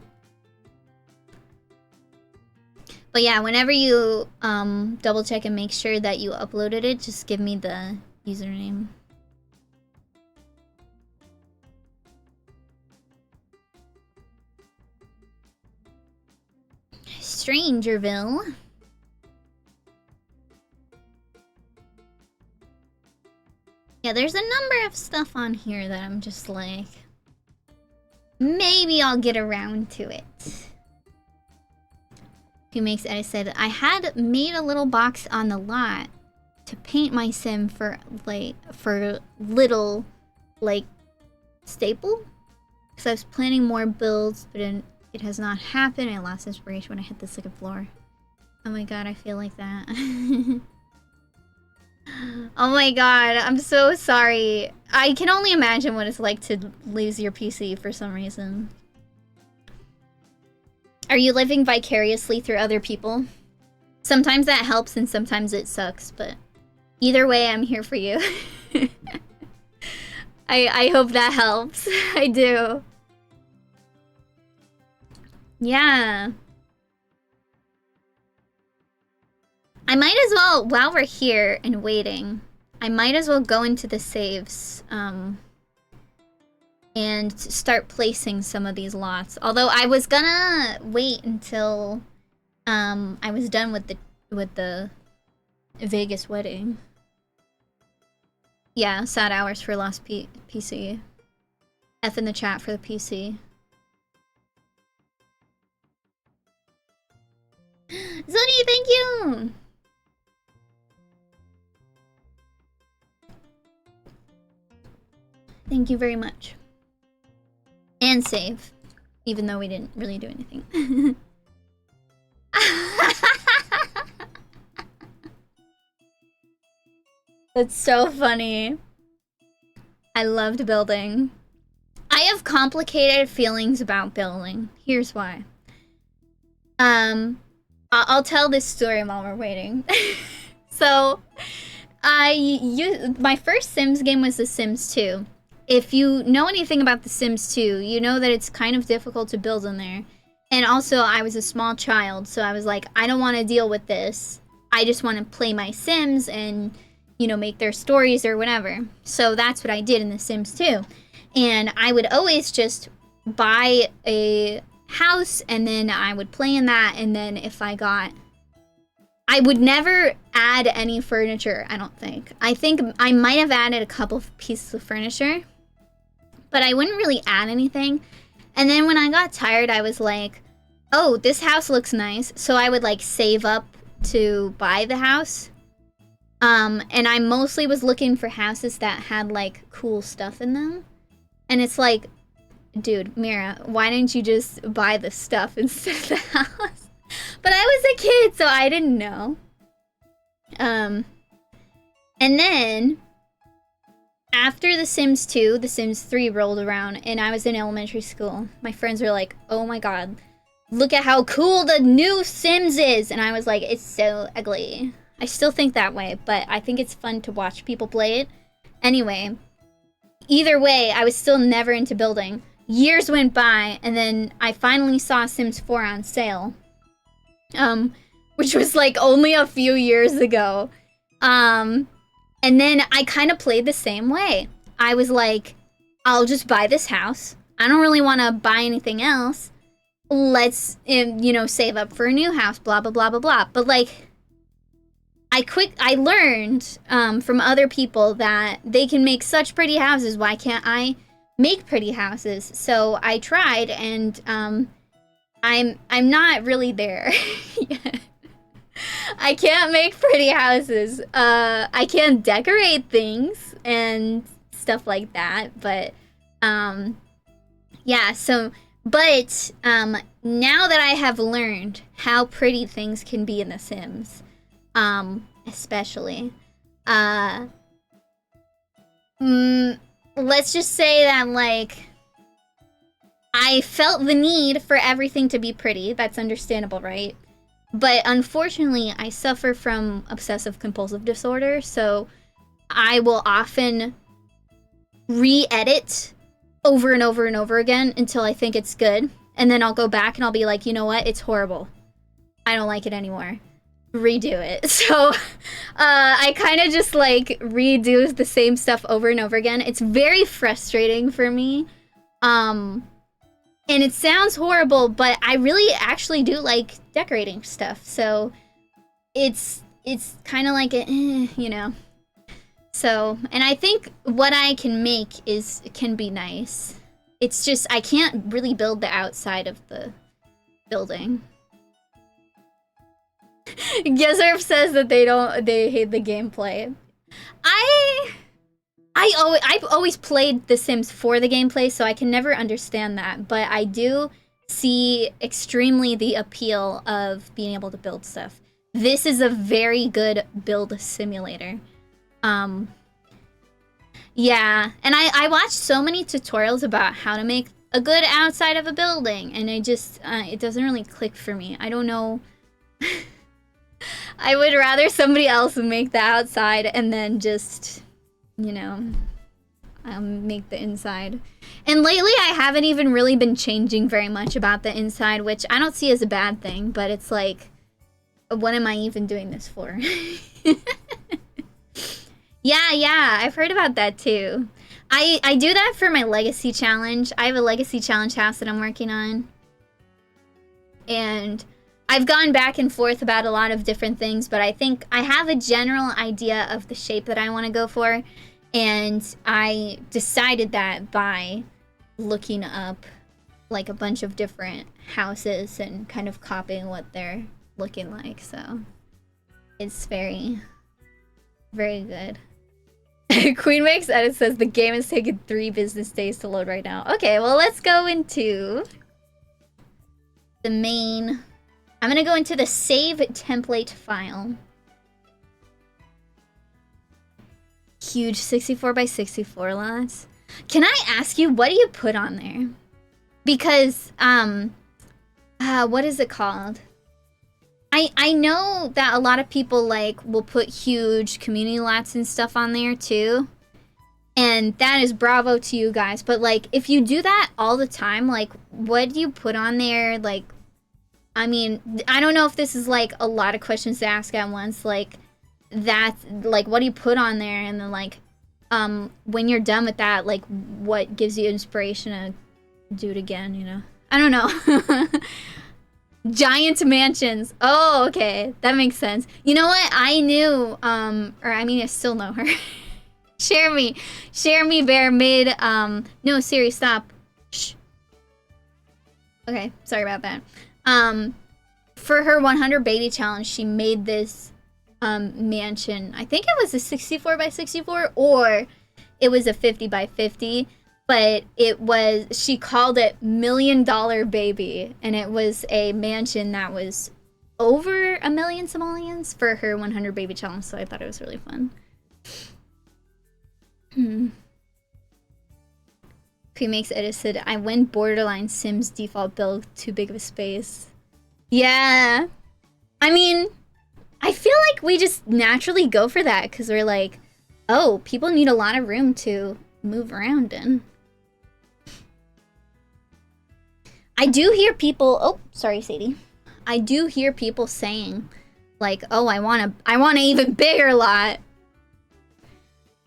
But yeah, whenever you double check and make sure that you uploaded it, just give me the username. Strangerville. Yeah, there's a number of stuff on here that I'm just like, maybe I'll get around to it. Who makes edit said, I had made a little box on the lot to paint my sim for little, like, staple? Because I was planning more builds, but it has not happened. I lost inspiration when I hit the second floor. Oh my god, I feel like that. Oh my god, I'm so sorry. I can only imagine what it's like to lose your PC for some reason. Are you living vicariously through other people? Sometimes that helps and sometimes it sucks, but either way, I'm here for you. I hope that helps. I do. Yeah. I might as well, while we're here and waiting, I might as well go into the saves, and start placing some of these lots. Although I was gonna wait until, I was done with the Vegas wedding. Yeah, sad hours for lost PC. F in the chat for the PC. Zoni, thank you! Thank you very much. And save. Even though we didn't really do anything. That's so funny. I loved building. I have complicated feelings about building. Here's why. I'll tell this story while we're waiting. So, my first Sims game was The Sims 2. If you know anything about The Sims 2, you know that it's kind of difficult to build in there. And also, I was a small child, so I was like, I don't want to deal with this. I just want to play my Sims and, you know, make their stories or whatever. So that's what I did in The Sims 2. And I would always just buy a house and then I would play in that, and then if I would never add any furniture, I don't think. I think I might have added a couple of pieces of furniture, but I wouldn't really add anything. And then when I got tired, I was like, oh, this house looks nice. So I would like save up to buy the house. And I mostly was looking for houses that had like cool stuff in them. And it's like, dude, Mira, why didn't you just buy the stuff instead of the house? But I was a kid, so I didn't know. And then, after The Sims 2, The Sims 3 rolled around, and I was in elementary school. My friends were like, oh my god, look at how cool the new Sims is! And I was like, it's so ugly. I still think that way, but I think it's fun to watch people play it. Anyway, either way, I was still never into building. Years went by, and then I finally saw Sims 4 on sale. Which was like only a few years ago. And then I kind of played the same way. I was like, I'll just buy this house. I don't really want to buy anything else. Let's, you know, save up for a new house, blah, blah, blah, blah, blah. But like, I learned from other people that they can make such pretty houses. Why can't I make pretty houses? So I tried, and I'm not really there yet. I can't make pretty houses. I can decorate things and stuff like that, but yeah, so but now that I have learned how pretty things can be in The Sims, especially let's just say that like I felt the need for everything to be pretty. That's understandable, right? But unfortunately, I suffer from obsessive compulsive disorder, so I will often re-edit over and over and over again until I think it's good. And then I'll go back and I'll be like, you know what? It's horrible. I don't like it anymore. Redo it. So I kind of just like redo the same stuff over and over again. It's very frustrating for me. And it sounds horrible, but I really actually do like decorating stuff. So it's kind of like you know. So, and I think what I can make can be nice. It's just I can't really build the outside of the building. Gezerf says that they hate the gameplay. I've always played The Sims for the gameplay, so I can never understand that. But I do see extremely the appeal of being able to build stuff. This is a very good build simulator. Yeah, and I watched so many tutorials about how to make a good outside of a building, and it doesn't really click for me. I don't know. I would rather somebody else make the outside and then just, you know, make the inside. And lately I haven't even really been changing very much about the inside, which I don't see as a bad thing, but it's like, what am I even doing this for? Yeah, I've heard about that too. I do that for my legacy challenge. I have a legacy challenge house that I'm working on. And I've gone back and forth about a lot of different things, but I think I have a general idea of the shape that I want to go for. And I decided that by looking up like a bunch of different houses and kind of copying what they're looking like. So it's very, very good. Queen Makes Edit says the game is taking 3 business days to load right now. Okay, well, let's go into the main. I'm gonna go into the save template file. Huge 64 by 64 lots. Can I ask you, what do you put on there? Because, what is it called? I know that a lot of people, like, will put huge community lots and stuff on there, too. And that is bravo to you guys. But, like, if you do that all the time, like, what do you put on there? Like, I mean, I don't know if this is, like, a lot of questions to ask at once. Like, that's, like, what do you put on there? And then, like, when you're done with that, like, what gives you inspiration to do it again, you know? I don't know. Giant mansions. Oh, okay. That makes sense. You know what? I knew, or I mean, I still know her. Share Me Bear made, no, Siri, stop. Shh. Okay, sorry about that. For her 100 baby challenge, she made this, mansion. I think it was a 64 by 64, or it was a 50 by 50. But it was, she called it $1 Million Baby, and it was a mansion that was over 1 million simoleons for her 100 baby challenge, so I thought it was really fun. Queen Makes Edit said, I went borderline Sims default build, too big of a space. Yeah. I mean, I feel like we just naturally go for that, because we're like, oh, people need a lot of room to move around in. I do hear people, oh, sorry, Sadie. I do hear people saying, like, oh, I want an even bigger lot.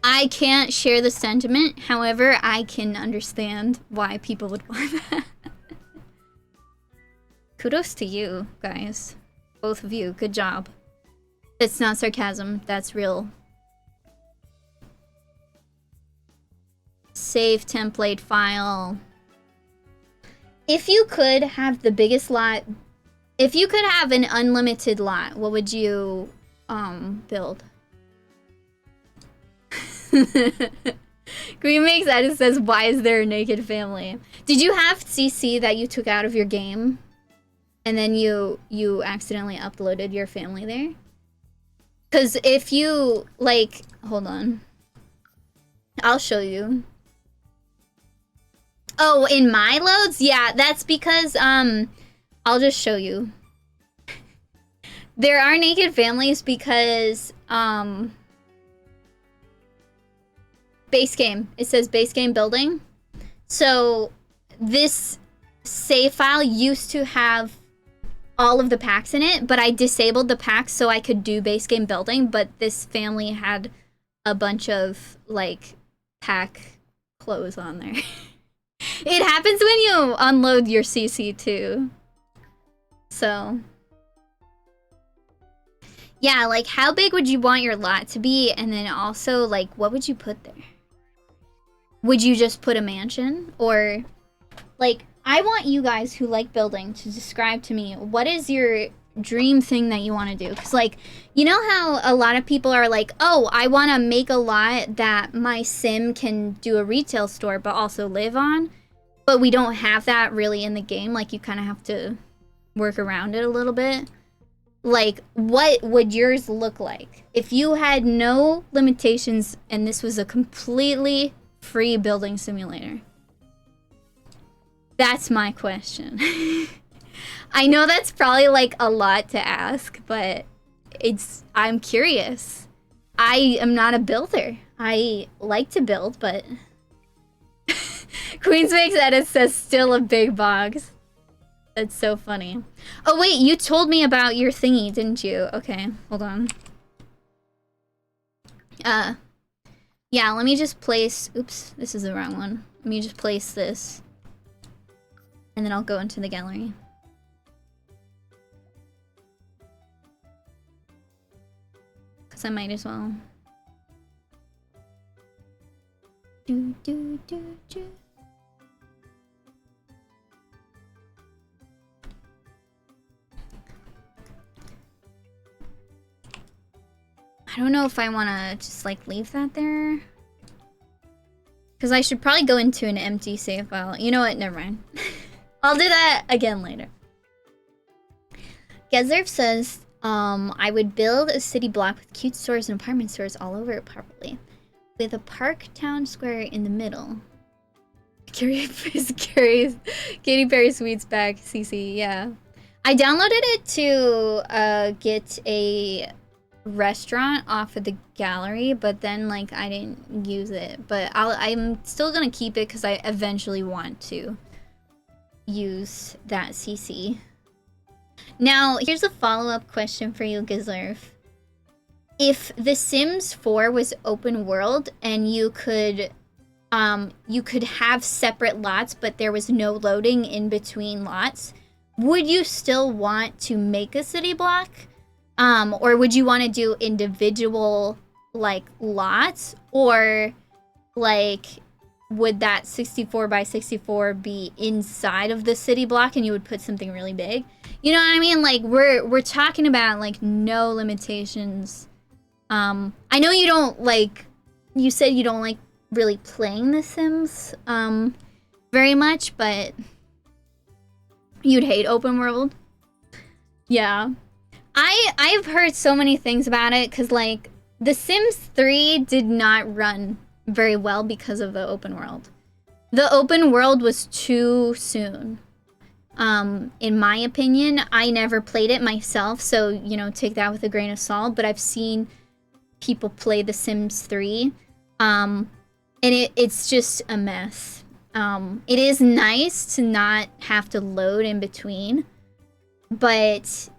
I can't share the sentiment. However, I can understand why people would want that. Kudos to you, guys. Both of you. Good job. That's not sarcasm. That's real. Save template file. If you could have the biggest lot, if you could have an unlimited lot, what would you build? Green Makes Edit says, why is there a naked family? Did you have CC that you took out of your game and then you accidentally uploaded your family there? Because if you, like, hold on. I'll show you. Oh, in my loads? Yeah, that's because, I'll just show you. There are naked families because, base game. It says base game building. So, this save file used to have all of the packs in it, but I disabled the packs so I could do base game building, but this family had a bunch of, like, pack clothes on there. It happens when you unload your CC too. So, yeah, like, how big would you want your lot to be? And then also, like, what would you put there? Would you just put a mansion? Or, like, I want you guys who like building to describe to me, what is your dream thing that you want to do? Because, like, you know how a lot of people are like, oh, I want to make a lot that my sim can do a retail store but also live on. But we don't have that really in the game. Like, you kind of have to work around it a little bit. Like, what would yours look like? If you had no limitations and this was a completely free building simulator. That's my question. I know that's probably like a lot to ask, but I'm curious. I am not a builder. I like to build, but Queens Makes Edit says still a big box. That's so funny. Oh wait, you told me about your thingy, didn't you? Okay, hold on. Yeah, let me just place, oops, this is the wrong one. Let me just place this. And then I'll go into the gallery. Because I might as well. Do, do, do, do. I don't know if I want to just like leave that there. Because I should probably go into an empty save file. You know what? Never mind. I'll do that again later. Gezerv says, I would build a city block with cute stores and apartment stores all over it probably. With a park town square in the middle. Katy Perry Sweets back, CC, yeah. I downloaded it to get a restaurant off of the gallery, but then like I didn't use it. But I'm still gonna keep it because I eventually want to use that CC. Now, here's a follow-up question for you, Gizlerf. If The Sims 4 was open world and you could have separate lots, but there was no loading in between lots, would you still want to make a city block? Or would you want to do individual, like, lots? Or, like, would that 64 by 64 be inside of the city block and you would put something really big? You know what I mean? Like, we're talking about, like, no limitations. I know you don't, like, you said you don't like really playing The Sims, very much, but you'd hate open world. Yeah. I've heard so many things about it, because, like, The Sims 3 did not run very well because of the open world. The open world was too soon. In my opinion, I never played it myself, so, you know, take that with a grain of salt, but I've seen people play The Sims 3, and it's just a mess. It is nice to not have to load in between, but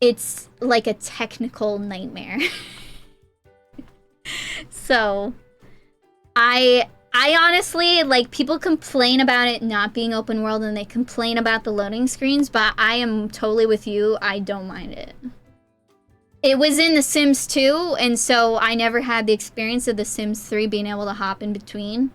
it's like a technical nightmare. So, I honestly, like, people complain about it not being open world and they complain about the loading screens, but I am totally with you. I don't mind it. It was in The Sims 2, and so I never had the experience of The Sims 3 being able to hop in between.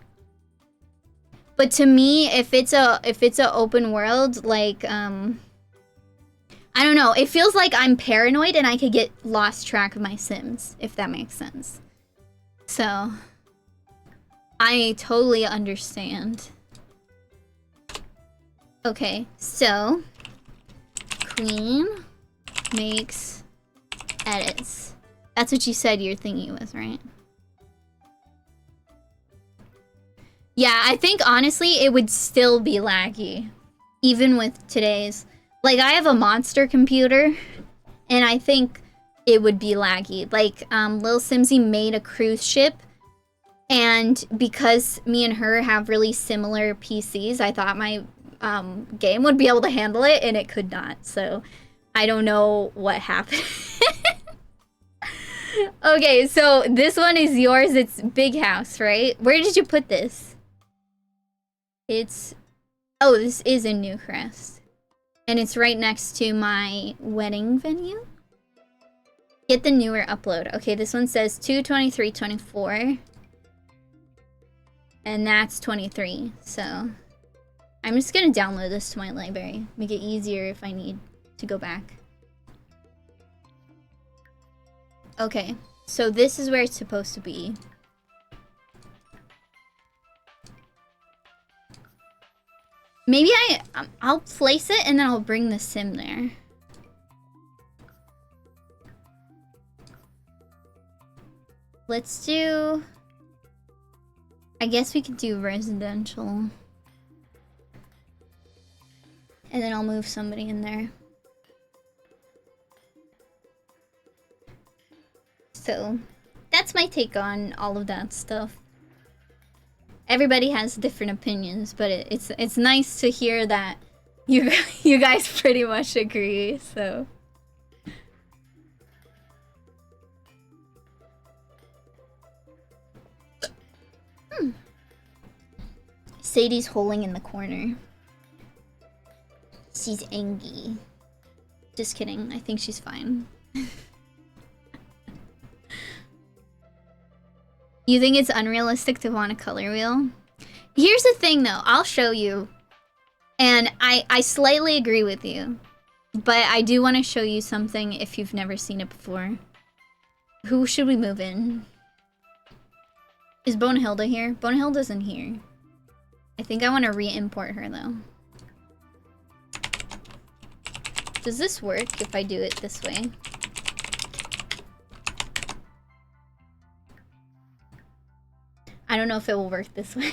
But to me, if it's a open world, like, I don't know, it feels like I'm paranoid and I could get lost track of my Sims, if that makes sense. So, I totally understand. Okay, so, Queen makes edits. That's what you said your thingy was, right? Yeah, I think honestly it would still be laggy. Even with today's... Like, I have a monster computer, and I think it would be laggy. Like, Lil Simsy made a cruise ship, and because me and her have really similar PCs, I thought my game would be able to handle it, and it could not. So, I don't know what happened. Okay, so this one is yours. It's Big House, right? Where did you put this? It's... Oh, this is in Newcrest. And it's right next to my wedding venue. Get the newer upload. Okay, this one says 2/23/24. And that's 23. So I'm just gonna download this to my library. Make it easier if I need to go back. Okay, so this is where it's supposed to be. Maybe I'll place it and then I'll bring the sim there. Let's do... I guess we could do residential. And then I'll move somebody in there. So, that's my take on all of that stuff. Everybody has different opinions, but it's nice to hear that you guys pretty much agree, so... Sadie's holding in the corner. She's angry. Just kidding, I think she's fine. You think it's unrealistic to want a color wheel? Here's the thing though, I'll show you. And I slightly agree with you. But I do want to show you something if you've never seen it before. Who should we move in? Is Bonahilda here? Bonahilda's in here. I think I want to re-import her though. Does this work if I do it this way? I don't know if it will work this way.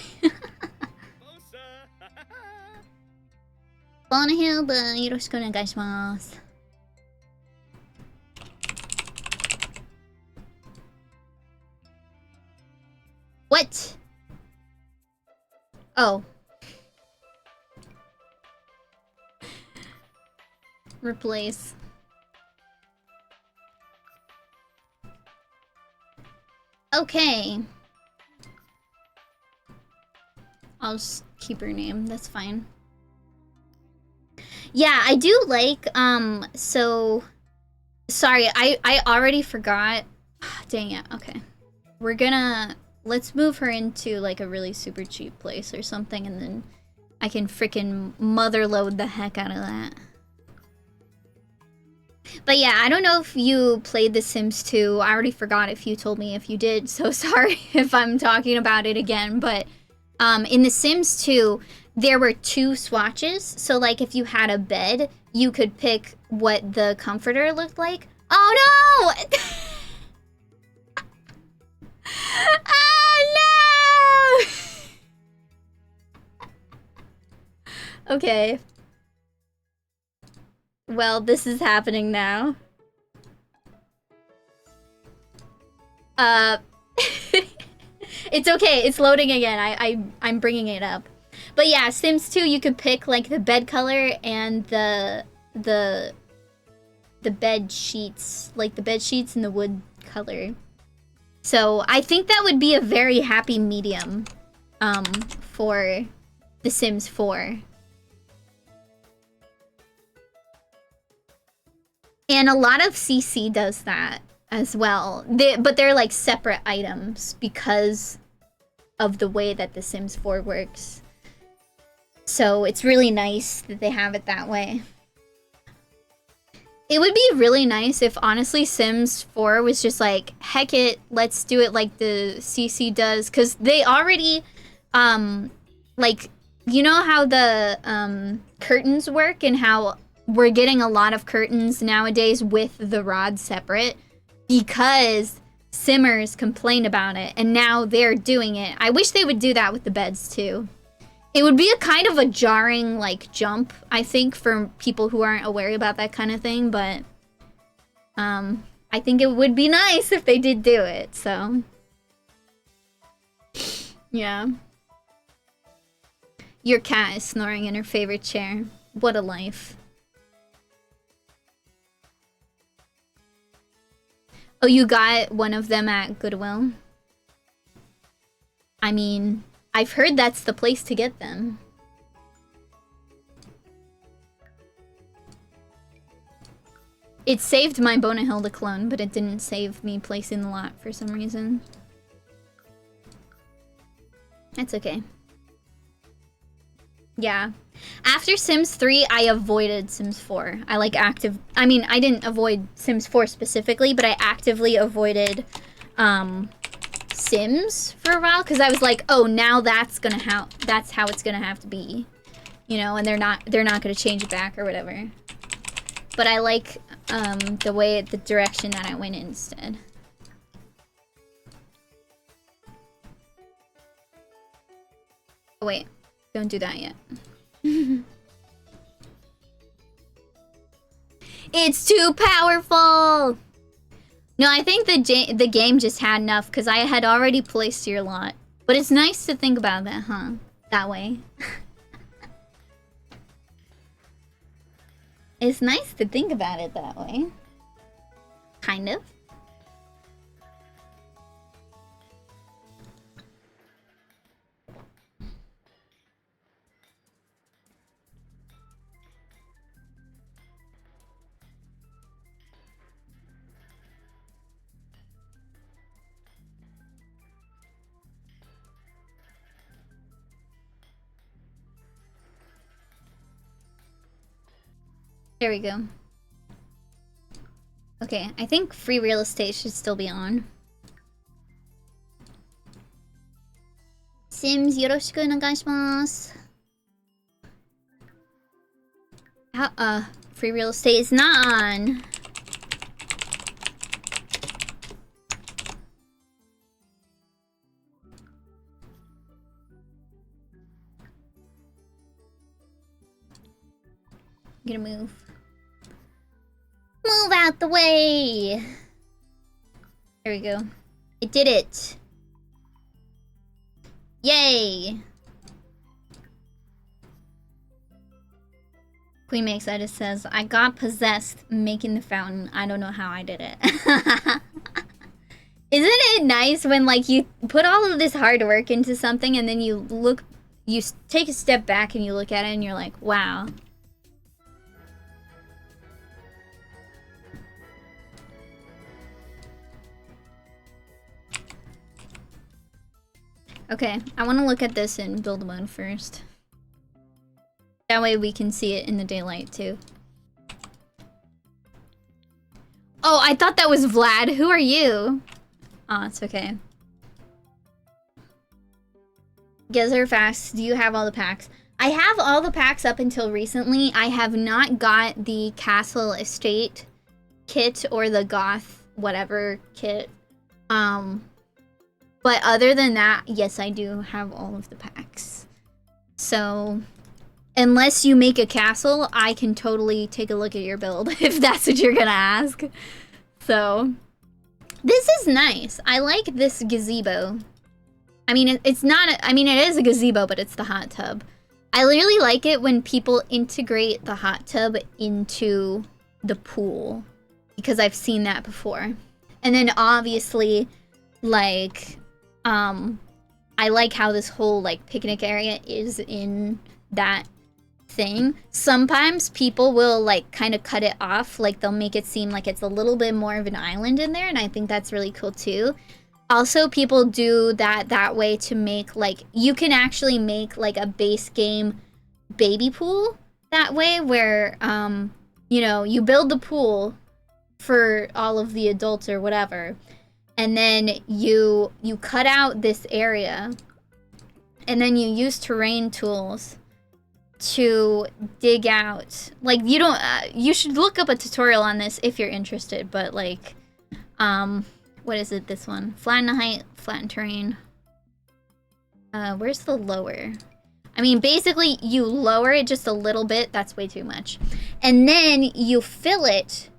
Bonahilda, yoroshiku onegai shimasu. What? Oh. Replace. Okay. I'll just keep her name, that's fine. Yeah, I do like, so... Sorry, I already forgot. Dang it, okay. We're gonna... Let's move her into, like, a really super cheap place or something, and then I can frickin' motherload the heck out of that. But yeah, I don't know if you played The Sims 2. I already forgot if you told me if you did, so sorry if I'm talking about it again, but... in The Sims 2, there were 2 swatches. So, like, if you had a bed, you could pick what the comforter looked like. Oh, no! Oh, no! Okay. Well, this is happening now. It's okay, it's loading again. I'm bringing it up. But yeah, Sims 2, you could pick like the bed color and the bed sheets, like the bed sheets and the wood color. So I think that would be a very happy medium for The Sims 4. And a lot of CC does that as well. But they're like separate items because of the way that The Sims 4 works. So it's really nice that they have it that way. It would be really nice if honestly Sims 4 was just like, heck it, let's do it like the CC does. Because they already, like, you know how the curtains work and how we're getting a lot of curtains nowadays with the rod separate? Because Simmers complained about it, and now they're doing it. I wish they would do that with the beds, too. It would be a kind of a jarring, like, jump, I think, for people who aren't aware about that kind of thing, but... I think it would be nice if they did do it, so... Yeah. Your cat is snoring in her favorite chair. What a life. Oh, you got one of them at Goodwill? I mean, I've heard that's the place to get them. It saved my Bonahilda clone, but it didn't save me placing the lot for some reason. That's okay. Yeah. After Sims 3, I avoided Sims 4. I like I mean, I didn't avoid Sims 4 specifically, but I actively avoided Sims for a while because I was like, oh, now that's how it's gonna have to be, you know, and they're not gonna change it back or whatever. But I like the direction that I went in instead. Oh wait, don't do that yet. It's too powerful! No, I think the game just had enough because I had already placed your lot. But it's nice to think about that, huh? That way. It's nice to think about it that way. Kind of. There we go. Okay, I think free real estate should still be on. Sims, yoroshiku onegaishimasu. Free real estate is not on. I'm gonna move. Move out the way! There we go. I did it! Yay! Queen Makes Edit says, I got possessed making the fountain. I don't know how I did it. Isn't it nice when, like, you put all of this hard work into something and then you take a step back and you look at it and you're like, wow. Okay, I want to look at this in build mode first. That way we can see it in the daylight too. Oh, I thought that was Vlad. Who are you? Oh, it's okay. Gezer Fast, do you have all the packs? I have all the packs up until recently. I have not got the Castle Estate kit or the Goth whatever kit. But other than that, yes, I do have all of the packs. So, unless you make a castle, I can totally take a look at your build if that's what you're gonna ask. So, this is nice. I like this gazebo. I mean, it's not, I mean, it is a gazebo, but it's the hot tub. I really like it when people integrate the hot tub into the pool, because I've seen that before. And then obviously, like, I like how this whole, like, picnic area is in that thing. Sometimes people will, like, kind of cut it off. Like, they'll make it seem like it's a little bit more of an island in there, and I think that's really cool, too. Also, people do that way to make, like, you can actually make, like, a base game baby pool that way, where, you know, you build the pool for all of the adults or whatever, and then you cut out this area, and then you use terrain tools to dig out, like, you don't, you should look up a tutorial on this if you're interested, but, like, what is it, this one? Flatten the height, flatten terrain. Where's the lower? I mean, basically, you lower it just a little bit, that's way too much. And then you fill it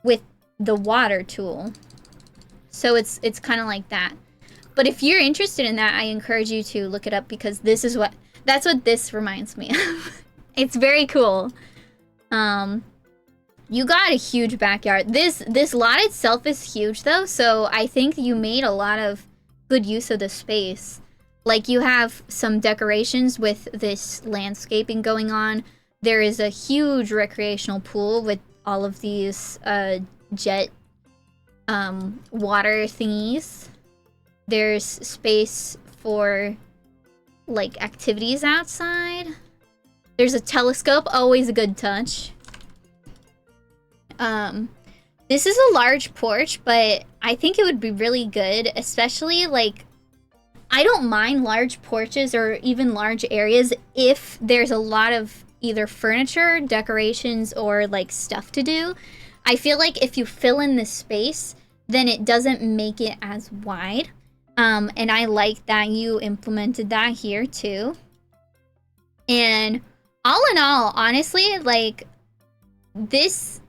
with the water tool. So it's kind of like that. But if you're interested in that, I encourage you to look it up, because this is that's what this reminds me of. It's very cool. You got a huge backyard. This lot itself is huge though, so I think you made a lot of good use of the space. Like, you have some decorations with this landscaping going on. There is a huge recreational pool with all of these jet water thingies. There's space for, like, activities outside. There's a telescope, always a good touch. This is a large porch, but I think it would be really good, especially like, I don't mind large porches or even large areas if there's a lot of either furniture, decorations, or like stuff to do. I feel like if you fill in the space, then it doesn't make it as wide. And I like that you implemented that here too. And all in all, honestly, like this,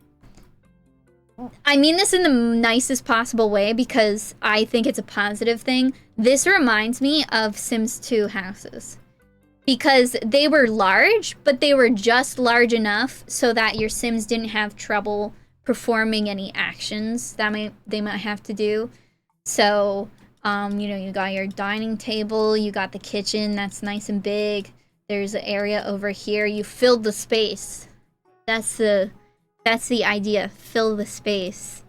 I mean this in the nicest possible way because I think it's a positive thing. This reminds me of Sims 2 houses. Because they were large, but they were just large enough so that your Sims didn't have trouble performing any actions that they might have to do. So, you know, you got your dining table, you got the kitchen that's nice and big. There's an area over here. You filled the space. That's the idea. Fill the space.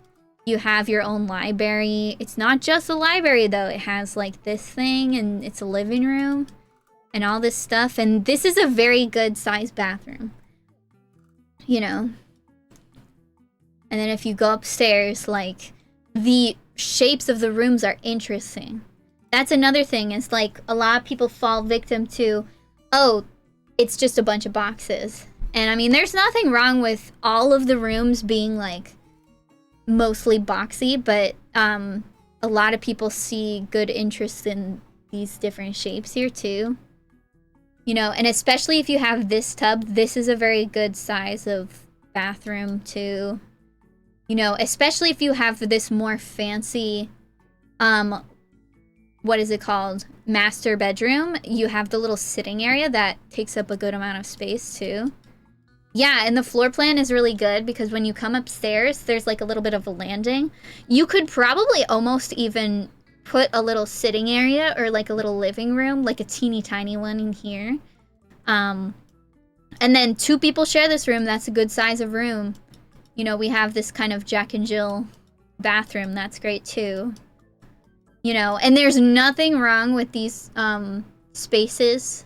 You have your own library. It's not just a library though. It has like this thing and it's a living room and all this stuff. And this is a very good sized bathroom. You know. And then if you go upstairs, like the shapes of the rooms are interesting. That's another thing. Is like a lot of people fall victim to, oh, it's just a bunch of boxes. And I mean, there's nothing wrong with all of the rooms being like mostly boxy, but a lot of people see good interest in these different shapes here too. You know, and especially if you have this tub, this is a very good size of bathroom too. You know, especially if you have this more fancy, what is it called? Master bedroom. You have the little sitting area that takes up a good amount of space too. Yeah, and the floor plan is really good because when you come upstairs, there's like a little bit of a landing. You could probably almost even put a little sitting area or like a little living room, like a teeny tiny one in here. And then 2 people share this room. That's a good size of room. You know, we have this kind of Jack and Jill bathroom. That's great too. You know, and there's nothing wrong with these spaces.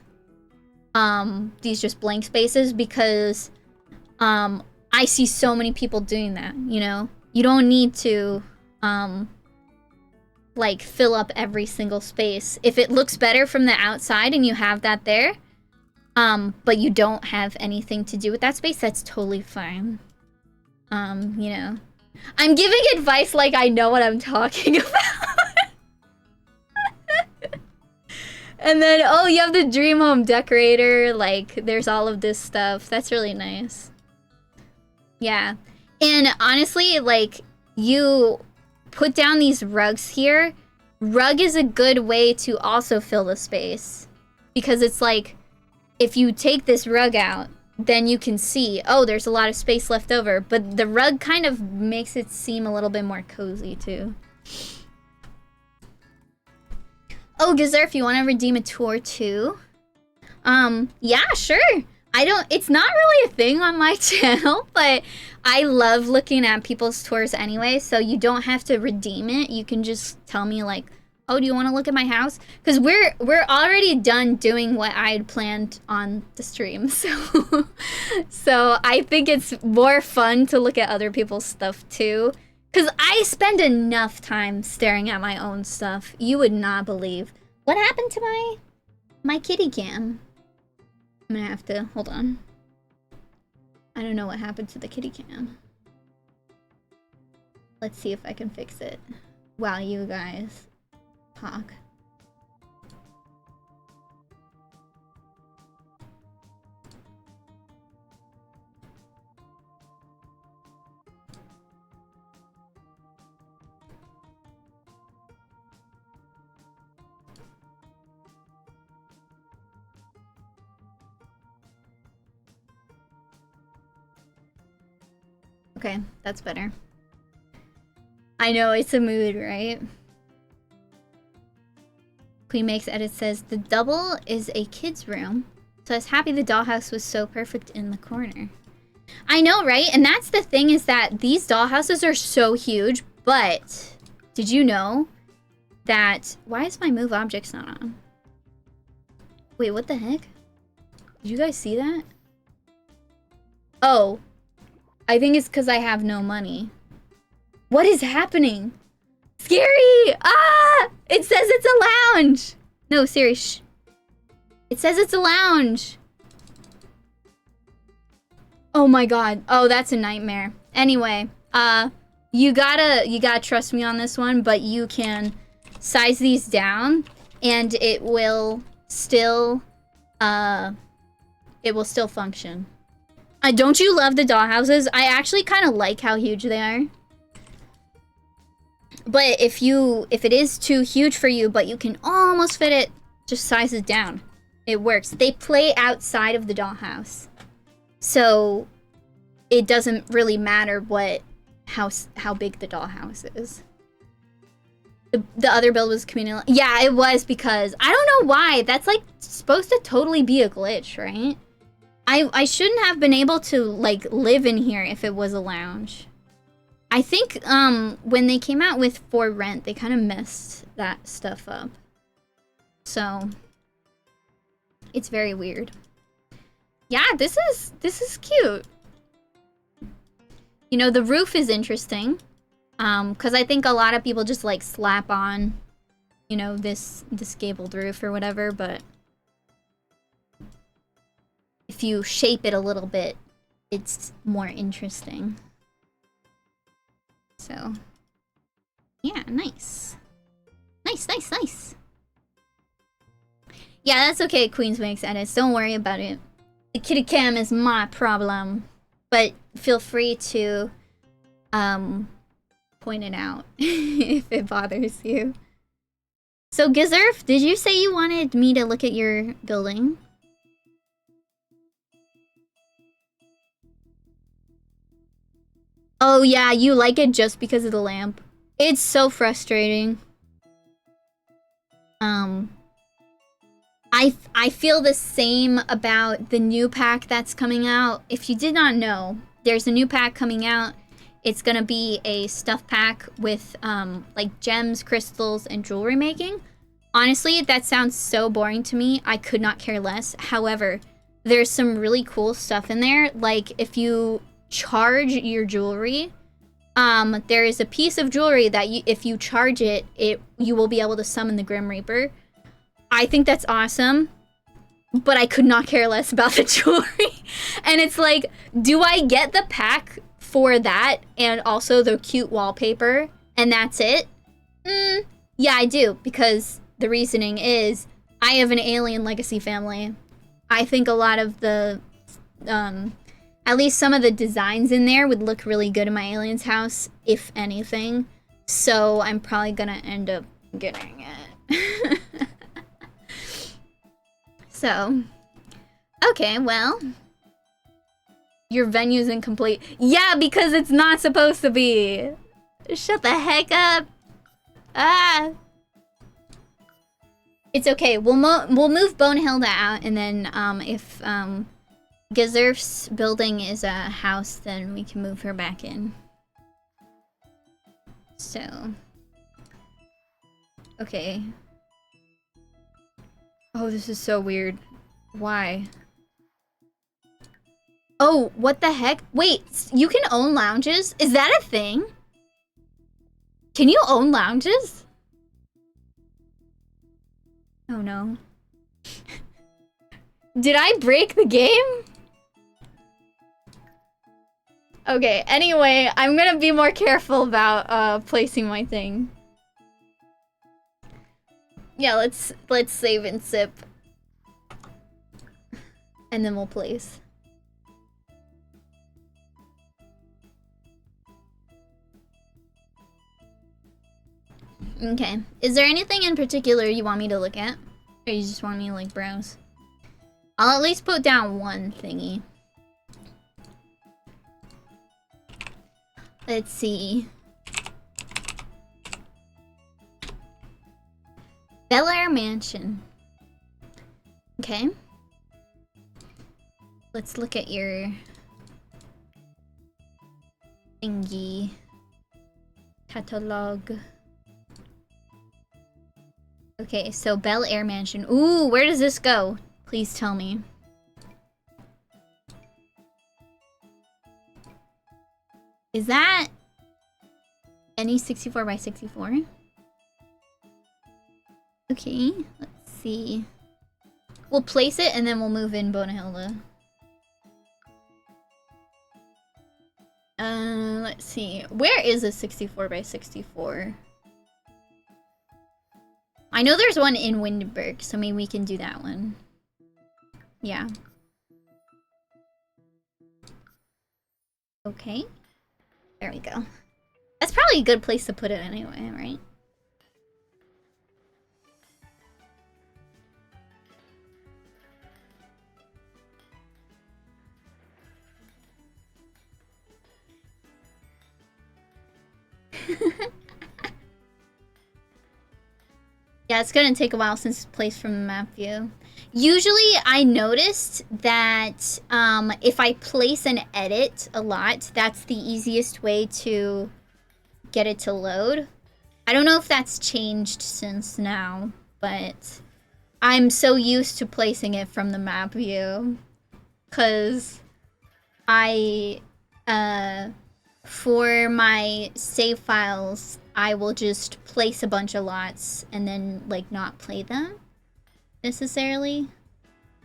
These just blank spaces because I see so many people doing that, you know? You don't need to like fill up every single space. If it looks better from the outside and you have that there, but you don't have anything to do with that space, that's totally fine. You know. I'm giving advice like I know what I'm talking about. And then, oh, you have the dream home decorator. Like, there's all of this stuff. That's really nice. Yeah. And honestly, like, you put down these rugs here. Rug is a good way to also fill the space. Because it's like, if you take this rug out, then you can see, oh, there's a lot of space left over. But the rug kind of makes it seem a little bit more cozy, too. Oh, Gazer, if you want to redeem a tour too. Yeah, sure. It's not really a thing on my channel, but I love looking at people's tours anyway, so you don't have to redeem it. You can just tell me like, oh, do you want to look at my house? Because we're already done doing what I had planned on the stream, so so I think it's more fun to look at other people's stuff too. Because I spend enough time staring at my own stuff. You would not believe. What happened to my kitty cam? I'm gonna have to, hold on. I don't know what happened to the kitty cam. Let's see if I can fix it while you guys talk. Okay, that's better. I know, it's a mood, right? Queen Makes Edit says, the double is a kid's room, so I was happy the dollhouse was so perfect in the corner. I know, right? And that's the thing, is that these dollhouses are so huge, but did you know that... Why is my move objects not on? Wait, what the heck? Did you guys see that? Oh. I think it's because I have no money. What is happening? Scary! Ah! It says it's a lounge! No, serious. It says it's a lounge. Oh my god. Oh, that's a nightmare. Anyway, you gotta trust me on this one, but you can size these down and it will still function. Don't you love the dollhouses? I actually kind of like how huge they are. But if it is too huge for you, but you can almost fit it, just size it down. It works. They play outside of the dollhouse. So it doesn't really matter how big the dollhouse is. The other build was community. Yeah, it was because I don't know why. That's like supposed to totally be a glitch, right? I shouldn't have been able to like live in here if it was a lounge. I think when they came out with For Rent, they kind of messed that stuff up. So it's very weird. Yeah, this is cute. You know, the roof is interesting. Cause I think a lot of people just like slap on, you know, this gabled roof or whatever, but if you shape it a little bit, it's more interesting. So, yeah, nice. Nice. Yeah, that's okay, Queens makes edits. Don't worry about it. The kitty cam is my problem. But feel free to point it out if it bothers you. So, Gizerf, did you say you wanted me to look at your building? Oh yeah, you like it just because of the lamp. It's so frustrating. I feel the same about the new pack that's coming out. If you did not know, there's a new pack coming out. It's gonna be a stuff pack with like gems, crystals, and jewelry making. Honestly, that sounds so boring to me. I could not care less. However, there's some really cool stuff in there. Like if you charge your jewelry, there is a piece of jewelry that if you charge it, you will be able to summon the Grim Reaper. I think that's awesome, but I could not care less about the jewelry. And it's like, do I get the pack for that and also the cute wallpaper and that's it? Yeah, I do, because the reasoning is I have an alien legacy family. I think a lot of the at least some of the designs in there would look really good in my alien's house, if anything. So I'm probably gonna end up getting it. So, okay, well. Your venue's incomplete. Yeah, because it's not supposed to be. Shut the heck up. Ah. It's okay. We'll move Bonehilda out, and then if Gizerf's building is a house, then we can move her back in. So, okay. Oh, this is so weird. Why? Oh, what the heck? Wait, you can own lounges? Is that a thing? Can you own lounges? Oh no. Did I break the game? Okay, anyway, I'm gonna be more careful about placing my thing. Yeah, let's save and sip. And then we'll place. Okay. Is there anything in particular you want me to look at? Or you just want me to like browse? I'll at least put down one thingy. Let's see. Bel Air Mansion. Okay. Let's look at your thingy. Catalog. Okay, so Bel Air Mansion. Ooh, where does this go? Please tell me. Is that any 64 by 64? Okay, let's see. We'll place it and then we'll move in Bonahilda. Let's see. Where is a 64 by 64? I know there's one in Windenburg, so maybe we can do that one. Yeah. Okay. There we go. That's probably a good place to put it anyway, right? Yeah, it's gonna take a while since it's placed from the map view. Usually, I noticed that if I place and edit a lot, that's the easiest way to get it to load. I don't know if that's changed since now, but I'm so used to placing it from the map view. Because for my save files, I will just place a bunch of lots and then, like, not play them necessarily.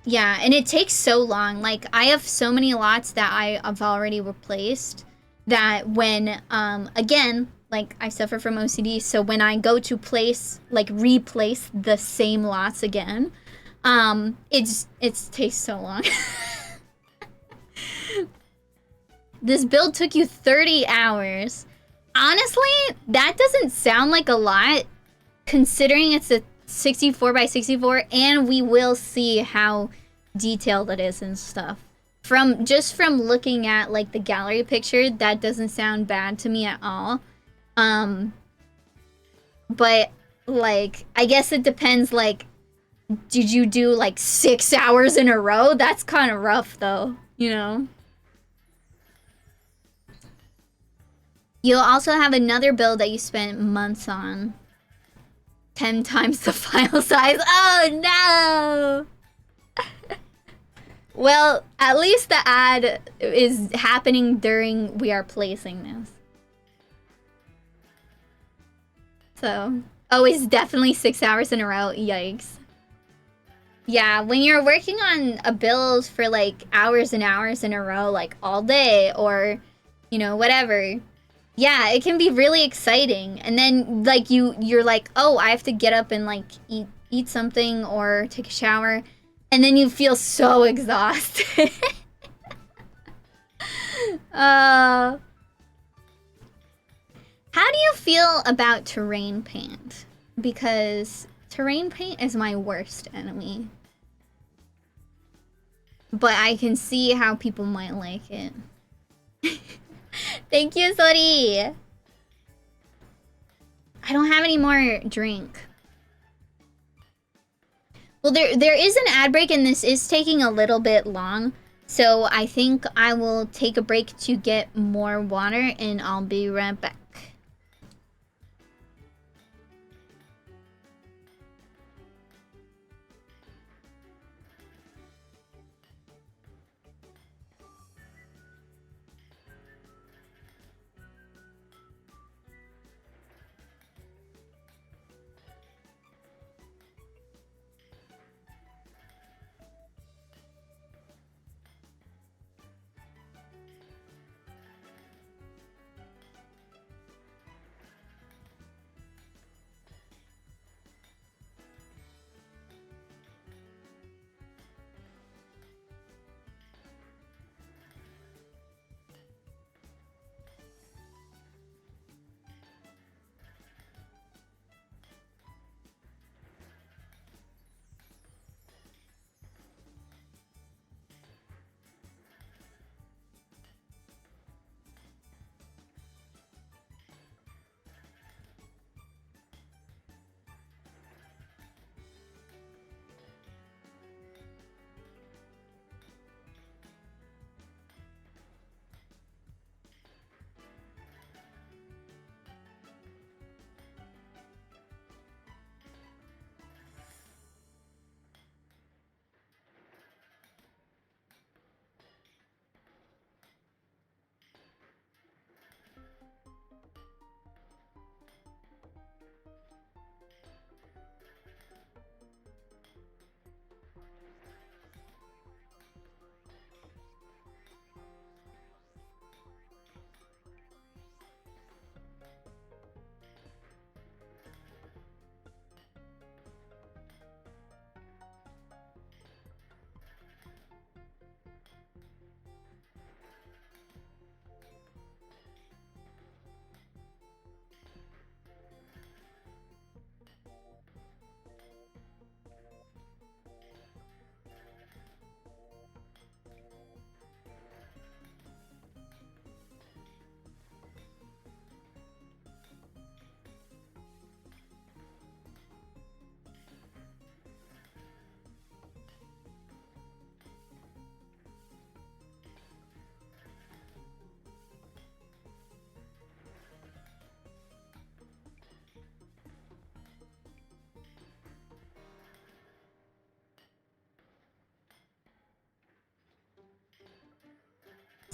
Yeah, and it takes so long. Like, I have so many lots that I've already replaced that when, again, like, I suffer from OCD, so when I go to place, like, replace the same lots again, it takes so long. This build took you 30 hours. Honestly, that doesn't sound like a lot, considering it's a 64 by 64, and we will see how detailed it is and stuff. Just from looking at, like, the gallery picture, that doesn't sound bad to me at all. But, like, I guess it depends, like, did you do, like, 6 hours in a row? That's kind of rough, though, you know? You'll also have another build that you spent months on. 10 times the file size. Oh, no! Well, at least the ad is happening during we are placing this. So, oh, it's definitely 6 hours in a row. Yikes. Yeah, when you're working on a build for, like, hours and hours in a row, like, all day, or, you know, whatever. Yeah, it can be really exciting. And then, like, you're like, oh, I have to get up and, like, eat something or take a shower. And then you feel so exhausted. How do you feel about terrain paint? Because terrain paint is my worst enemy. But I can see how people might like it. Thank you, Sori! I don't have any more drink. Well, there is an ad break, and this is taking a little bit long. So I think I will take a break to get more water, and I'll be right back.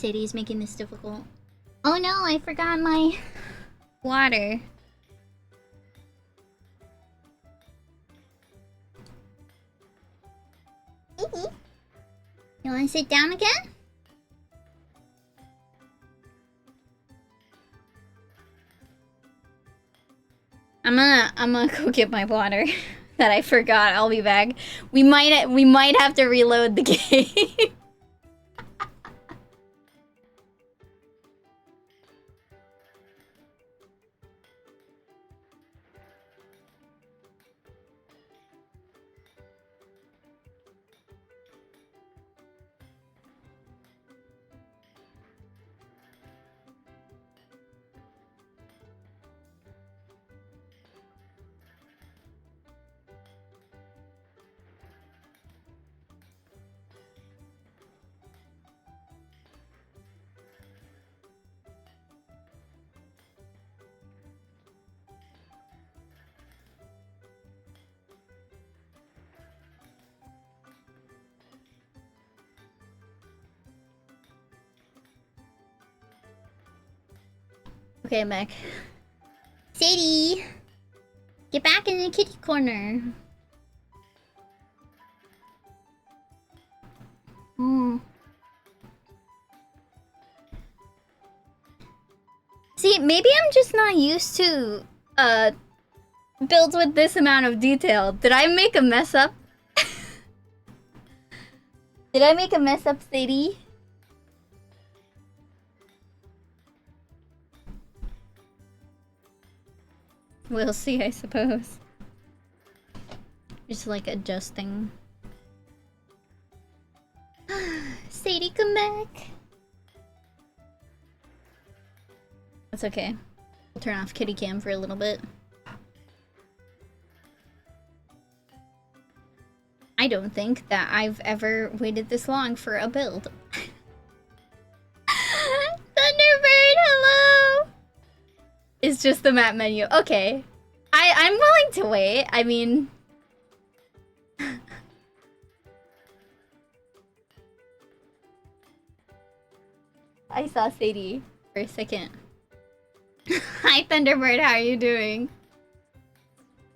Sadie's making this difficult. Oh no, I forgot my water. You wanna sit down again? I'm gonna go get my water that I forgot. I'll be back. We might have to reload the game. Okay, I'm back. Sadie! Get back in the kitty corner. See, maybe I'm just not used to builds with this amount of detail. Did I make a mess up? Did I make a mess up, Sadie? We'll see, I suppose. Just like adjusting. Sadie, come back. That's okay. We'll turn off kitty cam for a little bit. I don't think that I've ever waited this long for a build. Thunderbird, hello! It's just the map menu. Okay. I'm willing to wait. I mean... I saw Sadie for a second. Hi, Thunderbird. How are you doing?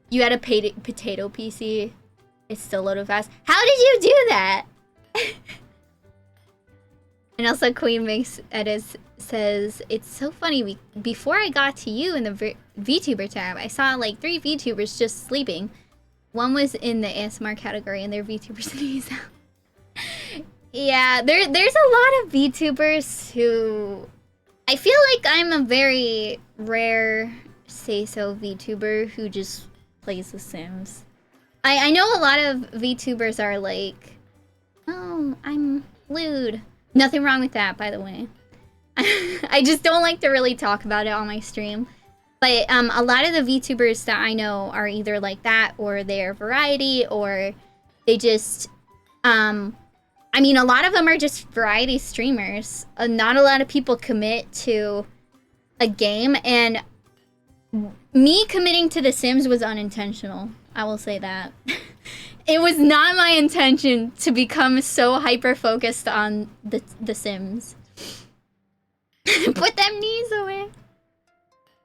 You had a potato PC. It's still loaded fast. How did you do that? And also Queen makes edits says, it's so funny, before I got to you in the VTuber tab, I saw like 3 VTubers just sleeping. One was in the ASMR category and they're VTubers in these. Yeah, there's a lot of VTubers who... I feel like I'm a very rare say-so VTuber who just plays The Sims. I know a lot of VTubers are like, oh, I'm lewd. Nothing wrong with that, by the way. I just don't like to really talk about it on my stream. But a lot of the VTubers that I know are either like that, or they're variety, or they just... I mean, a lot of them are just variety streamers. Not a lot of people commit to a game, and me committing to The Sims was unintentional. I will say that. It was not my intention to become so hyper-focused on the Sims. Put them knees away.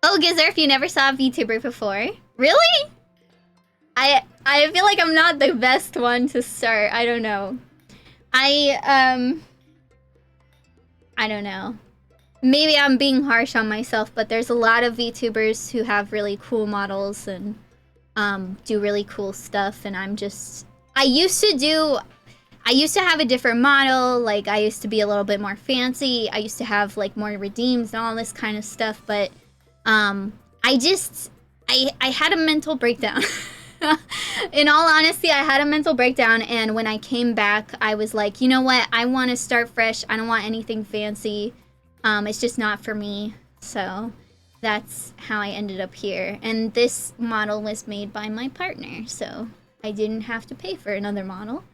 Oh, Gizerf, you never saw a VTuber before? Really? I feel like I'm not the best one to start. I don't know. I don't know. Maybe I'm being harsh on myself, but there's a lot of VTubers who have really cool models and do really cool stuff, and I'm just... I used to have a different model, like I used to be a little bit more fancy, I used to have like more redeems and all this kind of stuff, but I had a mental breakdown. In all honesty, I had a mental breakdown, and when I came back, I was like, you know what, I want to start fresh, I don't want anything fancy, it's just not for me, so that's how I ended up here. And this model was made by my partner, so I didn't have to pay for another model.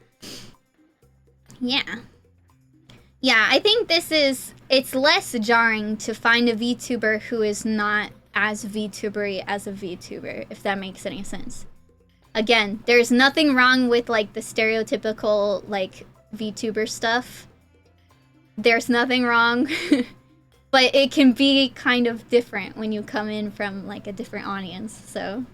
Yeah. Yeah, I think it's less jarring to find a VTuber who is not as VTubery as a VTuber, if that makes any sense. Again, there's nothing wrong with like the stereotypical like VTuber stuff. there's nothing wrong. But it can be kind of different when you come in from like a different audience, so.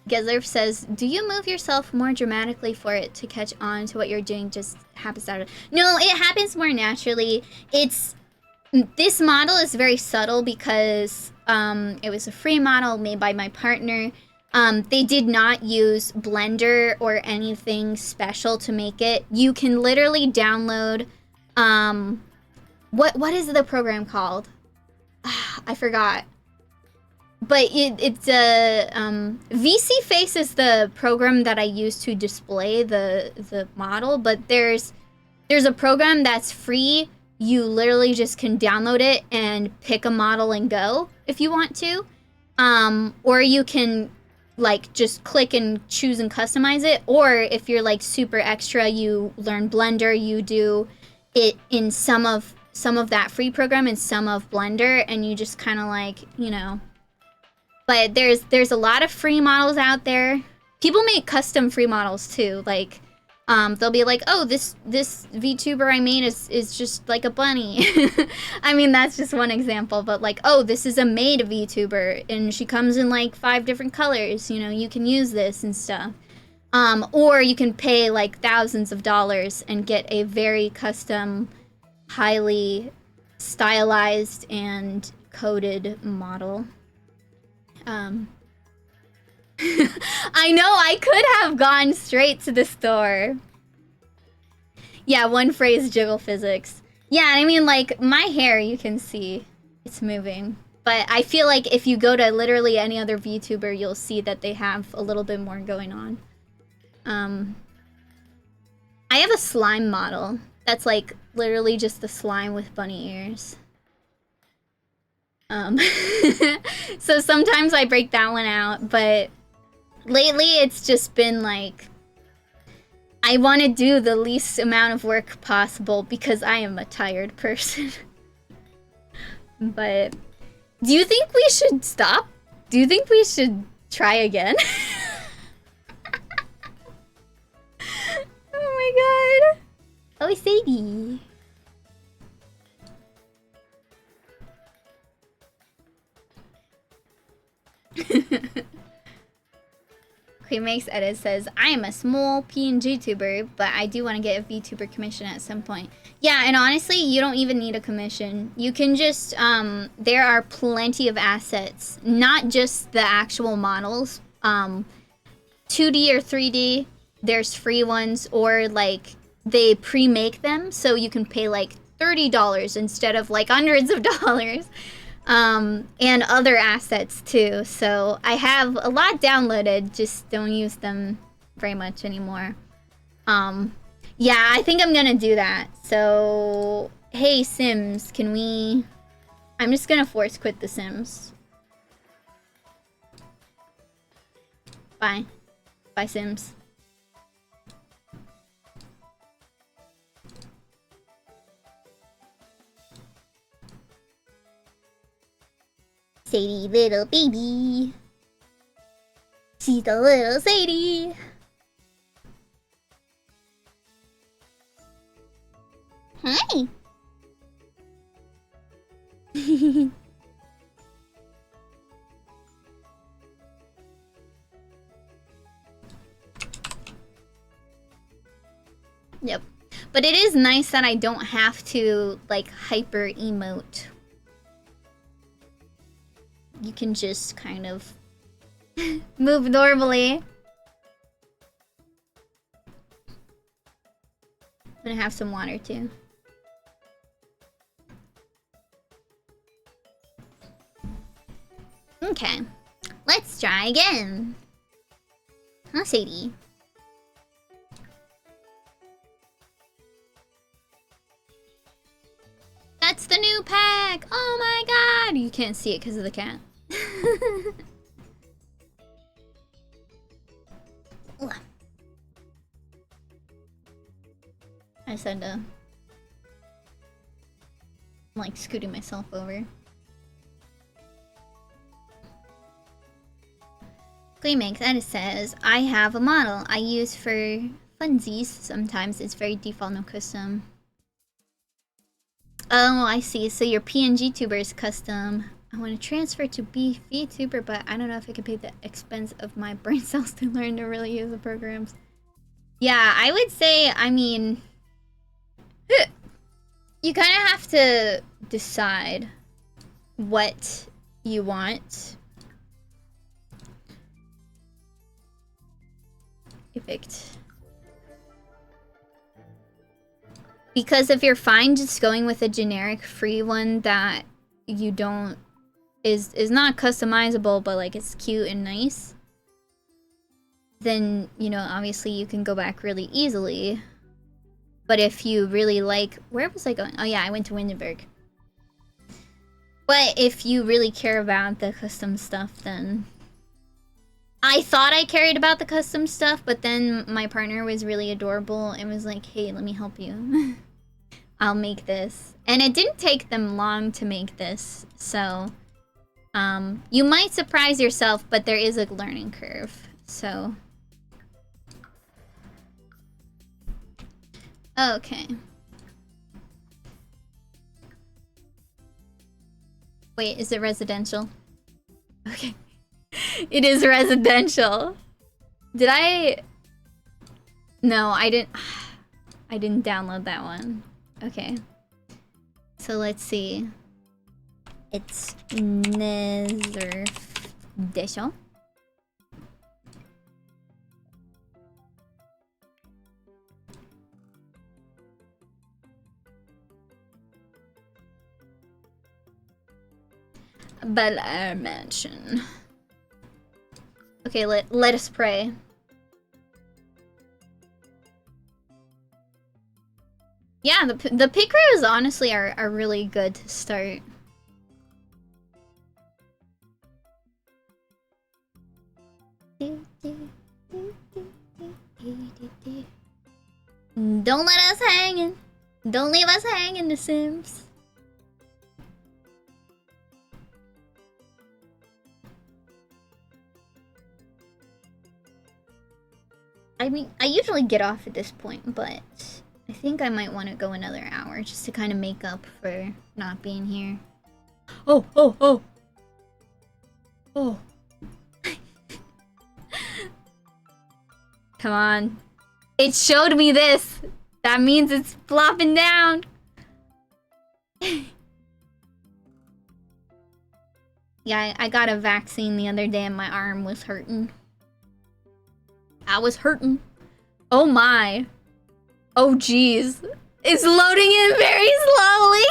Gezlerf says, do you move yourself more dramatically for it to catch on to what you're doing just happens out of... No, it happens more naturally. This model is very subtle because it was a free model made by my partner. They did not use Blender or anything special to make it. You can literally download, what is the program called? I forgot. But it's a, VC Face is the program that I use to display the model, but there's a program that's free. You literally just can download it and pick a model and go if you want to. Or you can like just click and choose and customize it. Or if you're like super extra, you learn Blender, you do it in some of that free program and some of Blender, and you just kind of like, you know. But there's a lot of free models out there. People make custom free models too. Like, they'll be like, oh, this VTuber I made is just like a bunny. I mean, that's just one example. But like, oh, this is a made VTuber and she comes in like 5 different colors. You know, you can use this and stuff. Or you can pay like thousands of dollars and get a very custom, highly stylized and coded model. I know, I could have gone straight to the store. Yeah, one phrase, jiggle physics. Yeah, I mean, like, my hair, you can see it's moving. But I feel like if you go to literally any other VTuber, you'll see that they have a little bit more going on. I have a slime model that's, like, literally just the slime with bunny ears. So sometimes I break that one out, but lately it's just been like, I want to do the least amount of work possible because I am a tired person. But do you think we should stop? Do you think we should try again? Oh my god. Oh, Sadie. Queen Makes Edit says, I am a small PNG tuber, but I do want to get a VTuber commission at some point. Yeah, and honestly, you don't even need a commission. You can just, there are plenty of assets, not just the actual models. 2D or 3D, there's free ones, or like, they pre-make them, so you can pay like $30 instead of like hundreds of dollars. And other assets too. So I have a lot downloaded, just don't use them very much anymore. Yeah, I think I'm gonna do that. So, hey Sims, can we... I'm just gonna force quit The Sims. Bye. Bye, Sims. Sadie, little baby. She's a little Sadie. Hi. Yep. But it is nice that I don't have to, like, hyper emote. You can just kind of move normally. I'm gonna have some water too. Okay, let's try again. Huh, Sadie? That's the new pack! Oh my god! You can't see it because of the cat. I said I'm like scooting myself over. Queen Makes Edit says, I have a model I use for funsies sometimes. It's very default, no custom. Oh, I see. So your PNG tuber is custom. I want to transfer to be VTuber, but I don't know if I can pay the expense of my brain cells to learn to really use the programs. Yeah, I would say, I mean, you kind of have to decide what you want. Evict. Because if you're fine just going with a generic free one that you don't is not customizable, but like it's cute and nice, then, you know, obviously you can go back really easily. But if you really like, where was I going? Oh yeah, I went to Windenburg. But if you really care about the custom stuff, then I thought I cared about the custom stuff, but then my partner was really adorable and was like, hey, let me help you. I'll make this. And it didn't take them long to make this, so you might surprise yourself, but there is a learning curve, so. Okay. Wait, is it residential? Okay. It is residential. Did I? No, I didn't. I didn't download that one. Okay. So let's see. It's Nether desho. Bel Air Mansion. Okay, let us pray. Yeah, the pig crews honestly are really good to start. Don't let us hanging. Don't leave us hanging, The Sims. I mean, I usually get off at this point, but I think I might want to go another hour just to kind of make up for not being here. Oh, oh, oh. Oh. Come on. It showed me this. That means it's flopping down. Yeah, I got a vaccine the other day and my arm was hurting. I was hurting. Oh my. Oh geez. It's loading in very slowly.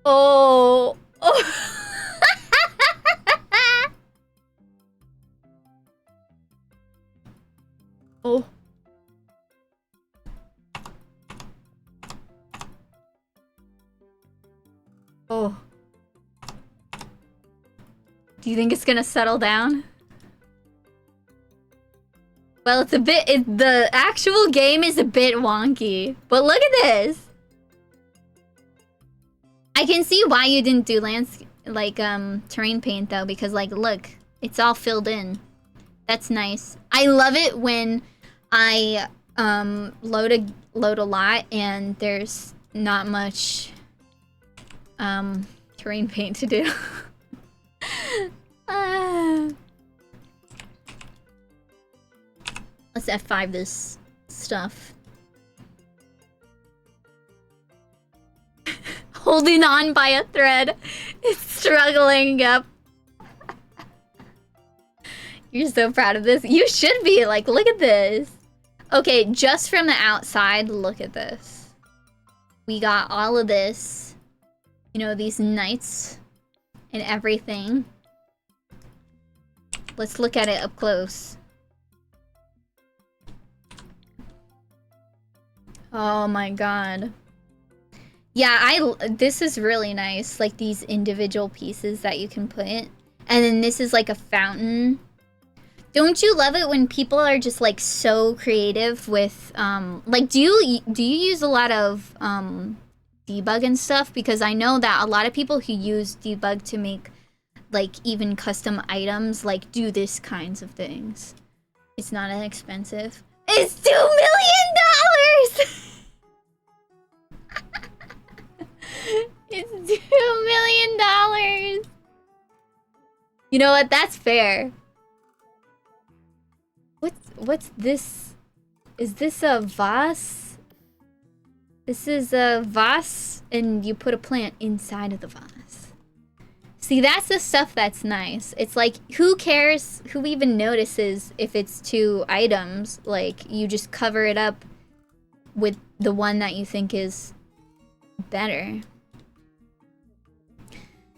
Oh. Oh. Oh. Oh. Do you think it's gonna settle down? Well, it's a bit, the actual game is a bit wonky. But look at this. I can see why you didn't do terrain paint though, because like, look, it's all filled in. That's nice. I love it when I load a lot and there's not much terrain paint to do. Let's F5 this stuff. Holding on by a thread. It's struggling up. You're so proud of this. You should be. Like, look at this. Okay, just from the outside, look at this. We got all of this. You know, these knights and everything. Let's look at it up close. Oh my god. Yeah, this is really nice. Like these individual pieces that you can put. And then this is like a fountain. Don't you love it when people are just like so creative with like do you use a lot of debug and stuff? Because I know that a lot of people who use debug to make like even custom items, like do this kinds of things. It's not that expensive. It's $2 million! It's $2 million! You know what? That's fair. What's this? Is this a vase? This is a vase, and you put a plant inside of the vase. See, that's the stuff that's nice. It's like, who cares? Who even notices if it's 2 items? Like, you just cover it up with the one that you think is better.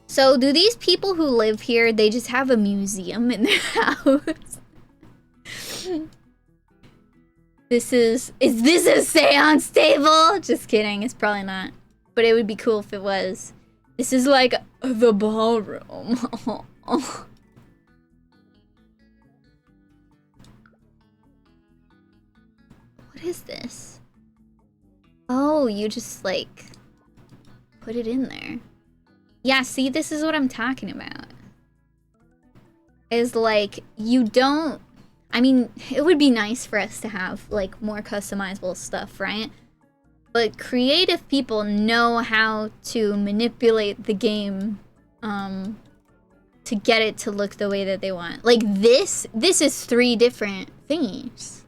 So, do these people who live here, they just have a museum in their house? Is this a seance table? Just kidding, it's probably not. But it would be cool if it was. This is like the ballroom. What is this? Oh, you just like put it in there. Yeah, see, this is what I'm talking about. Is like, you don't... I mean, it would be nice for us to have, like, more customizable stuff, right? But creative people know how to manipulate the game, to get it to look the way that they want. Like, this is 3 different thingies.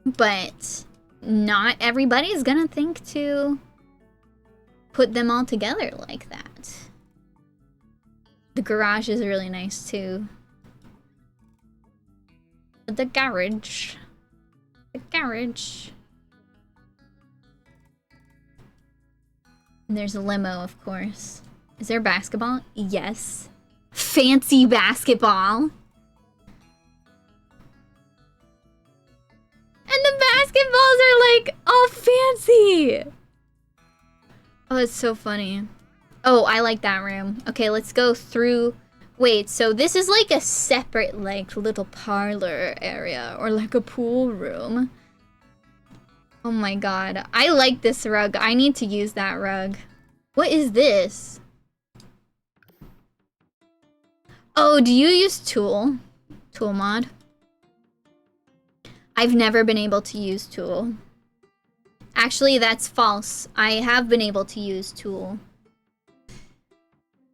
But not everybody's gonna think to put them all together like that. The garage is really nice too. The garage. The garage. And there's a limo, of course. Is there basketball? Yes. Fancy basketball. And the basketballs are like all fancy. Oh, it's so funny. Oh, I like that room. Okay, let's go through. Wait, so this is like a separate, like, little parlor area or like a pool room. Oh my god. I like this rug. I need to use that rug. What is this? Oh, do you use Tool? Tool mod? I've never been able to use Tool. Actually, that's false. I have been able to use Tool.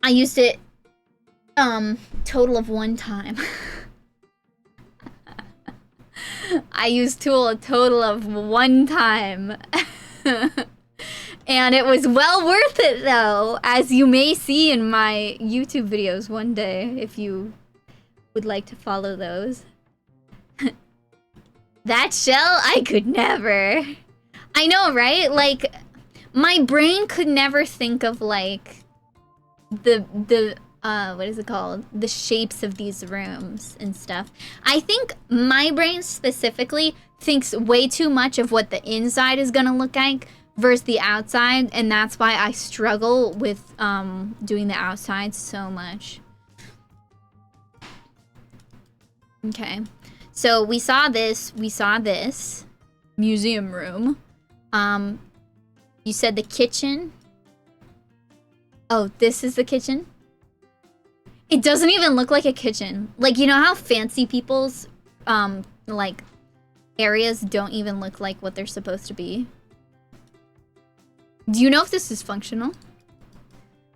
I used it, total of 1 time. I used Tool a total of 1 time. And it was well worth it, though, as you may see in my YouTube videos one day, if you would like to follow those. That shell, I could never. I know, right? Like, my brain could never think of, like, what is it called? The shapes of these rooms and stuff. I think my brain specifically thinks way too much of what the inside is gonna look like versus the outside, and that's why I struggle with doing the outside so much. Okay. So we saw this museum room. You said the kitchen. Oh, this is the kitchen? It doesn't even look like a kitchen. Like, you know how fancy people's, like, areas don't even look like what they're supposed to be? Do you know if this is functional?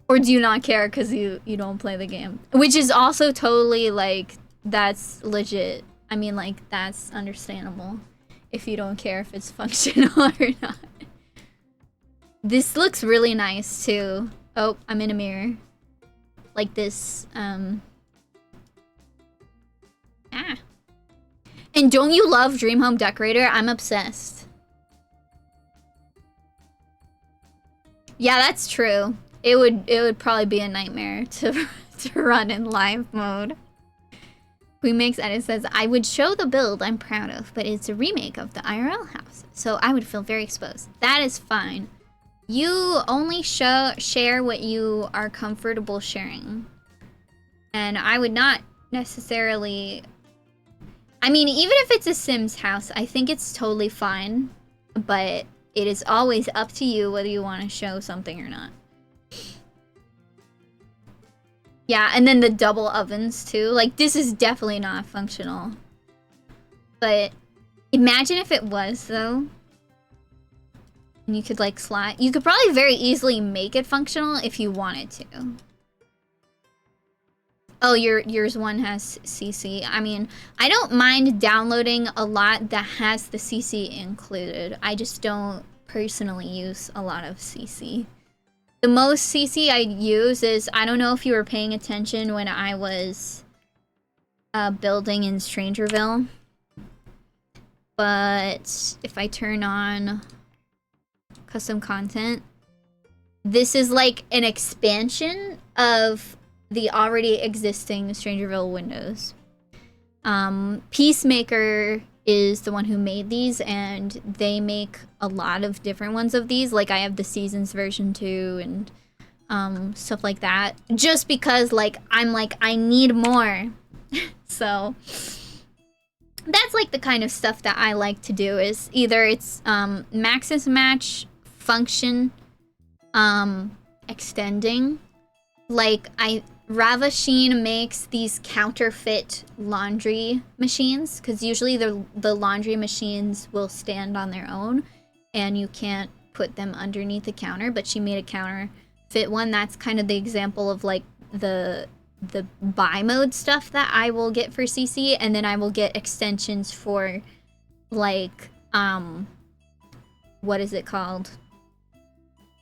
Or do you not care because you don't play the game? Which is also totally, like, that's legit. I mean, like, that's understandable if you don't care if it's functional or not. This looks really nice, too. Oh, I'm in a mirror. Like this, Ah. And don't you love Dream Home Decorator? I'm obsessed. Yeah, that's true. It would probably be a nightmare to run in live mode. Queen Makes Edit says, I would show the build I'm proud of, but it's a remake of the IRL house, so I would feel very exposed. That is fine. You only share what you are comfortable sharing. And I would not necessarily... I mean, even if it's a Sims house, I think it's totally fine. But it is always up to you whether you want to show something or not. Yeah, and then the double ovens too. Like, this is definitely not functional. But imagine if it was, though. And you could, like, slide. You could probably very easily make it functional if you wanted to. Oh, yours one has CC. I mean, I don't mind downloading a lot that has the CC included. I just don't personally use a lot of CC. The most CC I use is, I don't know if you were paying attention when I was building in Strangerville. But if I turn on custom content, this is like an expansion of the already existing Strangerville windows. Peacemaker is the one who made these, and they make a lot of different ones of these. Like, I have the Seasons version too, and stuff like that. Just because, like, I'm like, I need more. So that's like the kind of stuff that I like to do, is either it's Maxis Match function extending. Like, Ravasheen makes these counterfeit laundry machines, because usually the laundry machines will stand on their own and you can't put them underneath the counter, but she made a counterfeit one. That's kind of the example of like the buy mode stuff that I will get for CC, and then I will get extensions for like what is it called?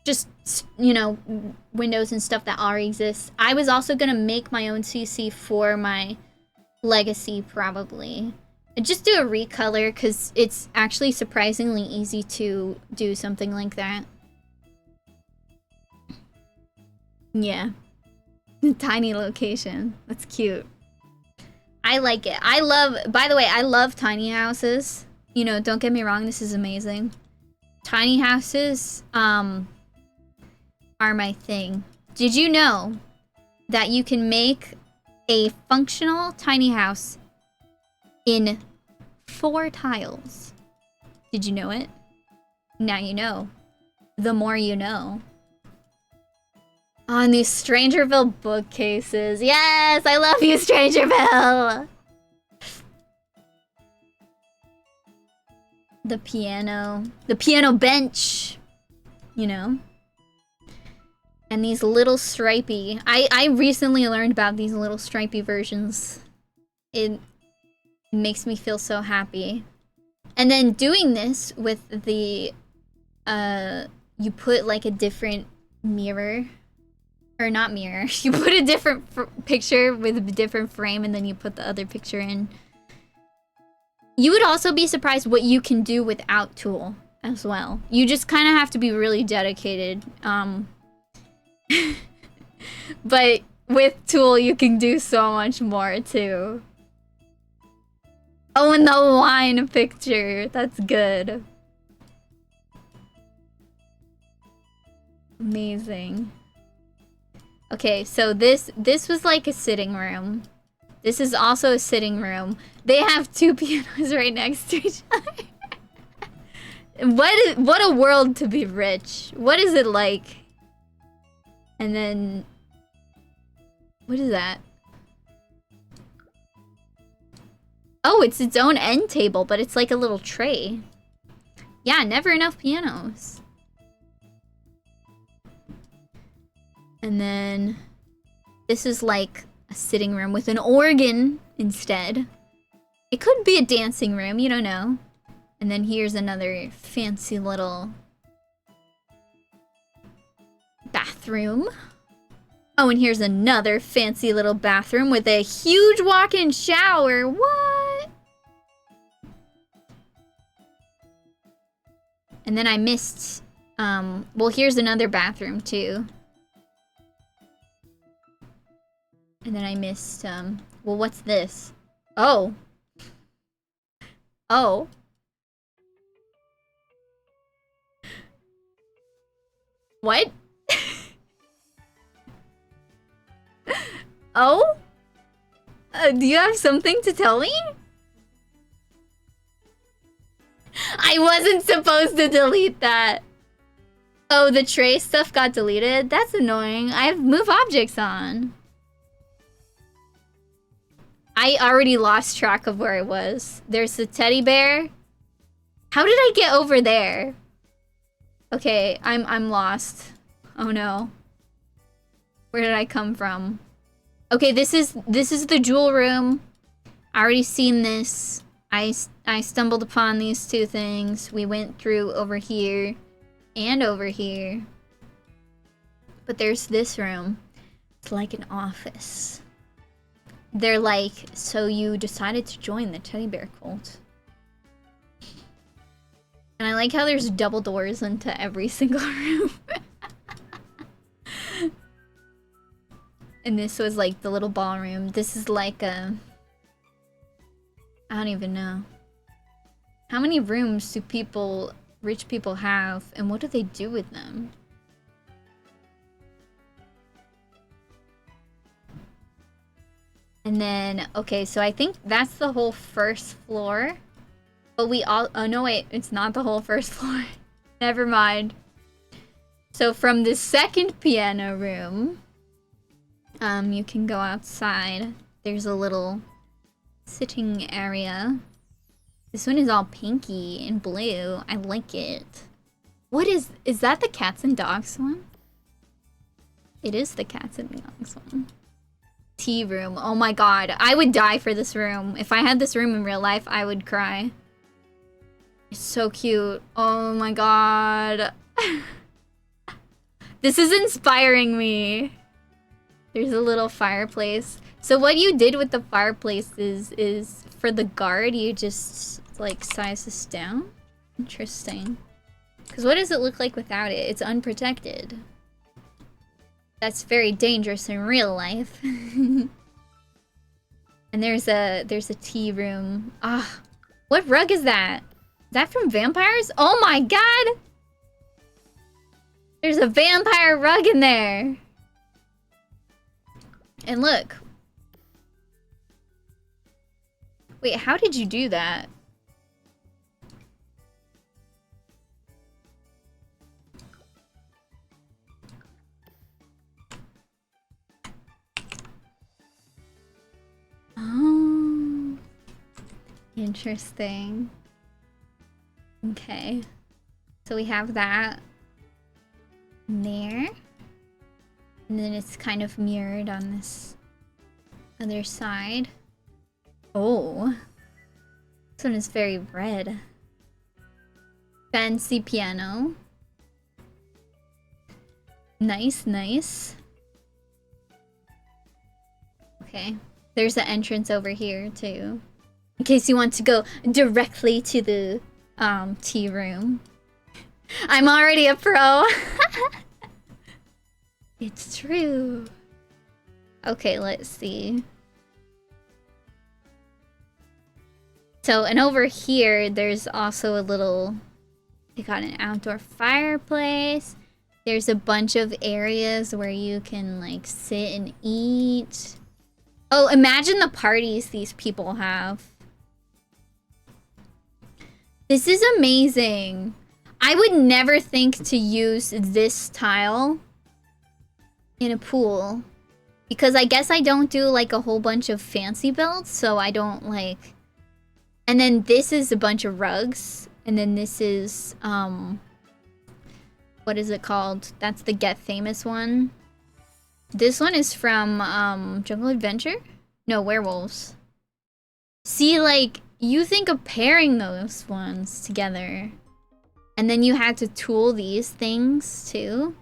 Just, you know, windows and stuff that already exists. I was also gonna make my own CC for my legacy, probably. And just do a recolor, because it's actually surprisingly easy to do something like that. Yeah. Tiny location. That's cute. I like it. I love, by the way, I love tiny houses. You know, don't get me wrong, this is amazing. Tiny houses, are my thing. Did you know that you can make a functional tiny house in 4 tiles? Did you know it? Now you know. The more you know. On these Strangerville bookcases. Yes, I love you, Strangerville! The piano bench, you know? And these little stripey. I recently learned about these little stripey versions. It makes me feel so happy. And then doing this with the, you put like a different mirror. Or not mirror. You put a different picture with a different frame, and then you put the other picture in. You would also be surprised what you can do without Tool as well. You just kind of have to be really dedicated. But with Tool, you can do so much more, too. Oh, and the wine picture. That's good. Amazing. Okay, so this was like a sitting room. This is also a sitting room. They have 2 pianos right next to each other. What a world to be rich. What is it like? And then, what is that? Oh, it's its own end table, but it's like a little tray. Yeah, never enough pianos. And then this is like a sitting room with an organ instead. It could be a dancing room, you don't know. And then here's another fancy little bathroom. Oh, and here's another fancy little bathroom with a huge walk-in shower. What? And then I missed, well, here's another bathroom too. And then I missed, well, what's this? Oh. Oh. What? Oh? Do you have something to tell me? I wasn't supposed to delete that. Oh, the tray stuff got deleted? That's annoying. I have move objects on. I already lost track of where I was. There's the teddy bear. How did I get over there? Okay, I'm lost. Oh no. Where did I come from? Okay, this is the jewel room. I already seen this. I stumbled upon these two things. We went through over here and over here. But there's this room. It's like an office. They're like, so you decided to join the teddy bear cult. And I like how there's double doors into every single room. And this was like the little ballroom. This is like a... I don't even know. How many rooms do rich people have, and what do they do with them? And then, okay, so I think that's the whole first floor. But we all... Oh, no, wait. It's not the whole first floor. Never mind. So from the second piano room, you can go outside. There's a little sitting area. This one is all pinky and blue. I like it. What is that the cats and dogs one? It is the cats and dogs one. Tea room. Oh my god. I would die for this room. If I had this room in real life, I would cry. It's so cute. Oh my god. This is inspiring me. There's a little fireplace. So what you did with the fireplace is for the guard, you just like size this down? Interesting. Because what does it look like without it? It's unprotected. That's very dangerous in real life. And there's a tea room. Ah, what rug is that? Is that from vampires? Oh my god! There's a vampire rug in there. And look. Wait, how did you do that? Oh, interesting. Okay. So we have that there. And then it's kind of mirrored on this other side. Oh. This one is very red. Fancy piano. Nice, nice. Okay. There's an entrance over here, too. In case you want to go directly to the tea room. I'm already a pro. It's true. Okay, let's see. So, and over here, there's also a little... They got an outdoor fireplace. There's a bunch of areas where you can, like, sit and eat. Oh, imagine the parties these people have. This is amazing. I would never think to use this tile in a pool. Because I guess I don't do, like, a whole bunch of fancy builds, so I don't, like... And then this is a bunch of rugs. And then this is, what is it called? That's the Get Famous one. This one is from, Jungle Adventure? No, Werewolves. See, like, you think of pairing those ones together. And then you had to tool these things, too.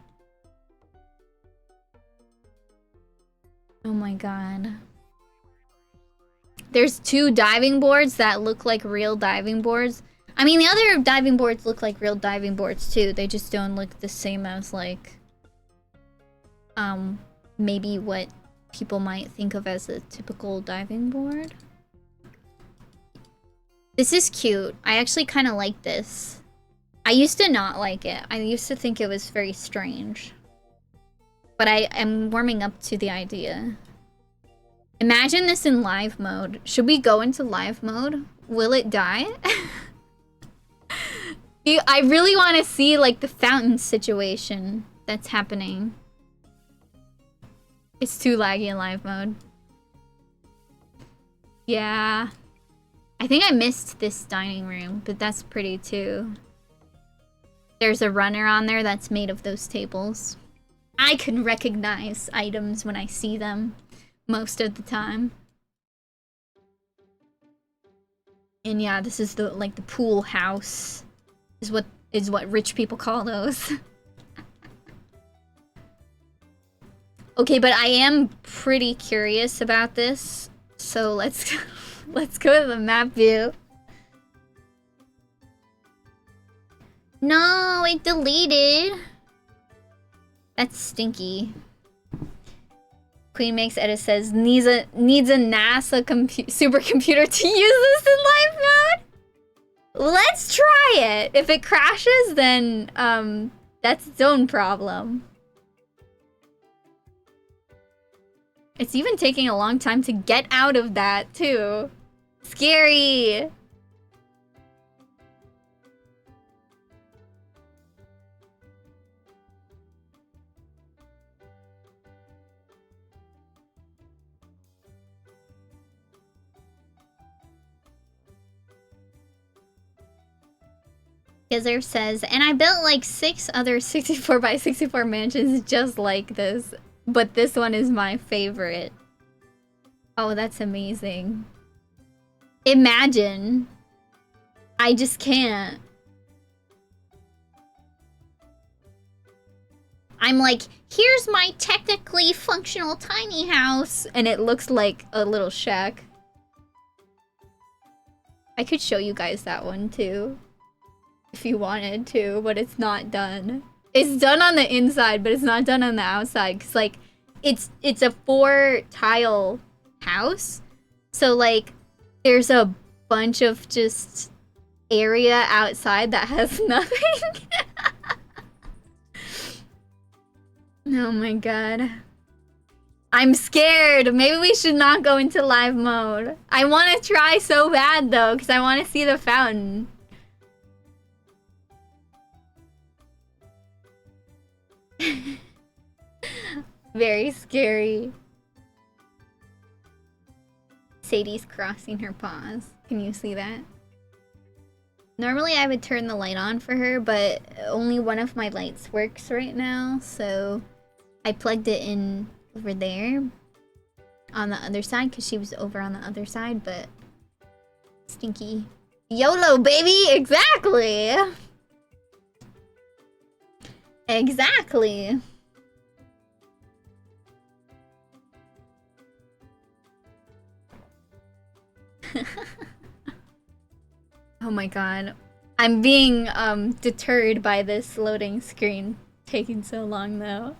Oh my god. There's 2 diving boards that look like real diving boards. I mean, the other diving boards look like real diving boards, too. They just don't look the same as, like... maybe what people might think of as a typical diving board. This is cute. I actually kind of like this. I used to not like it. I used to think it was very strange. But I am warming up to the idea. Imagine this in live mode. Should we go into live mode? Will it die? I really want to see, like, the fountain situation that's happening. It's too laggy in live mode. Yeah. I think I missed this dining room, but that's pretty too. There's a runner on there that's made of those tables. I can recognize items when I see them most of the time. And yeah, this is the like the pool house is what rich people call those. Okay, but I am pretty curious about this. So let's go to the map view. No, it deleted. That's stinky. Queen Makes Edit says needs a NASA supercomputer to use this in live mode. Let's try it. If it crashes, then that's its own problem. It's even taking a long time to get out of that too. Scary. Gizer says, and I built like 6 other 64 by 64 mansions just like this, but this one is my favorite. Oh, that's amazing. Imagine. I just can't. I'm like, here's my technically functional tiny house, and it looks like a little shack. I could show you guys that one too. If you wanted to, but it's not done. It's done on the inside, but it's not done on the outside. Cause like, it's a 4-tile house. So like, there's a bunch of just area outside that has nothing. Oh my god. I'm scared. Maybe we should not go into live mode. I want to try so bad though, because I want to see the fountain. Very scary. Sadie's crossing her paws. Can you see that? Normally I would turn the light on for her, but only one of my lights works right now, so I plugged it in over there on the other side because she was over on the other side, but stinky. YOLO, baby! Exactly! Exactly. Oh my god. I'm being deterred by this loading screen taking so long though.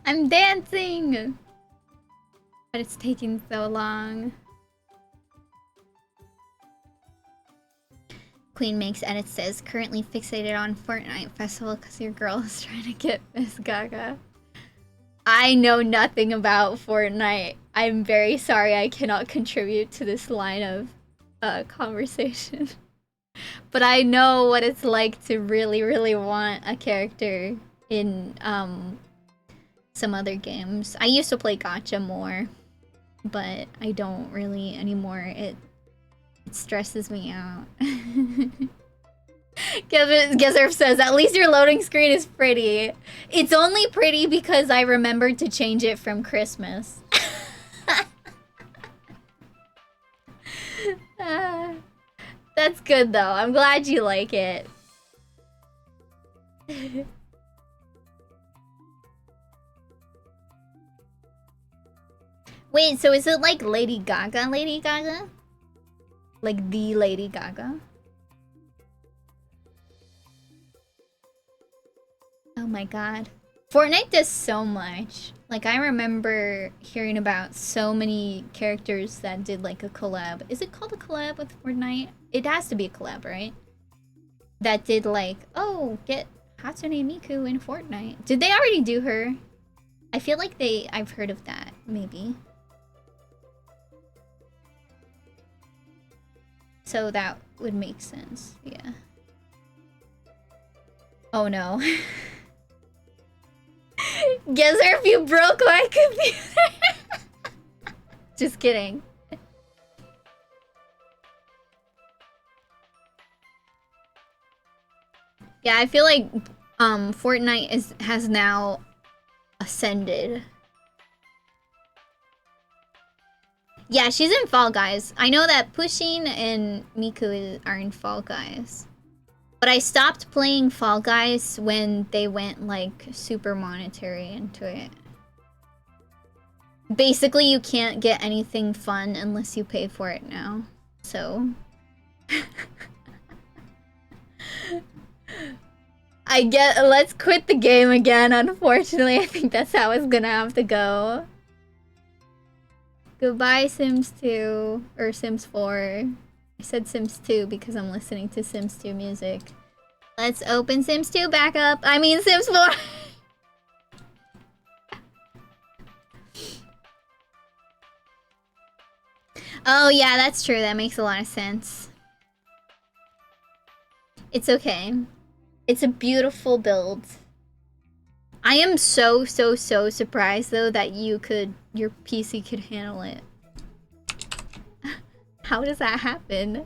I'm dancing! But it's taking so long. Queen Makes Edit says, currently fixated on Fortnite Festival because your girl is trying to get Miss Gaga. I know nothing about Fortnite. I'm very sorry I cannot contribute to this line of conversation. But I know what it's like to really, really want a character in some other games. I used to play gacha more, but I don't really anymore. It stresses me out. Gezerf says, at least your loading screen is pretty. It's only pretty because I remembered to change it from Christmas. That's good though. I'm glad you like it. Wait, so is it like Lady Gaga? Lady Gaga? Like the Lady Gaga? Oh my god. Fortnite does so much. Like, I remember hearing about so many characters that did, like, a collab. Is it called a collab with Fortnite? It has to be a collab, right? That did, like, oh, get Hatsune Miku in Fortnite. Did they already do her? I feel like I've heard of that, maybe. So that would make sense, yeah. Oh no. Guess if you broke my computer. Just kidding. Yeah, I feel like Fortnite has now ascended. Yeah, she's in Fall Guys. I know that Pushing and Miku are in Fall Guys. But I stopped playing Fall Guys when they went, like, super monetary into it. Basically, you can't get anything fun unless you pay for it now. So... let's quit the game again, unfortunately. I think that's how it's gonna have to go. Goodbye, Sims 2. Or Sims 4. I said Sims 2 because I'm listening to Sims 2 music. Let's open Sims 2 back up. I mean Sims 4! Oh yeah, that's true. That makes a lot of sense. It's okay. It's a beautiful build. I am so surprised though that your PC could handle it. How does that happen?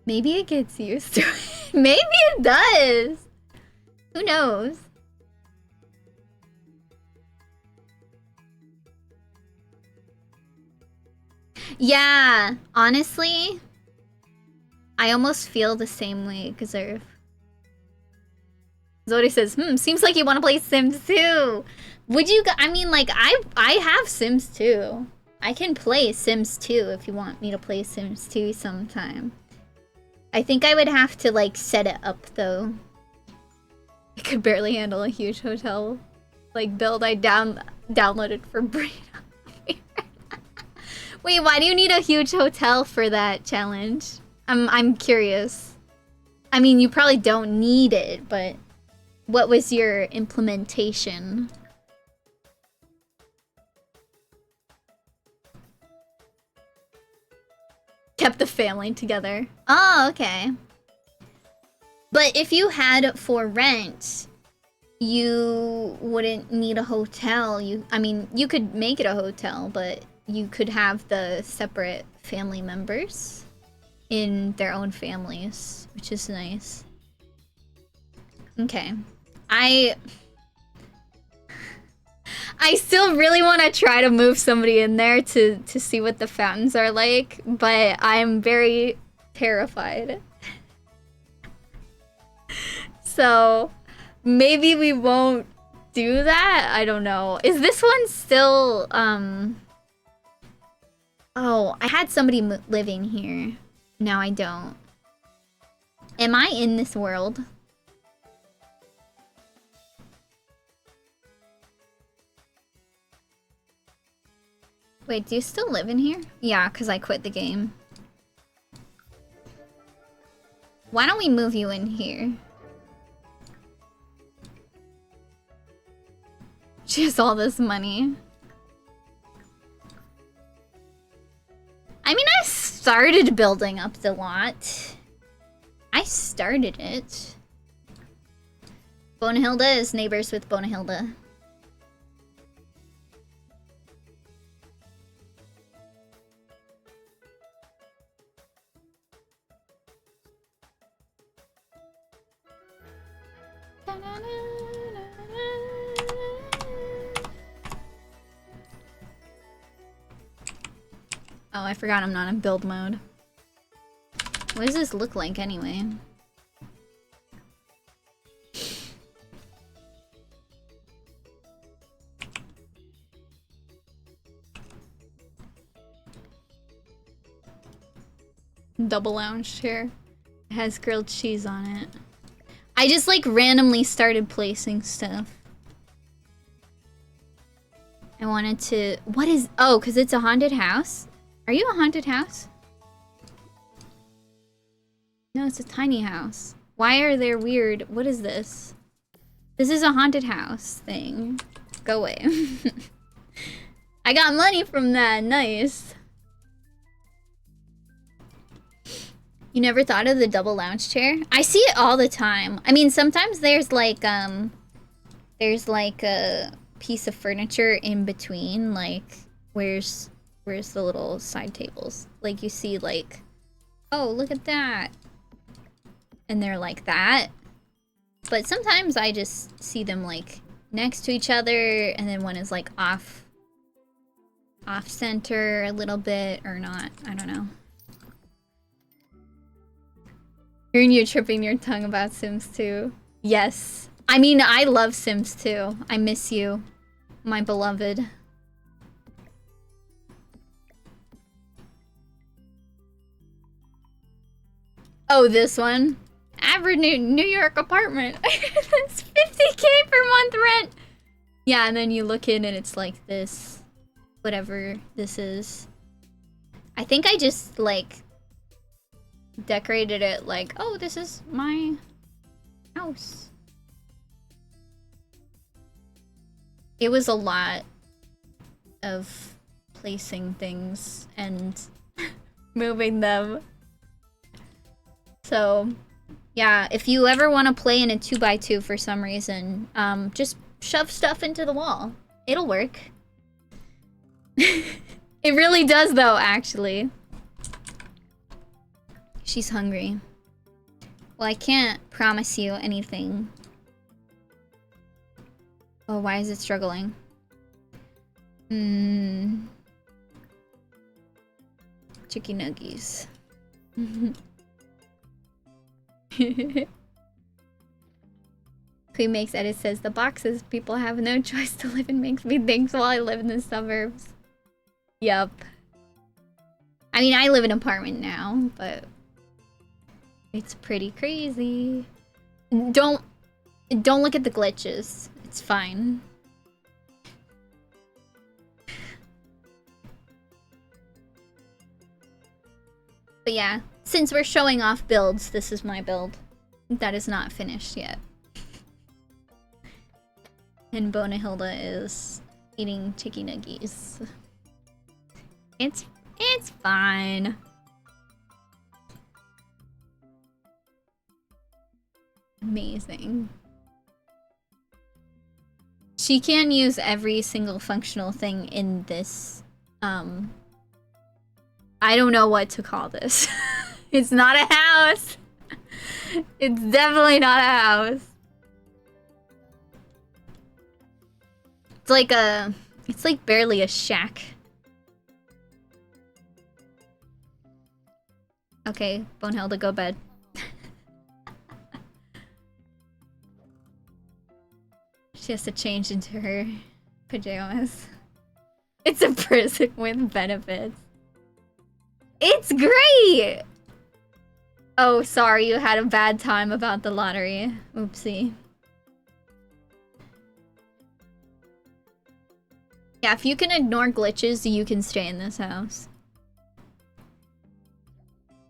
Maybe it gets used to it. Maybe it does. Who knows? Yeah, honestly, I almost feel the same way, Gazerf. Zodi says, seems like you want to play Sims 2. Would you, I mean, like, I have Sims 2. I can play Sims 2 if you want me to play Sims 2 sometime. I think I would have to, like, set it up, though. I could barely handle a huge hotel, like, build I downloaded for Brina. Wait, why do you need a huge hotel for that challenge? I'm curious. I mean, you probably don't need it, but what was your implementation? Kept the family together. Oh, okay. But if you had for rent, you wouldn't need a hotel. I mean, you could make it a hotel, but you could have the separate family members in their own families, which is nice. Okay. I still really want to try to move somebody in there to see what the fountains are like, but I'm very terrified. So, maybe we won't do that? I don't know. Is this one still, Oh, I had somebody living here. Now I don't. Am I in this world? Wait, do you still live in here? Yeah, because I quit the game. Why don't we move you in here? She has all this money. I mean, I started building up the lot. I started it. Bonahilda is neighbors with Bonahilda. Oh, I forgot I'm not in build mode. What does this look like anyway? double lounge chair. It has grilled cheese on it. I just like randomly started placing stuff. I wanted to... What is... Oh, because it's a haunted house? Are you a haunted house? No, it's a tiny house. Why are there weird... What is this? This is a haunted house thing. Go away. I got money from that. Nice. You never thought of the double lounge chair? I see it all the time. I mean, sometimes there's like a piece of furniture in between, like where's the little side tables? Like you see like, oh, look at that. And they're like that. But sometimes I just see them like next to each other, and then one is like off center a little bit or not. I don't know. Hearing you tripping your tongue about Sims 2. Yes. I mean, I love Sims 2. I miss you, my beloved. Oh, this one. Average New York apartment. It's 50K per month rent. Yeah, and then you look in and it's like this. Whatever this is. I think I just, like... decorated it like, oh, this is my house. It was a lot of placing things and moving them. So, yeah, if you ever want to play in a 2x2 for some reason, just shove stuff into the wall. It'll work. It really does, though, actually. She's hungry. Well, I can't promise you anything. Oh, why is it struggling? Chicky nuggies. Queen Makes Edit says, the boxes people have no choice to live in makes me think while I live in the suburbs. Yup. I mean, I live in an apartment now, but... it's pretty crazy. Don't look at the glitches. It's fine. But yeah, since we're showing off builds, this is my build. That is not finished yet. And Bonahilda is eating chicky nuggies. It's fine. Amazing. She can use every single functional thing in this. I don't know what to call this. It's not a house. It's definitely not a house. It's like barely a shack. Okay, Bonehilda, go bed. She has to change into her pajamas. It's a prison with benefits. It's great! Oh, sorry, you had a bad time about the lottery. Oopsie. Yeah, if you can ignore glitches, you can stay in this house.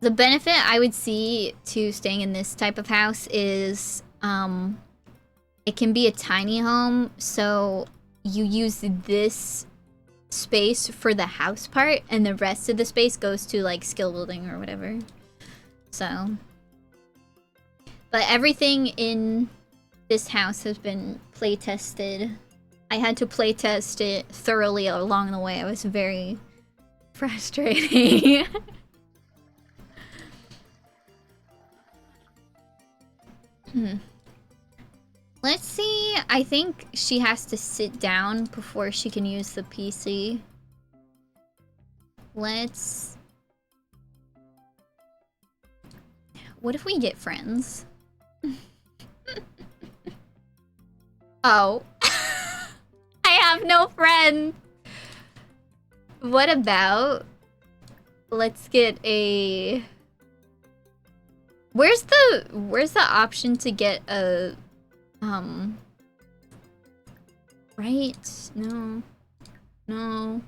The benefit I would see to staying in this type of house is, it can be a tiny home, so you use this space for the house part, and the rest of the space goes to, like, skill building or whatever. So. But everything in this house has been play tested. I had to play test it thoroughly along the way. It was very frustrating. Let's see. I think she has to sit down before she can use the PC. Let's... What if we get friends? Oh. I have no friends. What about... Let's get a... Where's the option to get a right? No. No.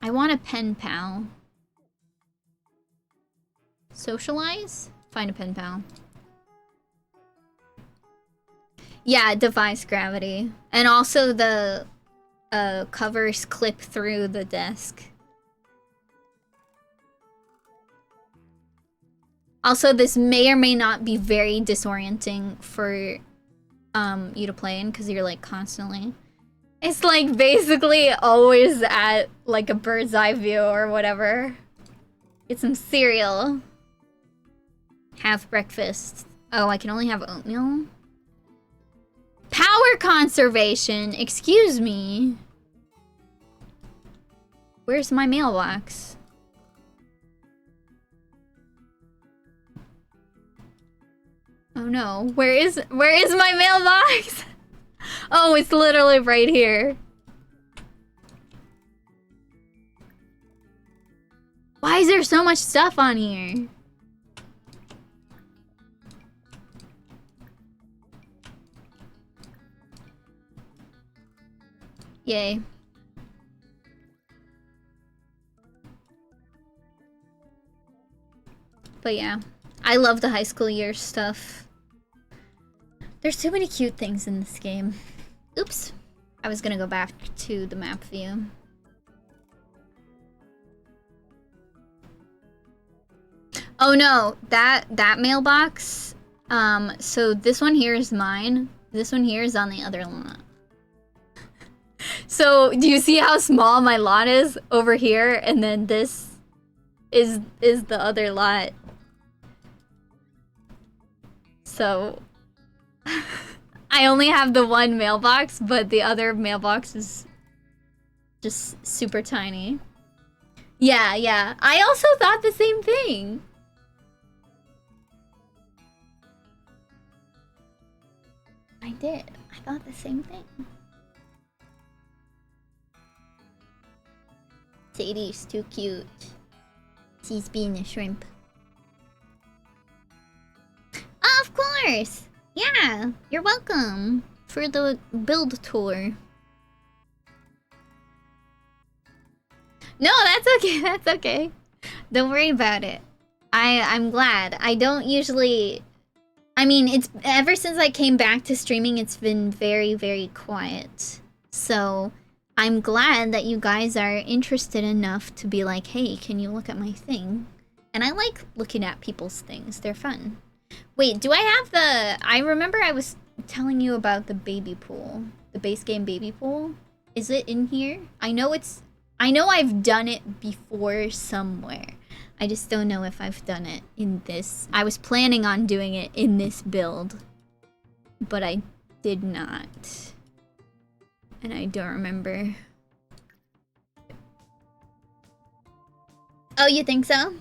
I want a pen pal. Socialize? Find a pen pal. Yeah, device gravity. And also the covers clip through the desk. Also, this may or may not be very disorienting for you to play in because you're like constantly. It's like basically always at like a bird's eye view or whatever. Get some cereal. Have breakfast. Oh, I can only have oatmeal? Power conservation! Excuse me. Where's my mailbox? Oh no, where is my mailbox? Oh, it's literally right here. Why is there so much stuff on here? Yay. But yeah, I love the high school years stuff. There's too many cute things in this game. Oops. I was gonna go back to the map view. Oh no, that mailbox. So this one here is mine. This one here is on the other lot. So do you see how small my lot is over here? And then this is the other lot. So I only have the one mailbox, but the other mailbox is just super tiny. Yeah, yeah. I also thought the same thing. I did. I thought the same thing. Sadie's too cute. She's being a shrimp. Of course! Yeah, you're welcome for the build tour. No, that's okay, that's okay. Don't worry about it. I'm glad. I don't usually... I mean, it's ever since I came back to streaming, it's been very, very quiet. So, I'm glad that you guys are interested enough to be like, hey, can you look at my thing? And I like looking at people's things. They're fun. Wait, do I have the... I remember I was telling you about the baby pool. The base game baby pool. Is it in here? I know I've done it before somewhere. I just don't know if I've done it in this. I was planning on doing it in this build, but I did not. And I don't remember. Oh, you think so?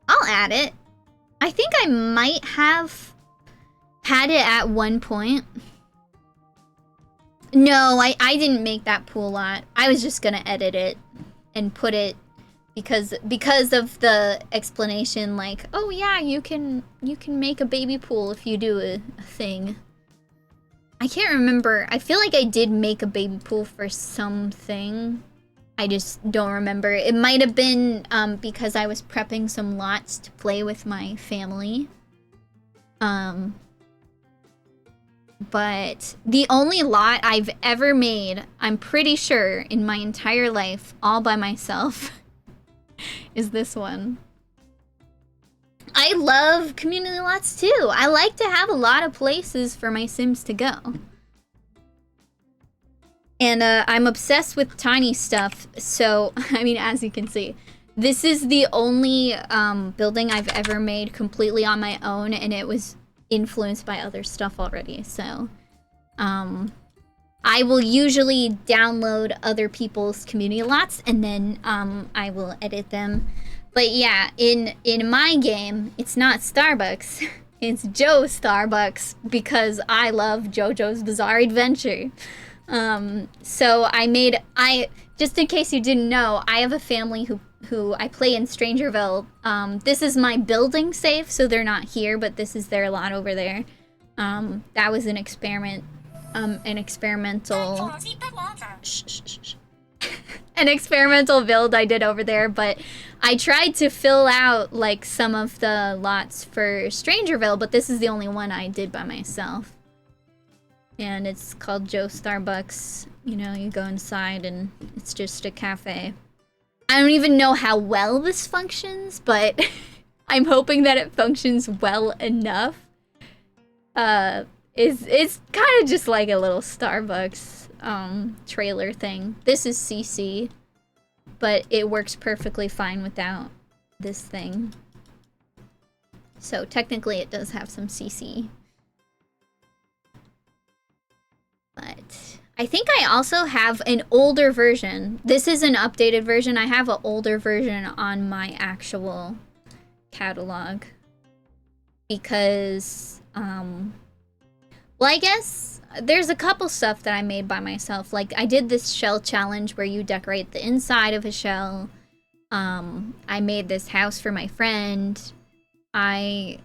I'll add it. I think I might have had it at one point. No, I didn't make that pool lot. I was just gonna edit it and put it because of the explanation, like, oh yeah, you can make a baby pool if you do a thing. I can't remember. I feel like I did make a baby pool for something. I just don't remember. It might have been because I was prepping some lots to play with my family. But the only lot I've ever made, I'm pretty sure, in my entire life, all by myself, is this one. I love community lots too. I like to have a lot of places for my Sims to go. And I'm obsessed with tiny stuff, so, I mean, as you can see, this is the only building I've ever made completely on my own, and it was influenced by other stuff already, so I will usually download other people's community lots, and then I will edit them. But yeah, in my game, it's not Starbucks, it's Joe Starbucks, because I love JoJo's Bizarre Adventure. So just in case you didn't know, I have a family who I play in Strangerville. This is my building safe, so they're not here, but this is their lot over there. That was an experiment, an experimental... an experimental build I did over there, but I tried to fill out, like, some of the lots for Strangerville, but this is the only one I did by myself. And it's called Joe Starbucks. You know, you go inside and it's just a cafe. I don't even know how well this functions, but I'm hoping that it functions well enough. It's kind of just like a little Starbucks trailer thing. This is CC, but it works perfectly fine without this thing. So technically it does have some CC. But I think I also have an older version. This is an updated version. I have an older version on my actual catalog. Because, well, I guess there's a couple stuff that I made by myself. Like, I did this shell challenge where you decorate the inside of a shell. I made this house for my friend. I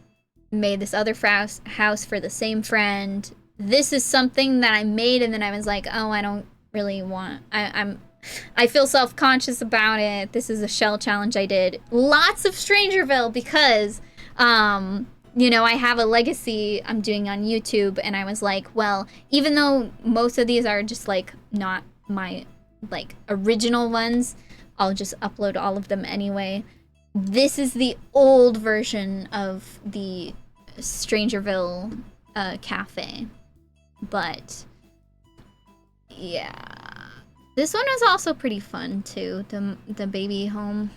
made this other house for the same friend. This is something that I made and then I was like, oh, I don't really want... I feel self-conscious about it. This is a shell challenge I did. Lots of Strangerville because... you know, I have a legacy I'm doing on YouTube, and I was like, well, even though most of these are just, like, not my, like, original ones, I'll just upload all of them anyway. This is the old version of the Strangerville cafe. But, yeah. This one was also pretty fun, too, the baby home.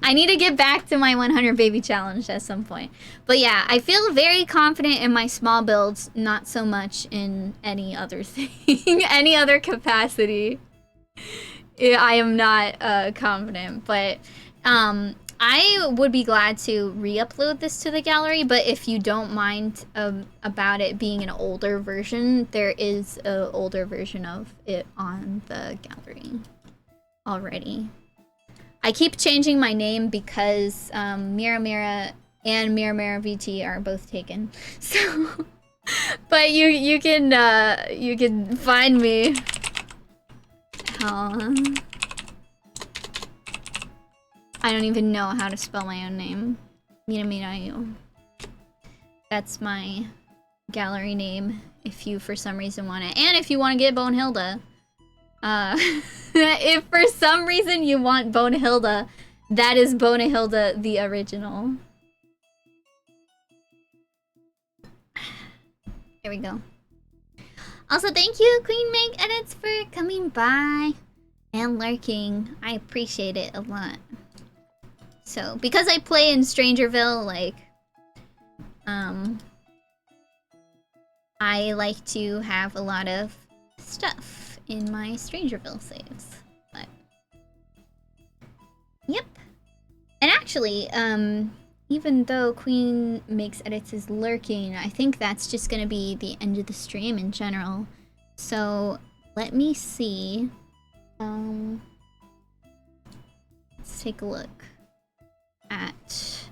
I need to get back to my 100 baby challenge at some point. But yeah, I feel very confident in my small builds, not so much in any other thing, any other capacity. I am not confident, but I would be glad to re-upload this to the gallery, but if you don't mind about it being an older version, there is an older version of it on the gallery already. I keep changing my name because Mira Mira and Mira Mira VT are both taken. So, but you can find me. I don't even know how to spell my own name. Mira Mira you. That's my gallery name. If you for some reason want it, and if you want to get Bonehilda. If for some reason you want Bonehilda, that is Bonehilda the original. There we go. Also, thank you, Queen Meg Edits, for coming by and lurking. I appreciate it a lot. So, because I play in Strangerville, like, I like to have a lot of stuff in my Strangerville saves. But yep. And actually, even though Queen Makes Edits is lurking, I think that's just gonna be the end of the stream in general. So let me see. Let's take a look at...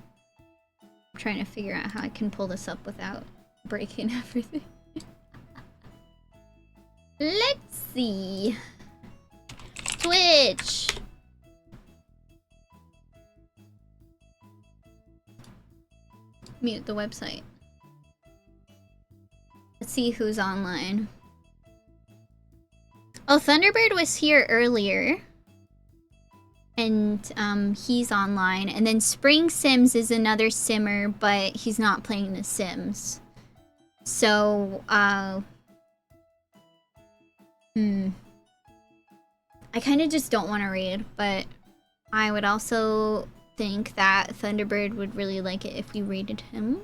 I'm trying to figure out how I can pull this up without breaking everything. Let's see. Twitch. Mute the website. Let's see who's online. Oh, Thunderbird was here earlier. And he's online. And then Spring Sims is another simmer, but he's not playing The Sims. So, I kind of just don't want to read, but I would also think that Thunderbird would really like it if we rated him.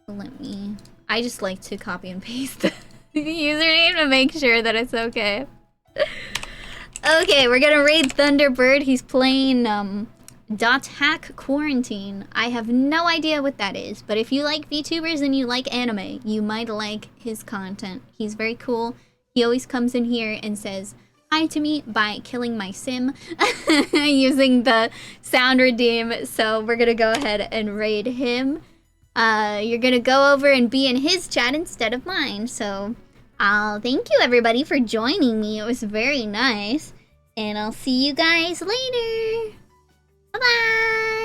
So let me... I just like to copy and paste the username to make sure that it's okay. Okay, we're gonna raid Thunderbird. He's playing .hack Quarantine. I have no idea what that is, but if you like VTubers and you like anime, you might like his content. He's very cool. He always comes in here and says, hi to me by killing my sim using the sound redeem. So we're gonna go ahead and raid him. You're gonna go over and be in his chat instead of mine. So thank you everybody for joining me. It was very nice. And I'll see you guys later. Bye-bye.